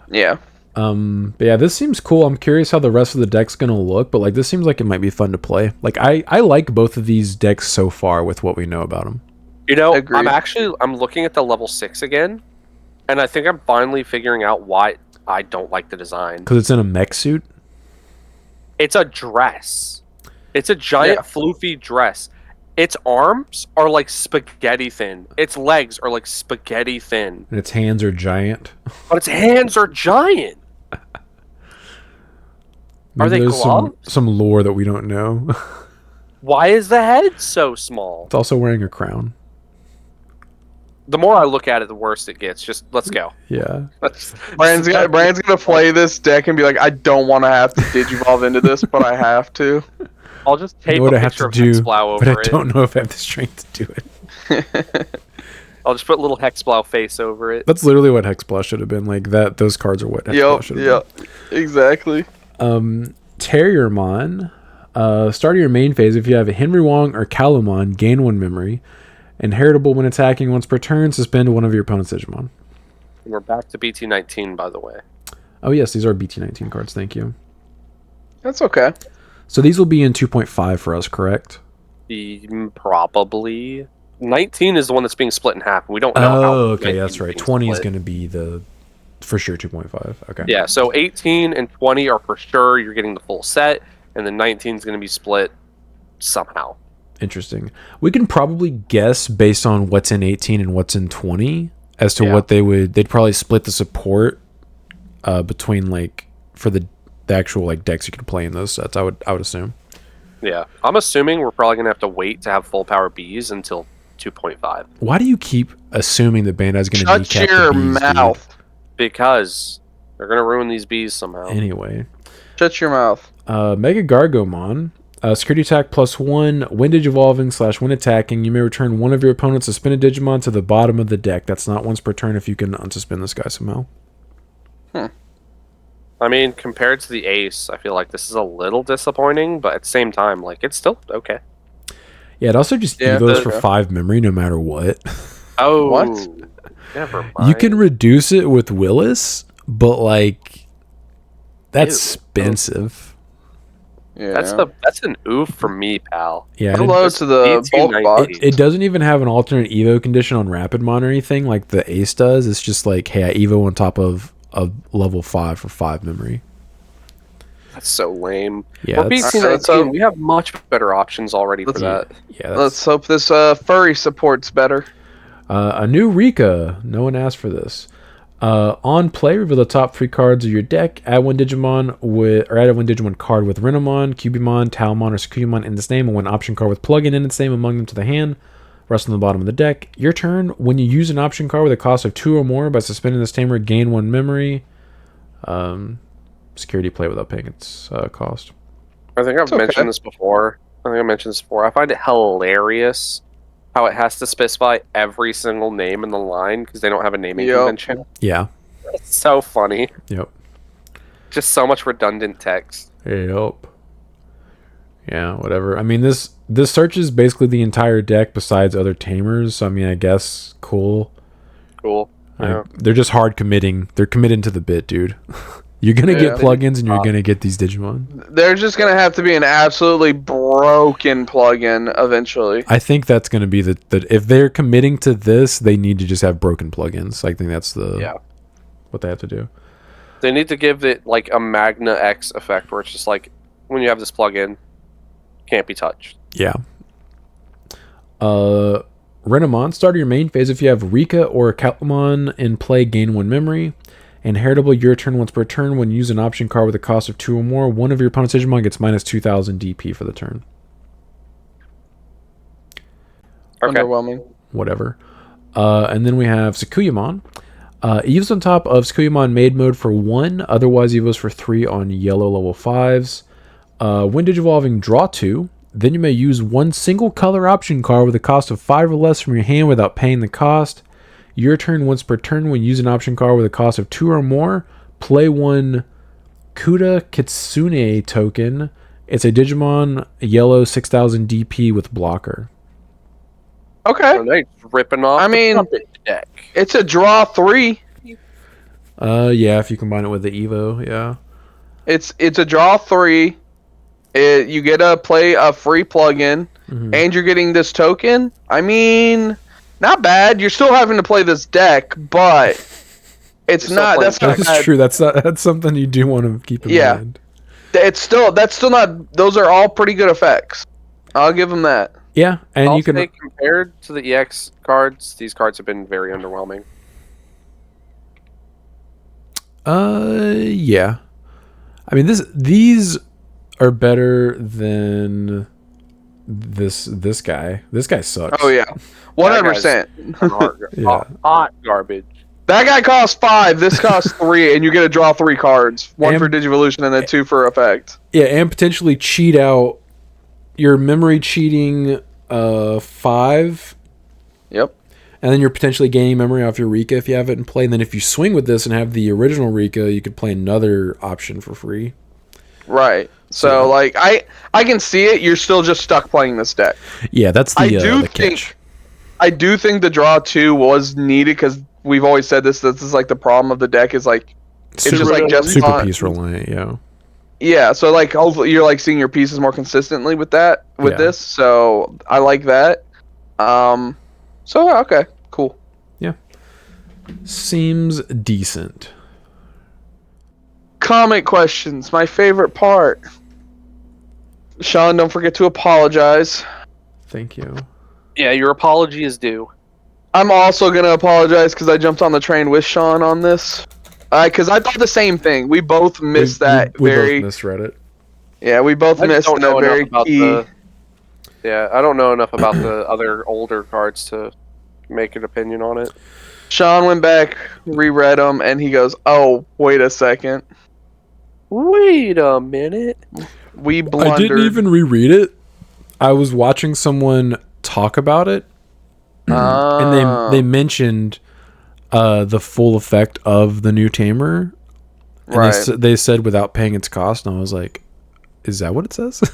Yeah. But yeah, this seems cool. I'm curious how the rest of the deck's gonna look, but like this seems like it might be fun to play. Like I like both of these decks so far with what we know about them. I'm looking at the level 6 again, and I think I'm finally figuring out why I don't like the design. Because it's in a mech suit? It's a dress. It's a giant floofy dress. Its arms are like spaghetti thin. Its legs are like spaghetti thin. And its hands are giant. But its hands are giant. Are they gloves? Some lore that we don't know. Why is the head so small? It's also wearing a crown. The more I look at it, the worse it gets. Just let's go. Yeah. Brandon's gonna play this deck and be like, I don't want to have to digivolve into this, but I have to. I'll just tape a picture of Hexblow over it. But I don't know if I have the strength to do it. I'll just put a little Hexblow face over it. That's literally what Hexblow should have been. Like that. Those cards are what Hexblow should have been. Exactly. Terriermon. Start your main phase if you have a Henry Wong or Calumon, gain 1 memory. Inheritable when attacking once per turn, suspend one of your opponent's Digimon. We're back to BT19, by the way. Oh yes, these are BT19 cards, thank you. That's okay. So these will be in 2.5 for us, correct? Probably. 19 is the one that's being split in half. We don't know how. Oh, okay, that's right. 20 is going to be for sure 2.5. Okay. Yeah, so 18 and 20 are for sure you're getting the full set, and then 19 is going to be split somehow. Interesting. We can probably guess based on what's in 18 and what's in 20 as to what they'd probably split the support between like for the actual like decks you can play in those sets. I would assume. Yeah, I'm assuming we're probably gonna have to wait to have full power Bs until 2.5. Why do you keep assuming that Bandai's gonna shut your mouth? Dude? Because they're gonna ruin these Bs somehow. Anyway, shut your mouth. Mega Gargomon. Security attack +1. When Digivolving / when attacking, you may return one of your opponent's suspended Digimon to the bottom of the deck. That's not once per turn if you can unsuspend this guy somehow. I mean, compared to the Ace, I feel like this is a little disappointing, but at the same time, like, it's still okay. Yeah, it also just evos for 5 memory no matter what. Oh, what? Never mind. You can reduce it with Willis, but like that's expensive. Yeah. That's an oof for me, pal. Yeah, Hello to the bulk box. It doesn't even have an alternate evo condition on Rapidmon or anything like the Ace does. It's just like, hey, I evo on top of a level 5 for 5 memory. That's so lame. Yeah, For BT17, we have much better options already for that. Yeah, let's hope this furry support's better. A new Rika. No one asked for this. On play, reveal the top 3 cards of your deck. Add one Digimon card with Renamon, Cubimon, Talmon, or Sakuyamon in its name, and one option card with plugin in its name among them to the hand. Rest on the bottom of the deck. Your turn. When you use an option card with a cost of 2 or more by suspending this tamer, gain 1 memory. Security play without paying its cost. I think I've mentioned this before. I find it hilarious how it has to specify every single name in the line because they don't have a naming convention. Yeah. It's so funny. Yep. Just so much redundant text. Yep. Yeah, whatever. I mean, this searches basically the entire deck besides other tamers. So, I mean, I guess cool. Cool. Yeah. They're just hard committing. They're committing to the bit, dude. You're going to get plugins and you're going to get these Digimon. They're just going to have to be an absolutely broken plugin eventually. I think that's going to be the if they're committing to this, they need to just have broken plugins. I think that's what they have to do. They need to give it like a Magna X effect where it's just like when you have this plugin, can't be touched. Yeah. Renamon, start your main phase if you have Rika or Calmon in play, gain 1 memory. Inheritable, your turn once per turn. When you use an option card with a cost of 2 or more, one of your opponent's Digimon gets minus 2,000 DP for the turn. Okay. Underwhelming. Whatever. And then we have Sakuyamon. Evos on top of Sakuyamon Maid Mode for 1. Otherwise, Evos for 3 on yellow level 5s. When Digivolving, draw 2. Then you may use 1 single color option card with a cost of 5 or less from your hand without paying the cost. Your turn once per turn. When you use an option card with a cost of 2 or more, play 1 Kuda Kitsune token. It's a Digimon yellow 6,000 DP with blocker. Okay. Are they ripping off the deck? It's a draw 3. Yeah, if you combine it with the Evo, yeah. It's a draw 3. You get to play a free plugin, and you're getting this token. I mean, not bad. You're still having to play this deck, but it's not. That's true. That's something you do want to keep in mind. That's still not. Those are all pretty good effects. I'll give them that. Yeah, and I'll say compared to the EX cards, these cards have been very underwhelming. Yeah. I mean, these are better than this guy. This guy sucks. Oh yeah, 100%. Hot garbage. That guy costs 5. This costs 3, and you get to draw 3 cards. 1 for Digivolution and then 2 for effect. Yeah, and potentially cheat out your memory cheating 5. Yep. And then you're potentially gaining memory off your Rika if you have it in play. And then if you swing with this and have the original Rika, you could play another option for free. Right. So like I can see it. You're still just stuck playing this deck. Yeah, that's the catch. I do think the draw 2 was needed because we've always said this. This is like the problem of the deck is like it's just like super piece reliant. Yeah. Yeah. So like hopefully you're like seeing your pieces more consistently with this. So I like that. So okay, cool. Yeah. Seems decent. Comment questions, my favorite part. Sean, don't forget to apologize. Thank you. Yeah, your apology is due. I'm also going to apologize because I jumped on the train with Sean on this. Because I thought the same thing. We both missed that we very... both misread it. Yeah, we both missed that very key... Yeah, I don't know enough about the other older cards to make an opinion on it. Sean went back, reread them, and he goes, "Oh, wait a second. Wait a minute. We blundered." I didn't even reread it. I was watching someone talk about it, and they mentioned the full effect of the new tamer. And they said without paying its cost, and I was like, "Is that what it says?"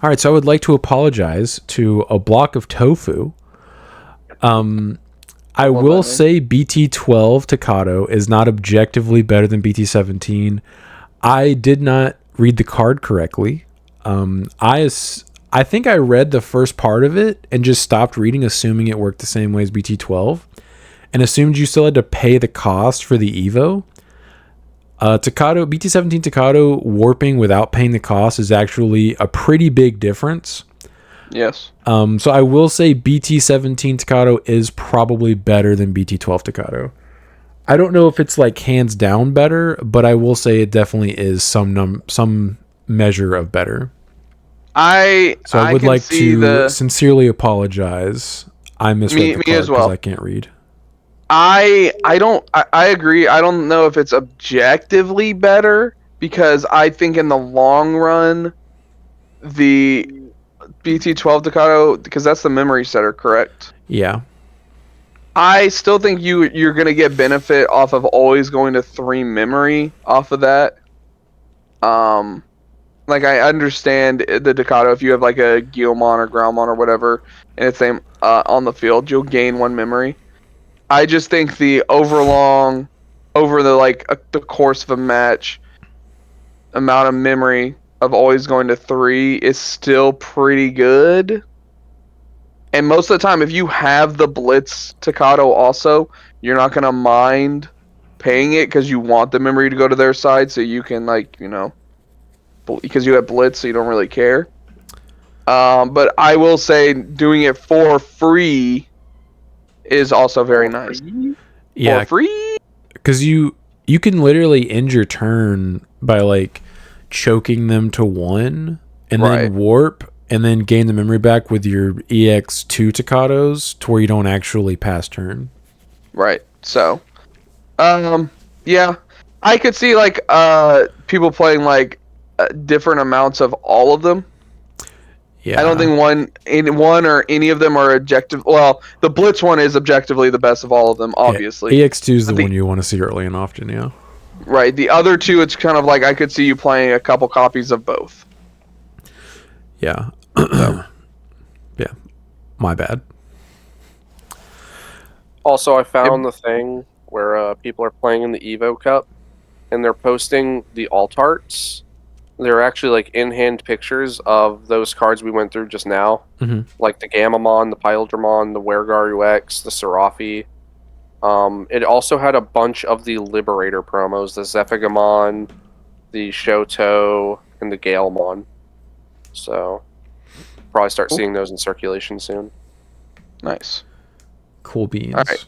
All right, so I would like to apologize to a block of tofu. I will say BT12 Takato is not objectively better than BT17. I did not read the card correctly. I think I read the first part of it and just stopped reading, assuming it worked the same way as BT12, and assumed you still had to pay the cost for the Evo. Takato, BT17 Takato warping without paying the cost is actually a pretty big difference. Yes. So I will say BT17 Takato is probably better than BT12 Takato. I don't know if it's like hands down better, but I will say it definitely is some measure of better. I would like to sincerely apologize. I misread the card because I can't read. I agree. I don't know if it's objectively better, because I think in the long run, the BT12 Takato, because that's the memory setter, correct? Yeah. I still think you're going to get benefit off of always going to 3 memory off of that. Like, I understand the Takato, if you have like a Guilmon or Groundmon or whatever, and it's on the field, you'll gain 1 memory. I just think over the course of a match, amount of memory of always going to 3 is still pretty good. And most of the time, if you have the Blitz Takato also, you're not going to mind paying it because you want the memory to go to their side, so you can, like, you know, because you have Blitz, so you don't really care. But I will say doing it for free is also very nice. Yeah, for free, because you can literally end your turn by like choking them to 1 and then warp and then gain the memory back with your EX2 Takatos to where you don't actually pass turn. Right. So, yeah, I could see like people playing like different amounts of all of them. Yeah. I don't think one or any of them are objective. Well, the Blitz one is objectively the best of all of them, obviously. Yeah, EX2 is the one you want to see early and often, yeah. Right. The other 2, it's kind of like I could see you playing a couple copies of both. Yeah. Yeah. My bad. Also, I found the thing where people are playing in the Evo Cup, and they're posting the alt arts. They're actually like in-hand pictures of those cards we went through just now, like the Gamamon, the Pyldramon, the Wergaru X, the Serafi. It also had a bunch of the Liberator promos, the Zephigamon, the Shoto, and the Galemon. So, probably start seeing those in circulation soon. Nice. Cool beans. All right.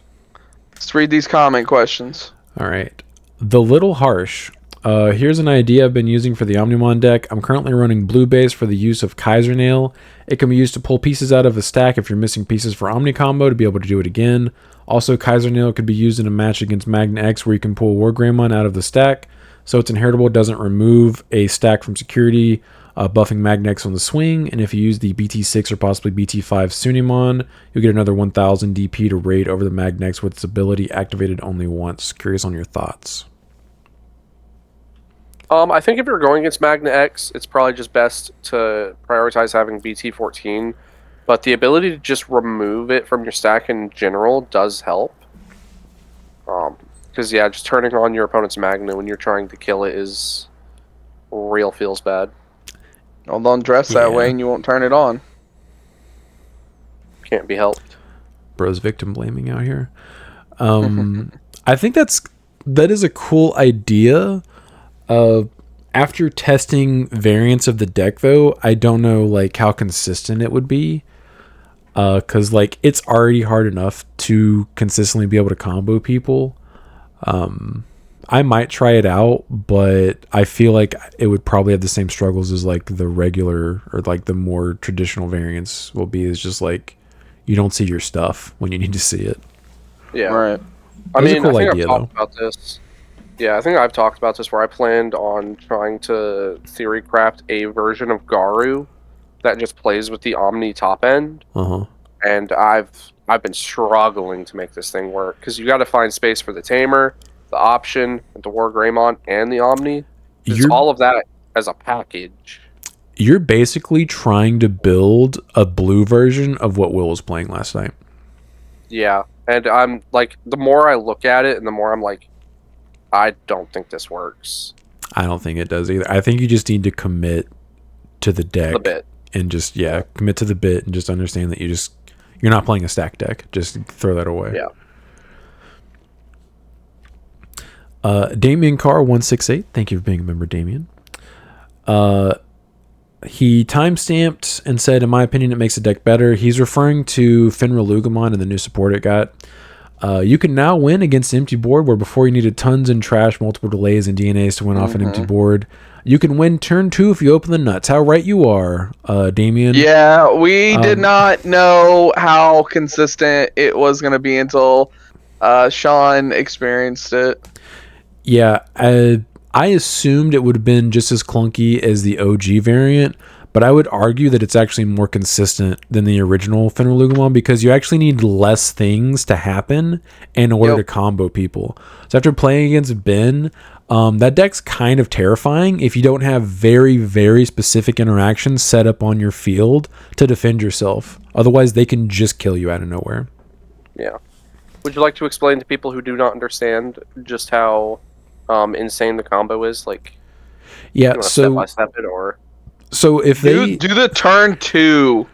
Let's read these comment questions. All right. The Little Harsh. Here's an idea I've been using for the Omnimon deck. I'm currently running blue base for the use of Kaiser Nail. It can be used to pull pieces out of a stack if you're missing pieces for Omni combo to be able to do it again. Also, Kaiser Nail could be used in a match against Magna X where you can pull War Greymon out of the stack. So it's inheritable, doesn't remove a stack from security, buffing Magna X on the swing. And if you use the BT6 or possibly BT5 Sunimon, you'll get another 1000 DP to raid over the Magna X with its ability activated only once. Curious on your thoughts. I think if you're going against Magna X, it's probably just best to prioritize having BT14. But the ability to just remove it from your stack in general does help. Because, yeah, just turning on your opponent's Magna when you're trying to kill it is real feels bad. Well, don't dress that way and you won't turn it on. Can't be helped. Bro's victim blaming out here. I think that is a cool idea. After testing variants of the deck, though, I don't know like how consistent it would be. Because like it's already hard enough to consistently be able to combo people. I might try it out, but I feel like it would probably have the same struggles as like the regular or like the more traditional variants will be. Is just like you don't see your stuff when you need to see it. Yeah, right. I think I've talked about this. Yeah, I think I've talked about this where I planned on trying to theory craft a version of Garu that just plays with the Omni top end. And I've been struggling to make this thing work because you got to find space for the Tamer, the Option, the War Greymon, and the Omni. It's all of that as a package. you're basically trying to build a blue version of what Will was playing last night. Yeah, and I'm like, the more I look at it, and the more I'm like, I don't think this works. I don't think it does either. I think you just need to commit to the deck. The bit. And just, commit to the bit and just understand that you're not playing a stack deck. Just throw that away. Yeah. Damien Carr 168. Thank you for being a member, Damien. He timestamped and said, in my opinion, it makes the deck better. He's referring to Finra Lugamon and the new support it got. You can now win against an empty board where before you needed tons and trash, multiple delays, and DNAs to win off an empty board. You can win turn 2 if you open the nuts. How right you are, Damien. Yeah, we did not know how consistent it was going to be until Sean experienced it. Yeah, I assumed it would have been just as clunky as the OG variant, but I would argue that it's actually more consistent than the original Finra Lugamon because you actually need less things to happen in order to combo people. So after playing against Ben, that deck's kind of terrifying if you don't have very, very specific interactions set up on your field to defend yourself. Otherwise, they can just kill you out of nowhere. Yeah. Would you like to explain to people who do not understand just how insane the combo is? Like, yeah, so step-by-step it, or so if they do the turn 2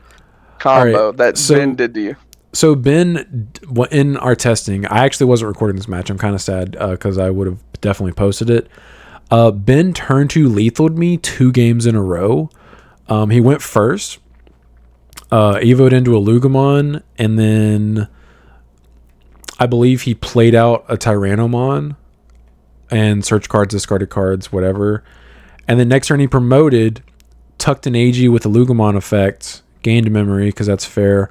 combo that Ben did to you. So Ben, in our testing, I actually wasn't recording this match. I'm kind of sad because I would have definitely posted it. Ben turn 2 lethaled me 2 games in a row. He went first, evoed into a Lugamon, and then I believe he played out a Tyrannomon and search cards, discarded cards, whatever. And then next turn he promoted, tucked an AG with a Lugamon effect, gained memory because that's fair.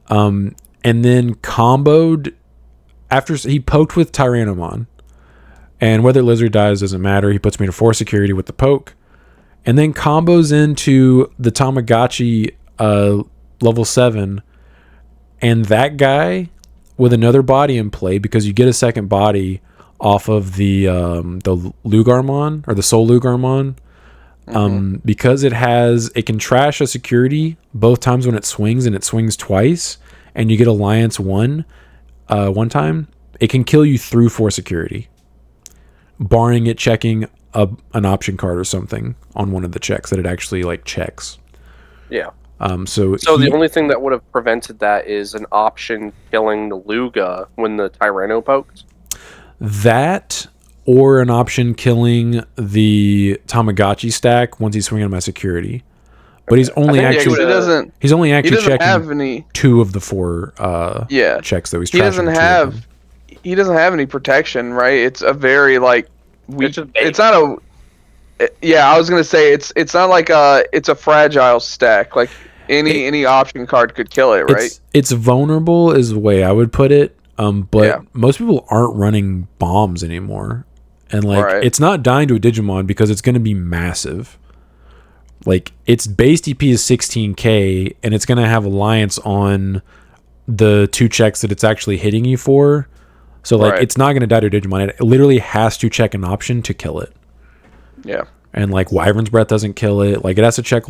And then comboed after he poked with Tyrannomon. And whether Lizard dies doesn't matter. He puts me to 4 security with the poke. And then combos into the Tamagotchi level 7. And that guy with another body in play, because you get a second body off of the Lugarmon or the Soul Lugarmon. Because it can trash a security both times when it swings, and it swings twice, and you get Alliance 1 time, it can kill you through 4 security, barring it checking an option card or something on one of the checks that it actually checks. Yeah. So the only thing that would have prevented that is an option killing the Luga when the Tyranno poked. That, or an option killing the Tamagotchi stack once he's swinging my security. But he's only actually checking 2 of the 4 checks that he's trashing. He doesn't have any protection, right? It's a very weak. It's not a. Yeah, I was gonna say it's not like it's a fragile stack. Like any option card could kill it, right? It's vulnerable is the way I would put it. But most people aren't running bombs anymore. And it's not dying to a Digimon because it's going to be massive. Its base DP is 16k, and it's going to have Alliance on the 2 checks that it's actually hitting you for. So it's not going to die to a Digimon. It literally has to check an option to kill it. Yeah. And Wyvern's Breath doesn't kill it. It has to check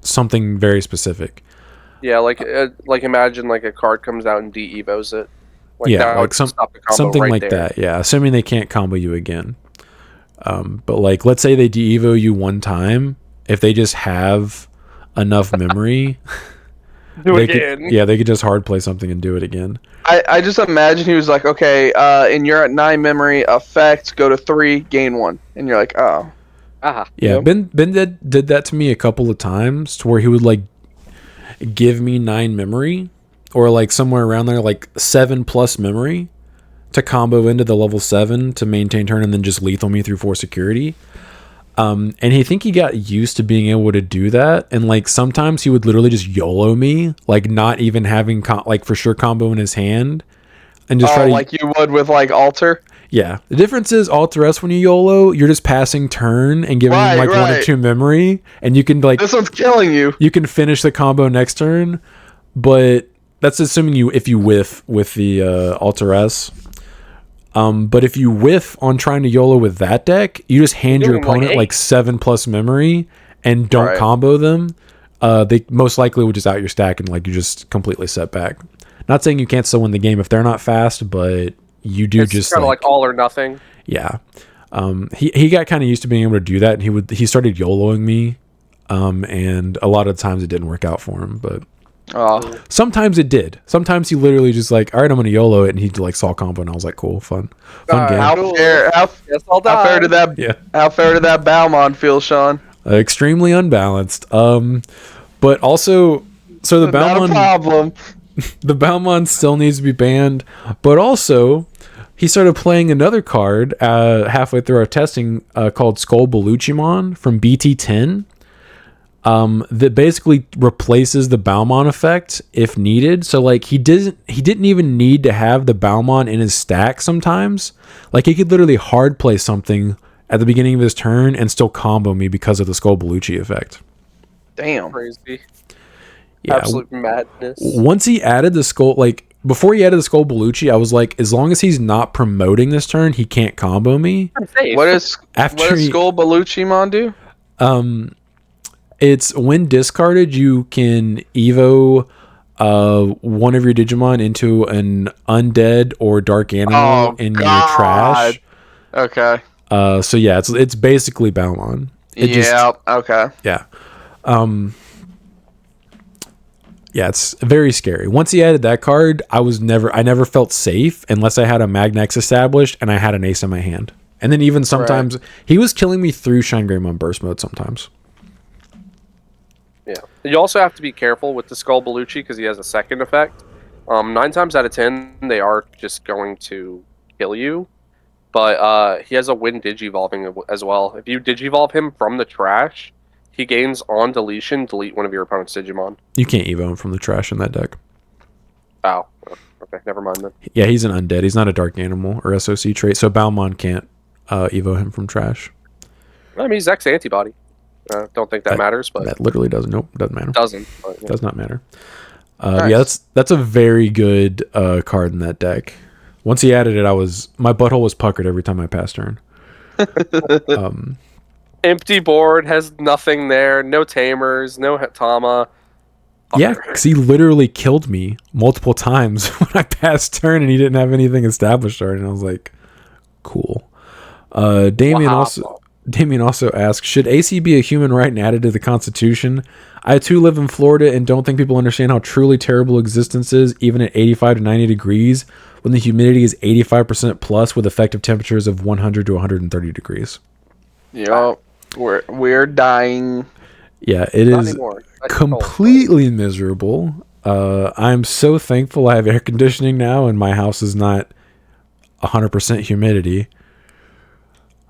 something very specific. Yeah, imagine a card comes out and de-evos it. Something right like that. Yeah, assuming they can't combo you again. But let's say they de-evo you one time, if they just have enough memory, they could just hard play something and do it again. I just imagine he was like, okay, and you're at 9 memory, effect, go to 3, gain 1, and you're like, oh. Yeah, Ben did that to me a couple of times, to where he would give me 9 memory, or somewhere around there, 7+ memory, to combo into the level 7 to maintain turn, and then just lethal me through 4 security. And he got used to being able to do that, and sometimes he would literally just YOLO me, not even having for sure combo in his hand, and just try to, like you would with Alter. Yeah, the difference is Alter S, when you YOLO, you're just passing turn and giving him 1 or 2 memory, and you can this one's killing you. You can finish the combo next turn, but that's assuming if you whiff with the Alter S. But if you whiff on trying to YOLO with that deck, you just hand your opponent 7+ memory, and don't combo them, they most likely would just out your stack and like you just completely set back. Not saying you can't still win the game if they're not fast, but you do it's just kind of like all or nothing. Yeah. He got kind of used to being able to do that, and he started YOLOing me, and a lot of times it didn't work out for him, but sometimes it did. Sometimes he literally just like, all right, I'm gonna YOLO it, and he like saw combo, and I was like, cool, fun game. How fair did that Balmon feel, Sean? Extremely unbalanced. But also, so the Balmon, not a problem. The Balmon still needs to be banned, but also he started playing another card halfway through our testing called Skull Baluchimon from BT10. That basically replaces the Balmon effect if needed. So like he didn't even need to have the Balmon in his stack sometimes. Like he could literally hard play something at the beginning of his turn and still combo me because of the Skull Baluchi effect. Damn. Crazy. Yeah. Absolute madness. Once he added the Skull, like before he added the Skull Baluchi, I was like, as long as he's not promoting this turn, he can't combo me. What does Skull Baluchimon do? It's when discarded, you can Evo one of your Digimon into an undead or dark animal in your trash. Okay. So yeah, it's basically Balmon. Okay. Yeah. Yeah, it's very scary. Once he added that card, I never felt safe unless I had a Magnex established and I had an ace in my hand. And then even sometimes he was killing me through Shine Greymon burst mode sometimes. Yeah. You also have to be careful with the Skull Baluchi because he has a second effect. 9 times out of 10, they are just going to kill you. But he has a win Digivolving as well. If you Digivolve him from the trash, he gains on deletion, delete one of your opponent's Digimon. You can't Evo him from the trash in that deck. Oh. Okay, never mind then. Yeah, he's an undead. He's not a dark animal or SOC trait, so Balmon can't Evo him from trash. I mean, he's X-Antibody. Don't think that matters, but that literally doesn't. Nope, doesn't matter. Doesn't. But, yeah. Does not matter. Nice. Yeah, that's a very good card in that deck. Once he added it, my butthole was puckered every time I passed turn. Empty board, has nothing there, no tamers, no Hatama. Yeah, because he literally killed me multiple times when I passed turn and he didn't have anything established already, and I was like, cool. Damien also asks, should AC be a human right and added to the Constitution? I too live in Florida and don't think people understand how truly terrible existence is, even at 85 to 90 degrees, when the humidity is 85% plus with effective temperatures of 100 to 130 degrees. Yep, we're dying. Yeah, it is completely miserable. I'm so thankful I have air conditioning now and my house is not 100% humidity.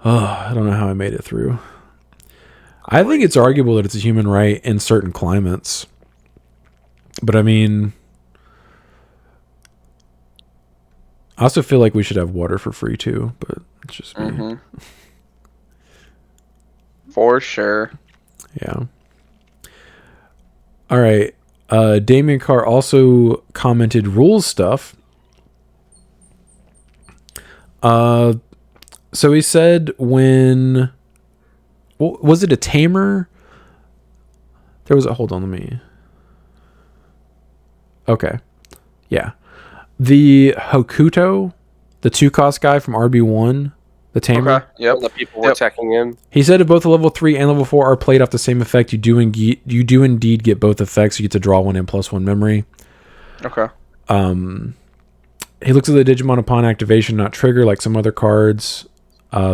Oh, I don't know how I made it through. I think it's arguable that it's a human right in certain climates. But I mean, I also feel like we should have water for free too, but it's just me. Mm-hmm. For sure. Yeah. All right. Damien Carr also commented rules stuff. So he said when... was it a tamer? There was a... Hold on, let me... Okay. Yeah. The Hokuto, the 2-cost guy from RB1, the tamer. Okay. Yep. The people were checking in. He said if both level 3 and level 4 are played off the same effect, you do indeed get both effects. You get to draw 1 and +1 memory. Okay. He looks at the Digimon upon activation, not trigger, like some other cards.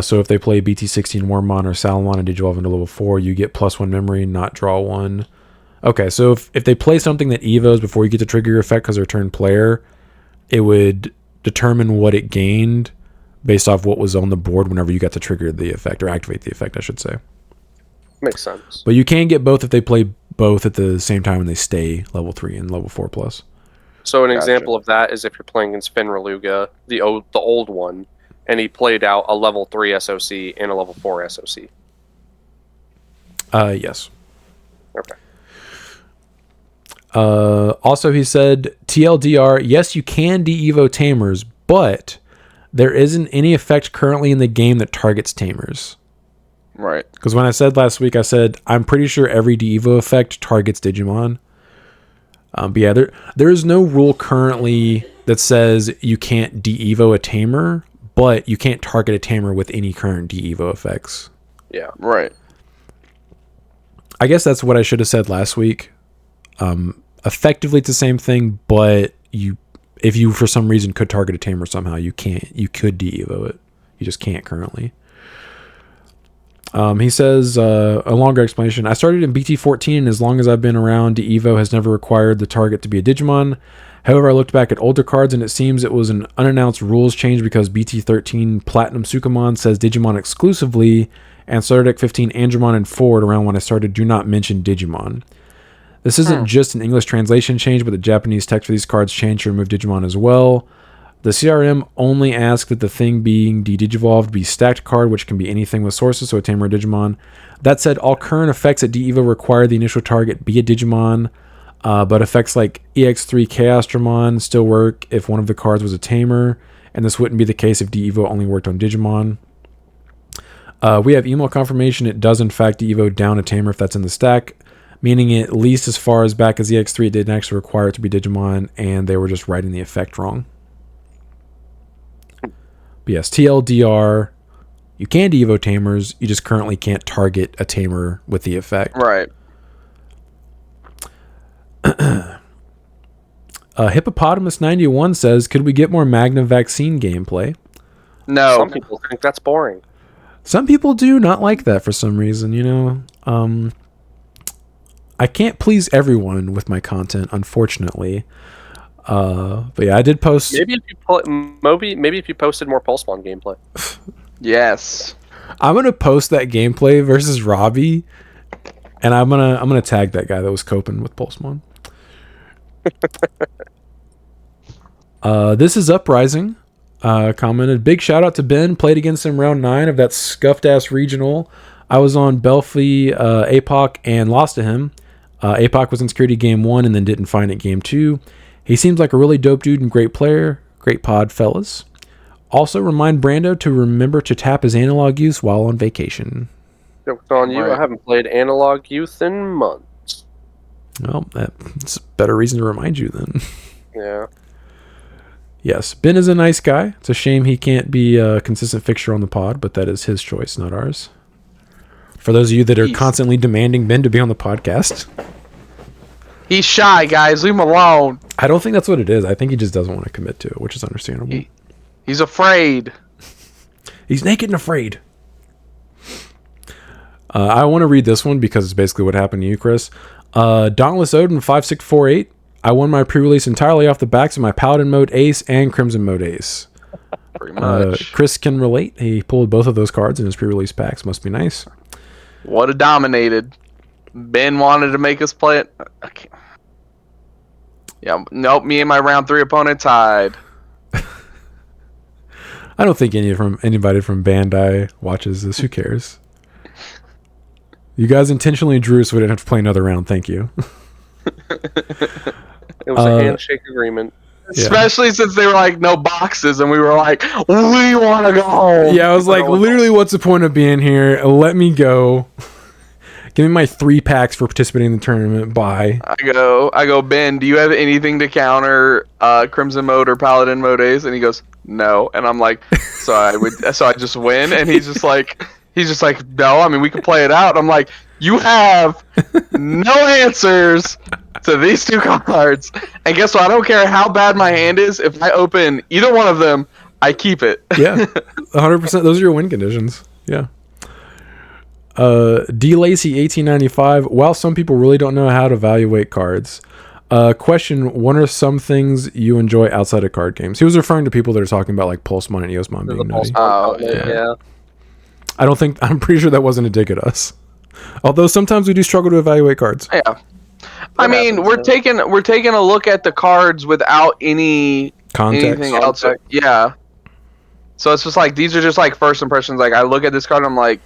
So if they play BT17 Wormmon or Salamon and Digivolve into level 4, you get +1 memory, not draw 1. Okay, so if they play something that evos before you get to trigger your effect because they're turn player, it would determine what it gained based off what was on the board whenever you got to trigger the effect, or activate the effect, I should say. Makes sense. But you can get both if they play both at the same time and they stay level 3 and level 4 plus. So an example of that is if you're playing against Finraluga, the old one, and he played out a level 3 SOC and a level 4 SOC. Yes. Okay. Also, he said, TLDR, yes, you can de-evo tamers, but there isn't any effect currently in the game that targets tamers. Right. Because when I said last week, I said, I'm pretty sure every de-evo effect targets Digimon. But yeah, there is no rule currently that says you can't de-evo a tamer, but you can't target a tamer with any current de-evo effects. Yeah. Right. I guess that's what I should have said last week. Effectively, it's the same thing, but if you for some reason could target a tamer somehow, you can't. You could de-evo it. You just can't currently. He says, a longer explanation. I started in BT14, and as long as I've been around, de-evo has never required the target to be a Digimon. However, I looked back at older cards, and it seems it was an unannounced rules change because BT13 Platinum Sukamon says Digimon exclusively, and Stardeck 15 Andromon and forward around when I started do not mention Digimon. This isn't just an English translation change, but the Japanese text for these cards changed to remove Digimon as well. The CRM only asks that the thing being de-digivolved be stacked card, which can be anything with sources, so a tamer or Digimon. That said, all current effects at de-evo require the initial target be a Digimon, but effects like EX3 Chaosdramon still work if one of the cards was a tamer, and this wouldn't be the case if de-evo only worked on Digimon. We have email confirmation it does in fact de-evo down a tamer if that's in the stack, meaning at least as far as back as EX3 it didn't actually require it to be Digimon, and they were just writing the effect wrong. But yes, TLDR, you can de-evo tamers, you just currently can't target a tamer with the effect. Right. Hippopotamus91 says, could we get more Magnum vaccine gameplay? No. Some people think that's boring. Some people do not like that for some reason, you know. I can't please everyone with my content, unfortunately. But yeah, I did post. Maybe if you posted more Pulsepon gameplay. Yes. I'm gonna post that gameplay versus Robbie, and I'm gonna tag that guy that was coping with Pulsepon. This is Uprising. Commented, big shout out to Ben. Played against him round 9 of that scuffed ass regional. I was on Belfie APOC and lost to him. APOC was in security game 1 and then didn't find it game 2. He seems like a really dope dude and great player. Great pod, fellas. Also, remind Brando to remember to tap his analog use while on vacation. Joke's on you. Right. I haven't played Analog Youth in months. Well, that's a better reason to remind you then. Yeah. Yes, Ben is a nice guy. It's a shame he can't be a consistent fixture on the pod, but that is his choice, not ours. For those of you that are constantly demanding Ben to be on the podcast. He's shy, guys. Leave him alone. I don't think that's what it is. I think he just doesn't want to commit to it, which is understandable. He's afraid. He's naked and afraid. I want to read this one because it's basically what happened to you, Chris. Dauntless Odin 5648. I won my pre-release entirely off the backs of my Paladin mode ace and Crimson mode ace. Pretty much. Chris can relate. He pulled both of those cards in his pre-release packs. Must be nice. What a dominated. Ben wanted to make us play it. Okay. Yeah, nope. Me and my round 3 opponent tied. I don't think anybody from Bandai watches this. Who cares? You guys intentionally drew so we didn't have to play another round. Thank you. It was a handshake agreement. Especially since they were like, no boxes, and we were like, we want to go home. Yeah, I was like, literally, what's the point of being here? Let me go. Give me my 3 packs for participating in the tournament. Bye. I go, Ben, do you have anything to counter Crimson mode or Paladin mode Ace? And he goes, no. And I'm like, so I just win? And he's just like, no, I mean, we can play it out. I'm like, you have no answers to these 2 cards. And guess what? I don't care how bad my hand is. If I open either one of them, I keep it. Yeah, 100%. Those are your win conditions. Yeah. D Lacey 1895. While some people really don't know how to evaluate cards, question: what are some things you enjoy outside of card games? He was referring to people that are talking about like Pulsemon and Eosmon being nutty. Oh, Yeah. I'm pretty sure that wasn't a dig at us. Although sometimes we do struggle to evaluate cards. Yeah. I mean, we're taking a look at the cards without any Context. anything else. Yeah. So it's just like these are just like first impressions. Like I look at this card, and I'm like,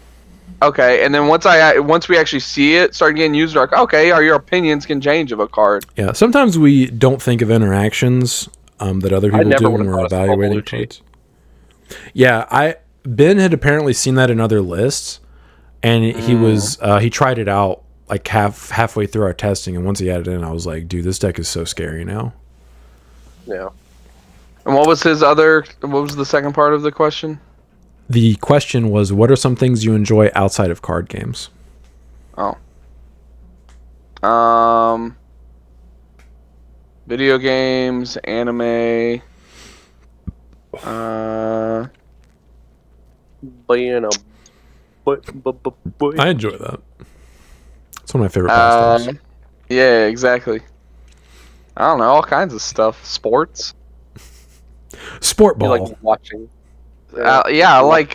okay. And then once we actually see it start getting used, we're like, okay, your opinions can change of a card. Yeah. Sometimes we don't think of interactions that other people do when we're evaluating cards. Yeah, Ben had apparently seen that in other lists, and he tried it out like halfway through our testing, and once he had it in, I was like, dude, this deck is so scary now. Yeah. And what was the second part of the question? The question was, what are some things you enjoy outside of card games? Oh. Video games, anime. I enjoy that. It's one of my favorite pastimes. Yeah, exactly. I don't know, all kinds of stuff. Sports. Sport ball. You like watching. Yeah, I love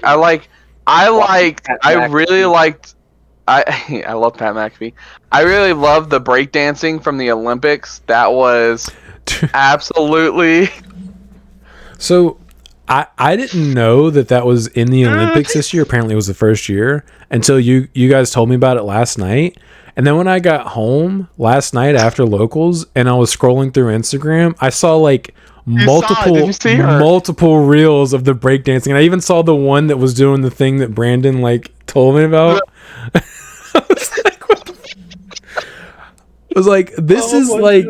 Pat McAfee. I really love the breakdancing from the Olympics. That was absolutely. So, I didn't know that was in the Olympics this year. Apparently, it was the first year until you guys told me about it last night. And then when I got home last night after locals and I was scrolling through Instagram, I saw like multiple reels of the breakdancing. And I even saw the one that was doing the thing that Brandon like told me about. I was like, this is like.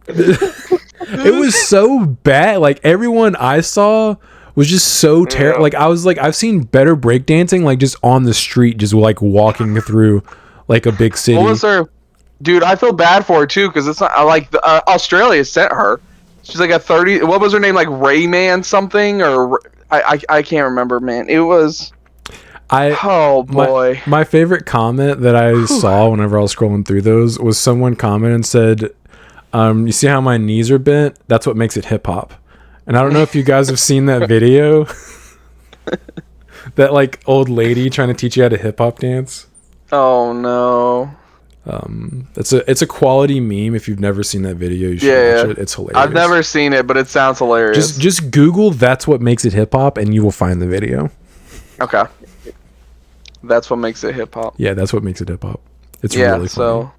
It was so bad. Like everyone I saw was just so terrible. Like I was like, I've seen better breakdancing like just on the street, just like walking through like a big city. What was her, dude? I feel bad for her too because it's not like Australia sent her. She's like a 30. What was her name? Like Rayman something or I can't remember, man. It was. Oh boy. My favorite comment that I saw whenever I was scrolling through those was someone commented and said, you see how my knees are bent? That's what makes it hip hop. And I don't know if you guys have seen that video. That like old lady trying to teach you how to hip hop dance. Oh no. It's a quality meme. If you've never seen that video, you should watch it. It's hilarious. I've never seen it, but it sounds hilarious. Just Google "that's what makes it hip hop" and you will find the video. Okay. That's what makes it hip hop. Yeah, that's what makes it hip hop. It's really funny. So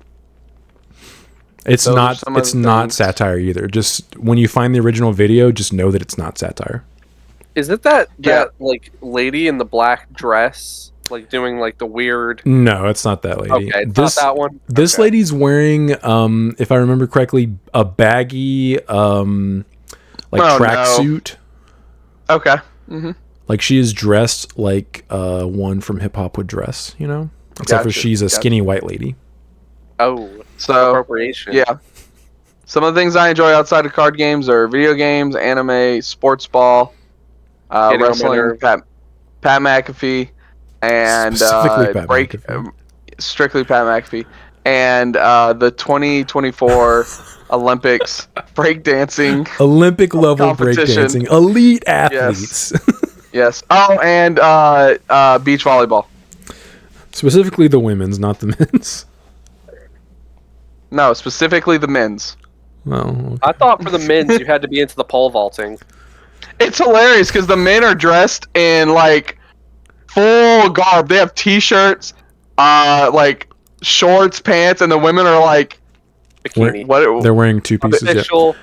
it's not satire either. Just when you find the original video, just know that it's not satire. Is it that like lady in the black dress, like doing like the weird? No, it's not that lady. Okay, it's not that one. This lady's wearing, if I remember correctly, a baggy tracksuit. No. Okay. Mm-hmm. Like she is dressed like one from hip hop would dress, you know? Except for she's a skinny white lady. Oh, so appropriation. Yeah. Some of the things I enjoy outside of card games are video games, anime, sports ball, wrestling, Pat McAfee, and strictly Pat McAfee, and the 2024 Olympics breakdancing. Olympic level breakdancing. Elite athletes. Yes. Oh, and beach volleyball. Specifically the women's, not the men's. No, specifically the men's. Well, okay. I thought for the men's you had to be into the pole vaulting. It's hilarious because the men are dressed in like full garb. They have t-shirts, like shorts, pants, and the women are like bikini. They're wearing two pieces. Official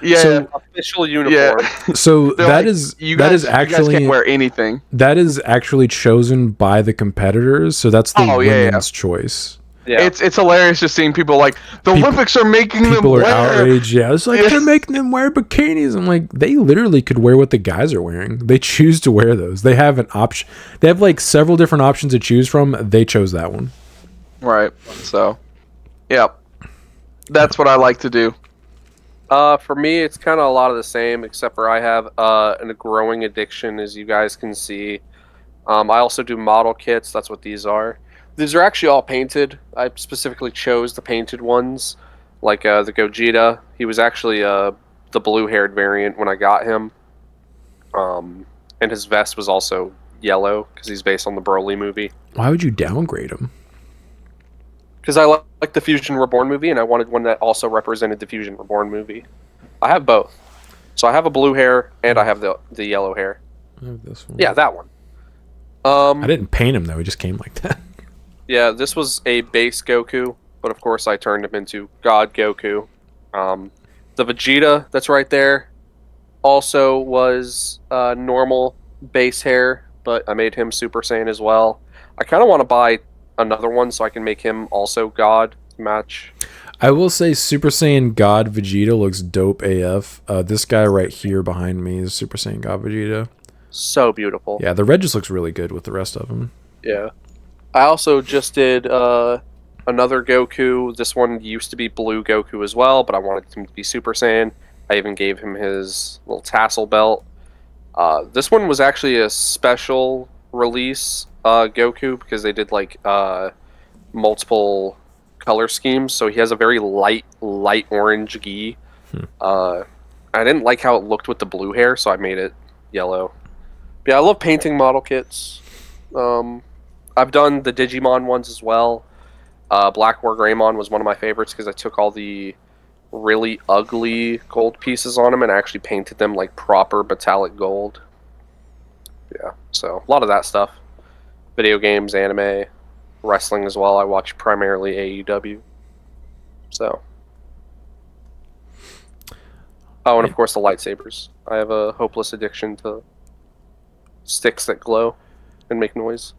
uniform. Yeah. So that is actually you guys can't wear anything. That is actually chosen by the competitors. So that's the women's choice. Yeah. It's hilarious just seeing people like the Olympics are making them wear. People are outraged. Yeah, it's like they're making them wear bikinis. I'm like, they literally could wear what the guys are wearing. They choose to wear those. They have an option. They have like several different options to choose from. They chose that one. Right. So, yeah, that's what I like to do. For me, it's kind of a lot of the same, except for I have a growing addiction, as you guys can see. I also do model kits. That's what these are. These are actually all painted. I specifically chose the painted ones, like the Gogeta. He was actually the blue-haired variant when I got him. And his vest was also yellow, because he's based on the Broly movie. Why would you downgrade him? Because I like the Fusion Reborn movie, and I wanted one that also represented the Fusion Reborn movie. I have both. So I have a blue hair, and I have the yellow hair. I have this one. Yeah, that one. I didn't paint him, though. He just came like that. Yeah, this was a base Goku, but of course I turned him into God Goku. The Vegeta that's right there also was normal base hair, but I made him Super Saiyan as well. I kind of want to buy another one so I can make him also God match. I will say Super Saiyan God Vegeta looks dope AF. This guy right here behind me is Super Saiyan God Vegeta. So beautiful. Yeah, the red just looks really good with the rest of them. Yeah. I also just did another Goku. This one used to be Blue Goku as well, but I wanted him to be Super Saiyan. I even gave him his little tassel belt. This one was actually a special release Goku because they did like multiple color schemes. So he has a very light orange gi. I didn't like how it looked with the blue hair, so I made it yellow. But yeah, I love painting model kits. I've done the Digimon ones as well. Black War Greymon was one of my favorites because I took all the really ugly gold pieces on them and actually painted them like proper metallic gold. Yeah, so a lot of that stuff. Video games, anime, wrestling as well. I watch primarily AEW. So. Oh, and of course the lightsabers. I have a hopeless addiction to sticks that glow and make noise.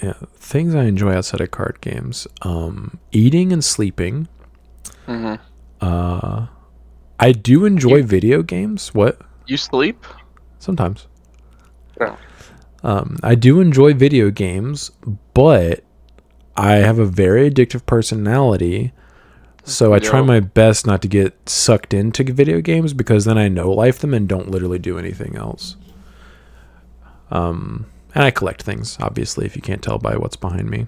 Yeah, things I enjoy outside of card games: eating and sleeping. Mm-hmm. I do enjoy video games. What? You sleep? Sometimes. Yeah. I do enjoy video games, but I have a very addictive personality, so I try my best not to get sucked into video games because then I no-life them and don't literally do anything else. And I collect things, obviously, if you can't tell by what's behind me.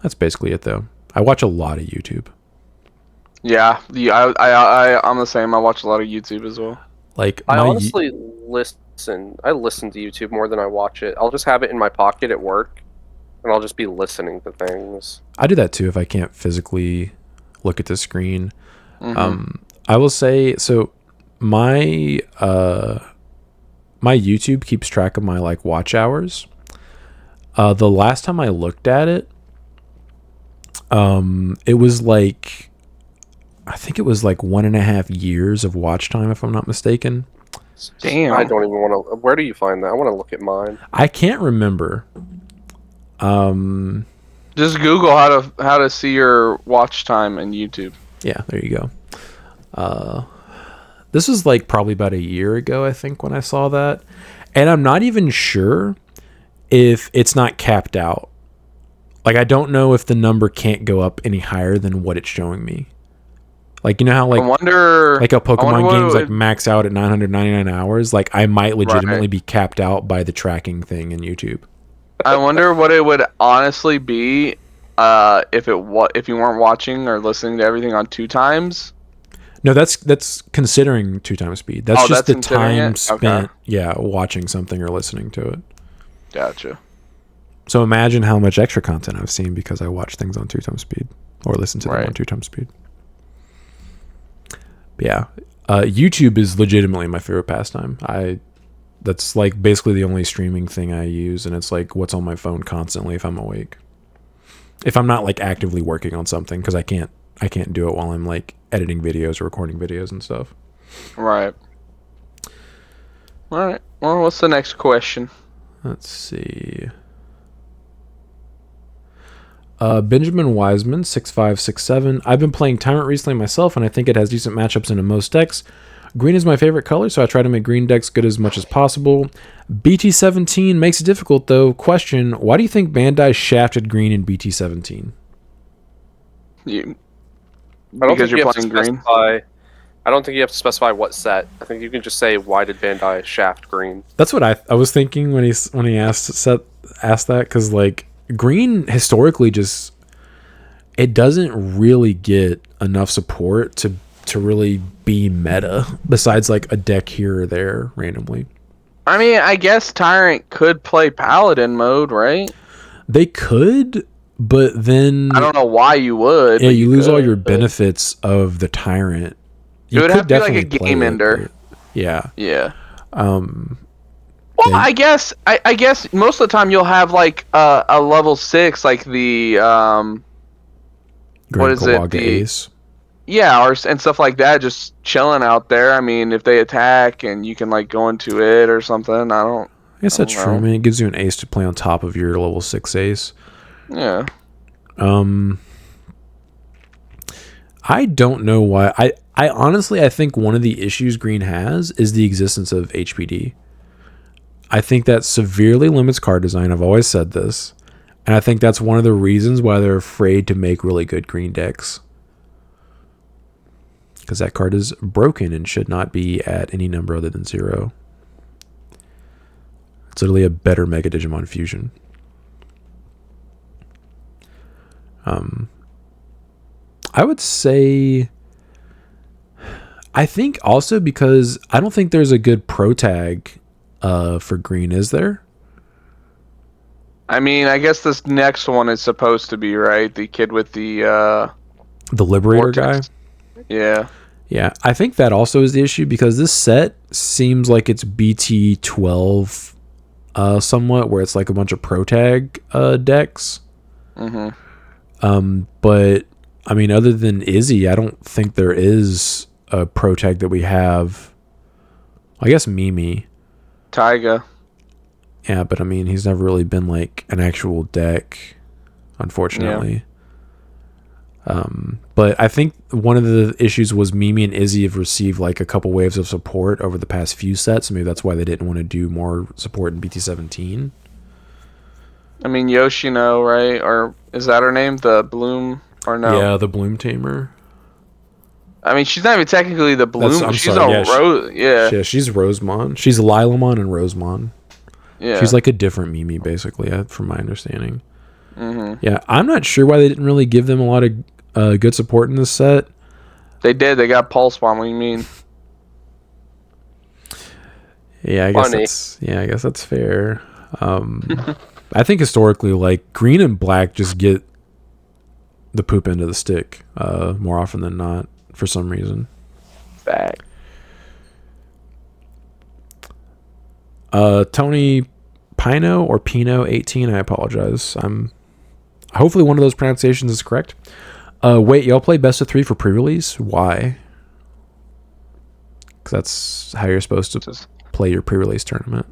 That's basically it, though. I watch a lot of YouTube. Yeah, I'm the same. I watch a lot of YouTube as well. Like I honestly listen. I listen to YouTube more than I watch it. I'll just have it in my pocket at work, and I'll just be listening to things. I do that too if I can't physically look at the screen. Mm-hmm. I will say so. My my YouTube keeps track of my like watch hours. The last time I looked at it, it was like, I think it was like 1.5 years of watch time, if I'm not mistaken. Damn. I don't even want to. Where do you find that? I want to look at mine. I can't remember. Just Google how to see your watch time in YouTube. Yeah, there you go. This was like probably about a year ago, I think, when I saw that. And I'm not even sure if it's not capped out. Like, I don't know if the number can't go up any higher than what it's showing me. Like, you know how like I wonder, like how Pokemon games like max out at 999 hours? Like, I might legitimately be capped out by the tracking thing in YouTube. I wonder what it would honestly be if you weren't watching or listening to everything on 2 times. No, that's considering 2 times speed. That's just the time spent, watching something or listening to it. Gotcha. So imagine how much extra content I've seen because I watch things on 2 times speed or listen to them on 2 times speed. But yeah, YouTube is legitimately my favorite pastime. That's like basically the only streaming thing I use, and it's like what's on my phone constantly if I'm awake. If I'm not like actively working on something, because I can't do it while I'm like editing videos or recording videos and stuff. Right. All right. Well, what's the next question? Let's see. Benjamin Wiseman 6567. I've been playing Tyrant recently myself, and I think it has decent matchups into most decks. Green is my favorite color, so I try to make green decks good as much as possible. BT17 makes it difficult, though. Question: why do you think Bandai shafted green in BT17? Because you're playing green? I don't think you have to specify what set. I think you can just say, why did Bandai shaft green? That's what I was thinking when he asked that, because like green historically just it doesn't really get enough support to really be meta besides like a deck here or there randomly. I mean, I guess Tyrant could play Paladin mode, right? They could, but then I don't know why you would. Yeah, you lose all your benefits of the Tyrant. It would have to be like a game ender. Yeah. Yeah. Well, I guess most of the time you'll have like a level 6, like the what is it? The Ace. Yeah, and stuff like that, just chilling out there. I mean, if they attack and you can like go into it or something, I don't. guess that's true. I mean, it gives you an ace to play on top of your level 6 ace. Yeah. I don't know why. I honestly, I think one of the issues Green has is the existence of HPD. I think that severely limits card design. I've always said this. And I think that's one of the reasons why they're afraid to make really good green decks. Because that card is broken and should not be at any number other than 0. It's literally a better Mega Digimon Fusion. I would say... I think also because I don't think there's a good pro tag for green, is there? I mean, I guess this next one is supposed to be, right? The kid with the Liberator vortex guy? Yeah. Yeah, I think that also is the issue because this set seems like it's BT12 somewhat, where it's like a bunch of pro tag decks. But, I mean, other than Izzy, I don't think there is a pro tag that we have. I guess Mimi. Taiga. Yeah, but I mean, he's never really been like an actual deck, unfortunately. Yeah. But I think one of the issues was Mimi and Izzy have received like a couple waves of support over the past few sets. Maybe that's why they didn't want to do more support in BT17. I mean, Yoshino, right? Or is that her name? The Bloom? Or no? Yeah, the Bloom Tamer. I mean, she's not even technically the Bloom. She's sorry, a Rose. Yeah. She's Rosemon. She's Lilamon and Rosemon. Yeah. She's like a different Mimi, basically, from my understanding. Yeah, I'm not sure why they didn't really give them a lot of good support in this set. They did. They got Pulse Bomb. What do you mean? Yeah, I guess that's fair. I think historically, like green and black just get the poop end of the stick more often than not for some reason. Fact. Tony Pino or Pino 18. I apologize. Hopefully one of those pronunciations is correct. Wait, y'all play best of 3 for pre-release? Why? Because that's how you're supposed to play your pre-release tournament.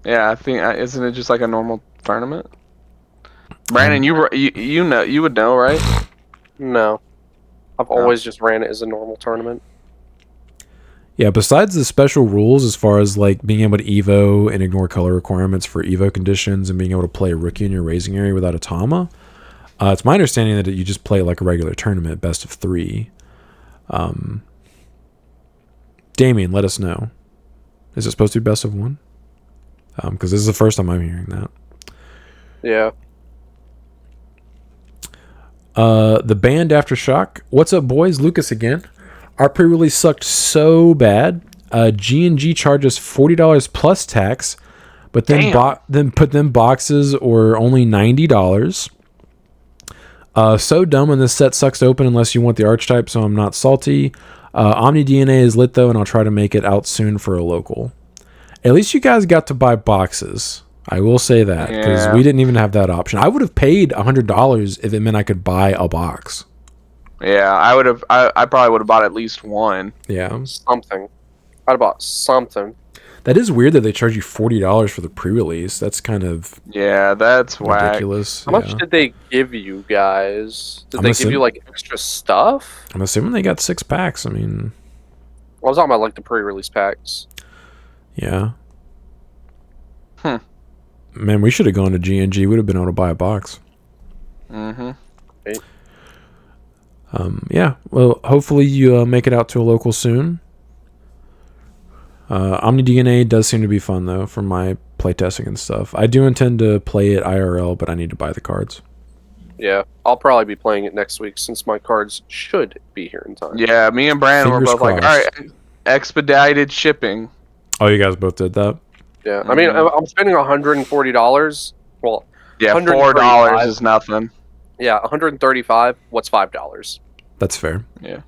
Yeah, I think isn't it just like a normal tournament? Brandon, you know, you would know, right? No, I've always just ran it as a normal tournament. Yeah, besides the special rules as far as like being able to Evo and ignore color requirements for Evo conditions and being able to play a rookie in your raising area without a Tama, it's my understanding that you just play like a regular tournament, best of 3. Damien, let us know. Is it supposed to be best of 1? Because this is the first time I'm hearing that. Yeah. The band Aftershock. What's up, boys? Lucas again. Our pre-release sucked so bad. G&G charges $40 plus tax, but then put them boxes or only $90. So dumb, and this set sucks to open unless you want the archetype, so I'm not salty. Omni DNA is lit though, and I'll try to make it out soon for a local. At least you guys got to buy boxes. I will say that, because we didn't even have that option. I would have paid $100 if it meant I could buy a box. Yeah, I would have. I probably would have bought at least one. Yeah, something. I'd have bought something. That is weird that they charge you $40 for the pre-release. That's kind of that's ridiculous. Whack. How much did they give you guys? Did they give you like extra stuff? I'm assuming they got 6 packs. I mean, I was talking about like the pre-release packs. Yeah. Man, we should have gone to G&G. Would have been able to buy a box. Okay. Yeah. Well, hopefully you make it out to a local soon. Omni DNA does seem to be fun though, from my playtesting and stuff. I do intend to play it IRL, but I need to buy the cards. Yeah, I'll probably be playing it next week since my cards should be here in time. Yeah, me and Brandon were both like, all right, expedited shipping. Oh, you guys both did that? Yeah, I mean, I'm spending $140. Well, yeah, $4 is nothing. Yeah, $135. What's $5? That's fair. Yeah.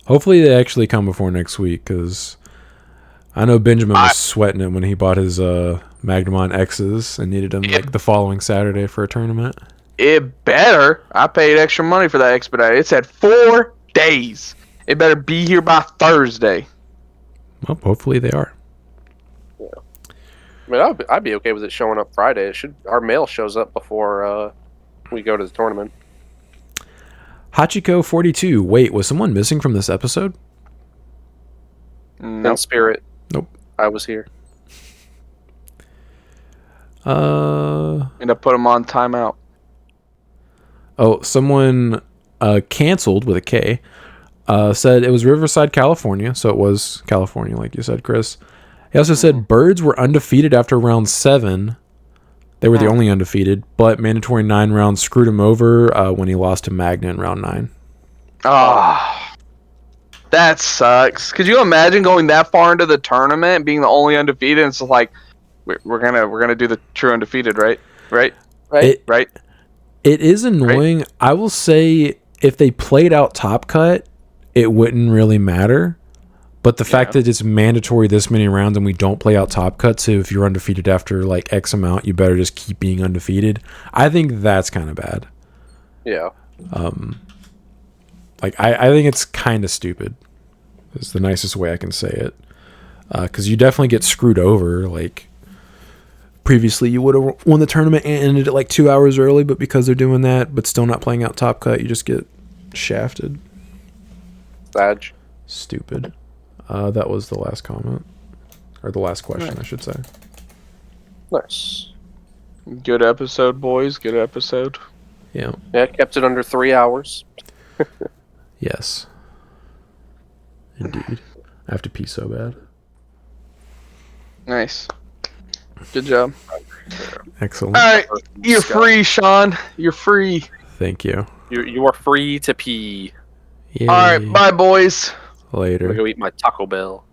Hopefully they actually come before next week, because I know Benjamin was sweating it when he bought his Magnamon X's and needed them like the following Saturday for a tournament. It better. I paid extra money for that expedited. It said 4 days. It better be here by Thursday. Well, hopefully they are. I mean, I'd be okay with it showing up Friday. Our mail shows up before we go to the tournament. Hachiko42. Wait, was someone missing from this episode? Nope. In spirit. Nope. I was here. And I put him on timeout. Oh, someone canceled with a K. Said it was Riverside, California, so it was California, like you said, Chris. He also said Birds were undefeated after round 7. They were the only undefeated, but mandatory 9 rounds screwed him over when he lost to Magna in round 9. Ah, that sucks. Could you imagine going that far into the tournament and being the only undefeated? And it's like we're gonna do the true undefeated, right? Right? Right? It is annoying. Right? I will say if they played out Top Cut, it wouldn't really matter. But the fact that it's mandatory this many rounds and we don't play out Top Cut, so if you're undefeated after like X amount, you better just keep being undefeated. I think that's kind of bad. Yeah. Like I think it's kind of stupid. Is the nicest way I can say it. Because you definitely get screwed over. Like previously, you would have won the tournament and ended it like 2 hours early, but because they're doing that, but still not playing out Top Cut, you just get shafted. Badge. Stupid. That was the last comment. Or the last question, I should say. Nice. Good episode, boys. Good episode. Yeah. Yeah, kept it under 3 hours. Yes. Indeed. I have to pee so bad. Nice. Good job. Excellent. All right. You're free, Sean. You're free. Thank you. You are free to pee. Yay. All right. Bye, boys. Later. I'm gonna go eat my Taco Bell.